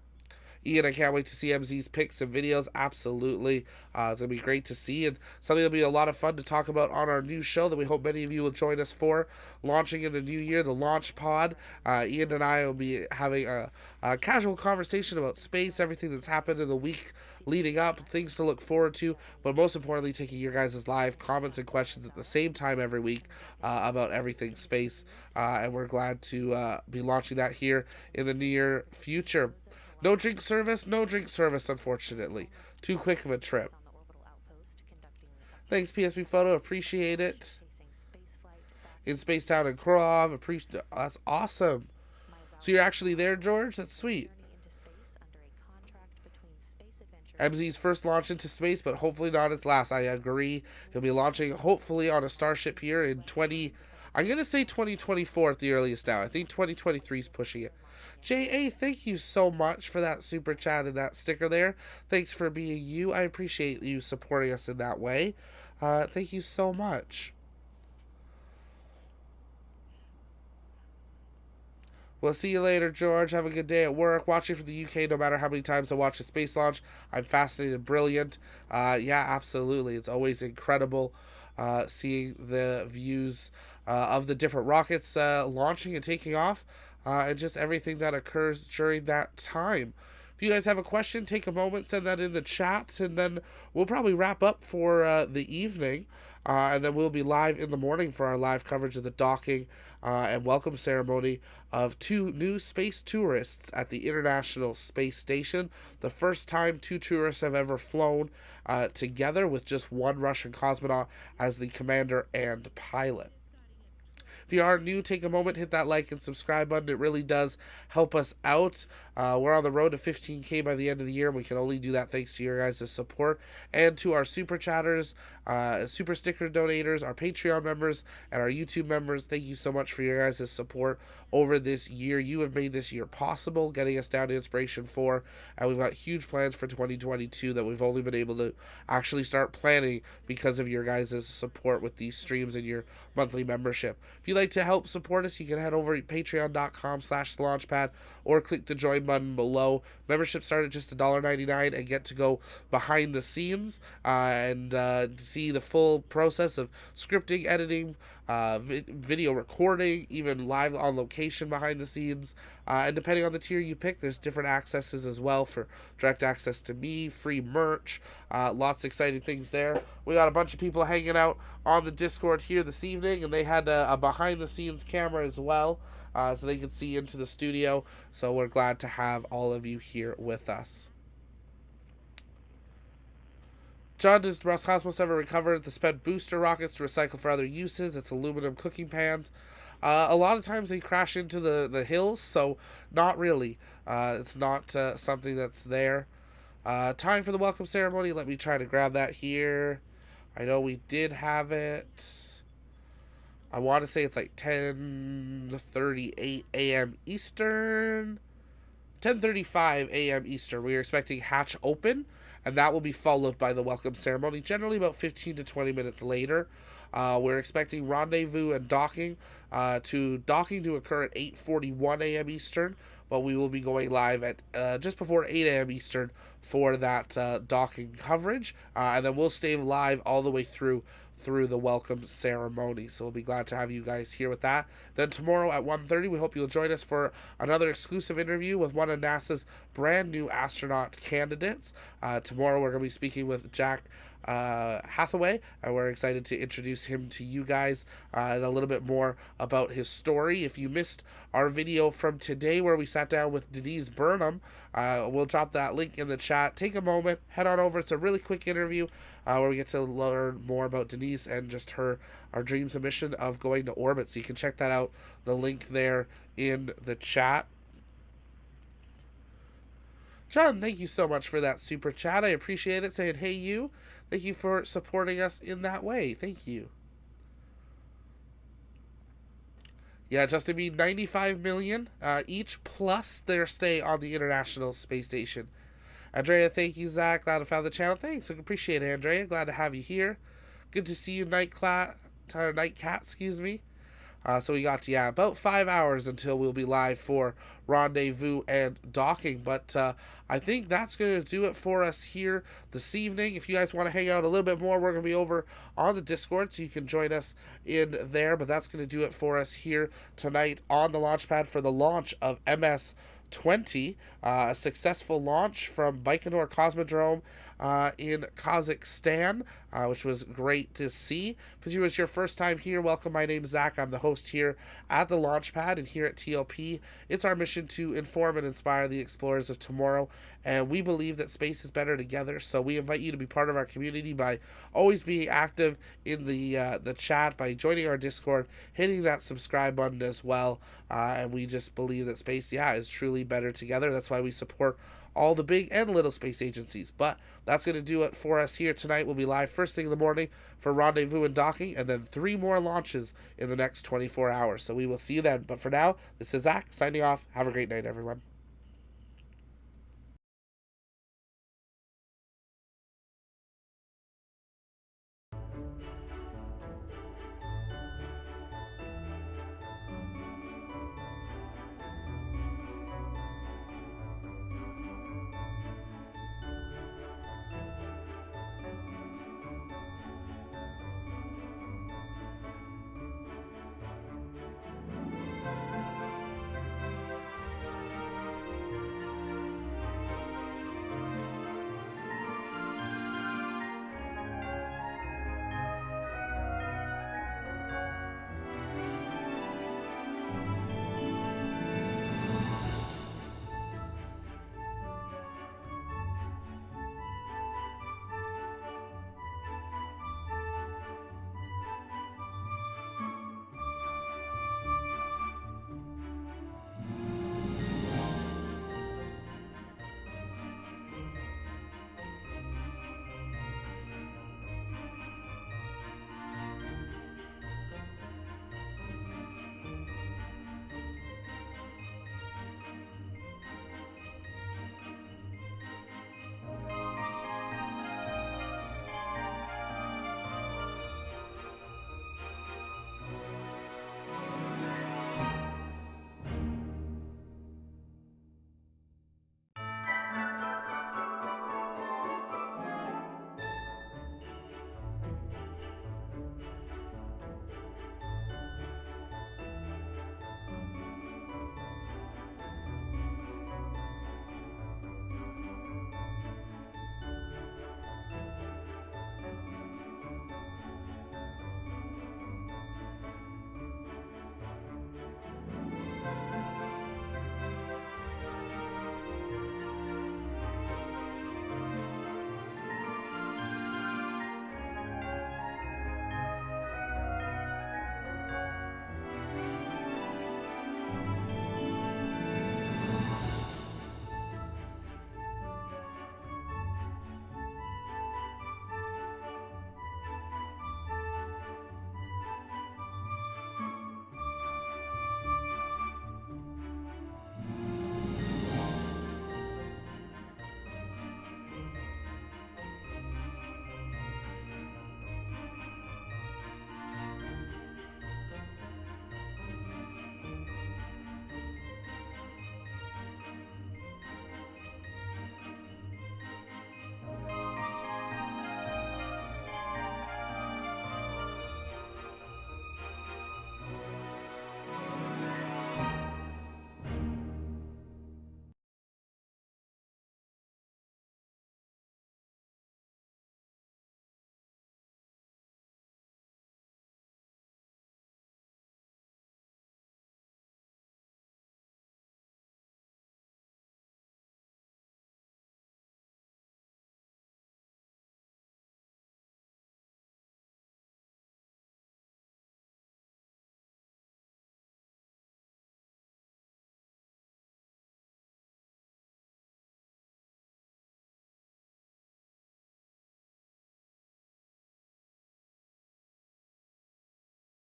Ian, I can't wait to see MZ's pics and videos. Absolutely. It's going to be great to see, and something that'll be a lot of fun to talk about on our new show that we hope many of you will join us for, launching in the new year, the Launch Pod. Ian and I will be having a casual conversation about space, everything that's happened in the week leading up, things to look forward to, but most importantly, taking your guys' live comments and questions at the same time every week about everything space. And we're glad to be launching that here in the near future. No drink service, unfortunately. Too quick of a trip. Thanks, PSP Photo. Appreciate it. In Spacetown and Krov. Appreciate. That's awesome. So you're actually there, George? That's sweet. MZ's first launch into space, but hopefully not its last. I agree. He'll be launching, hopefully, on a Starship here in I'm going to say 2024 at the earliest now. I think 2023 is pushing it. J.A., thank you so much for that super chat and that sticker there. Thanks for being you. I appreciate you supporting us in that way. Thank you so much. We'll see you later, George. Have a good day at work. Watching from the UK, no matter how many times I watch a space launch, I'm fascinated, brilliant. Yeah, absolutely. It's always incredible seeing the views of the different rockets launching and taking off, and just everything that occurs during that time. If you guys have a question, take a moment, send that in the chat, and then we'll probably wrap up for the evening, and then we'll be live in the morning for our live coverage of the docking and welcome ceremony of 2 new space tourists at the International Space Station. The first time 2 tourists have ever flown together, with just 1 Russian cosmonaut as the commander and pilot. If you are new, take a moment, hit that like and subscribe button. It really does help us out. We're on the road to 15K by the end of the year, and we can only do that thanks to your guys' support and to our super chatters, super sticker donators, our Patreon members, and our YouTube members. Thank you so much for your guys' support over this year. You have made this year possible, getting us down to Inspiration 4, and we've got huge plans for 2022 that we've only been able to actually start planning because of your guys' support with these streams and your monthly membership. If you'd like to help support us, you can head over to patreon.com/launchpad or click the join button below. Membership start at just $1.99 and get to go behind the scenes and see the full process of scripting, editing, video recording, even live on location behind the scenes. And depending on the tier you pick, there's different accesses as well for direct access to me, free merch, lots of exciting things there. We got a bunch of people hanging out on the Discord here this evening, and they had a behind the scenes camera as well, so they could see into the studio. So we're glad to have all of you here with us. John, does Roscosmos ever recover the spent booster rockets to recycle for other uses? It's aluminum cooking pans. A lot of times they crash into the hills, so not really. It's not something that's there. Time for the welcome ceremony. Let me try to grab that here. I know we did have it. I want to say it's like 10:38 a.m. Eastern. 10:35 a.m. Eastern. We are expecting hatch open, and that will be followed by the welcome ceremony, generally about 15 to 20 minutes later. We're expecting rendezvous and docking to occur at 8:41 a.m. Eastern, but we will be going live at just before 8 a.m. Eastern for that docking coverage, and then we'll stay live all the way through the welcome ceremony. So we'll be glad to have you guys here with that. Then tomorrow at 1:30, we hope you'll join us for another exclusive interview with one of NASA's brand new astronaut candidates. Tomorrow we're going to be speaking with Jack Hathaway, and we're excited to introduce him to you guys and a little bit more about his story. If you missed our video from today where we sat down with Denise Burnham, we'll drop that link in the chat. Take a moment, head on over. It's a really quick interview where we get to learn more about Denise and just our dreams and mission of going to orbit. So you can check that out, the link there in the chat. John, thank you so much for that super chat. I appreciate it. Saying, hey, you. Thank you for supporting us in that way. Thank you. Yeah, Justin Bean, 95 million each, plus their stay on the International Space Station. Andrea, thank you, Zach. Glad I found the channel. Thanks. I appreciate it, Andrea. Glad to have you here. Good to see you, Nightcat, excuse me. So we got, about 5 hours until we'll be live for rendezvous and docking. But I think that's going to do it for us here this evening. If you guys want to hang out a little bit more, we're going to be over on the Discord, so you can join us in there. But that's going to do it for us here tonight on the Launchpad for the launch of MS-20, a successful launch from Baikonur Cosmodrome in Kazakhstan, which was great to see. If it was your first time here, welcome. My name's Zach. I'm the host here at the Launchpad, and here at TLP, it's our mission to inform and inspire the explorers of tomorrow, and we believe that space is better together. So we invite you to be part of our community by always being active in the chat, by joining our Discord, hitting that subscribe button as well, and we just believe that space, is truly better together. That's why we support all the big and little space agencies. But that's going to do it for us here tonight. We'll be live first thing in the morning for rendezvous and docking, and then 3 more launches in the next 24 hours. So we will see you then. But for now, this is Zach signing off. Have a great night, everyone.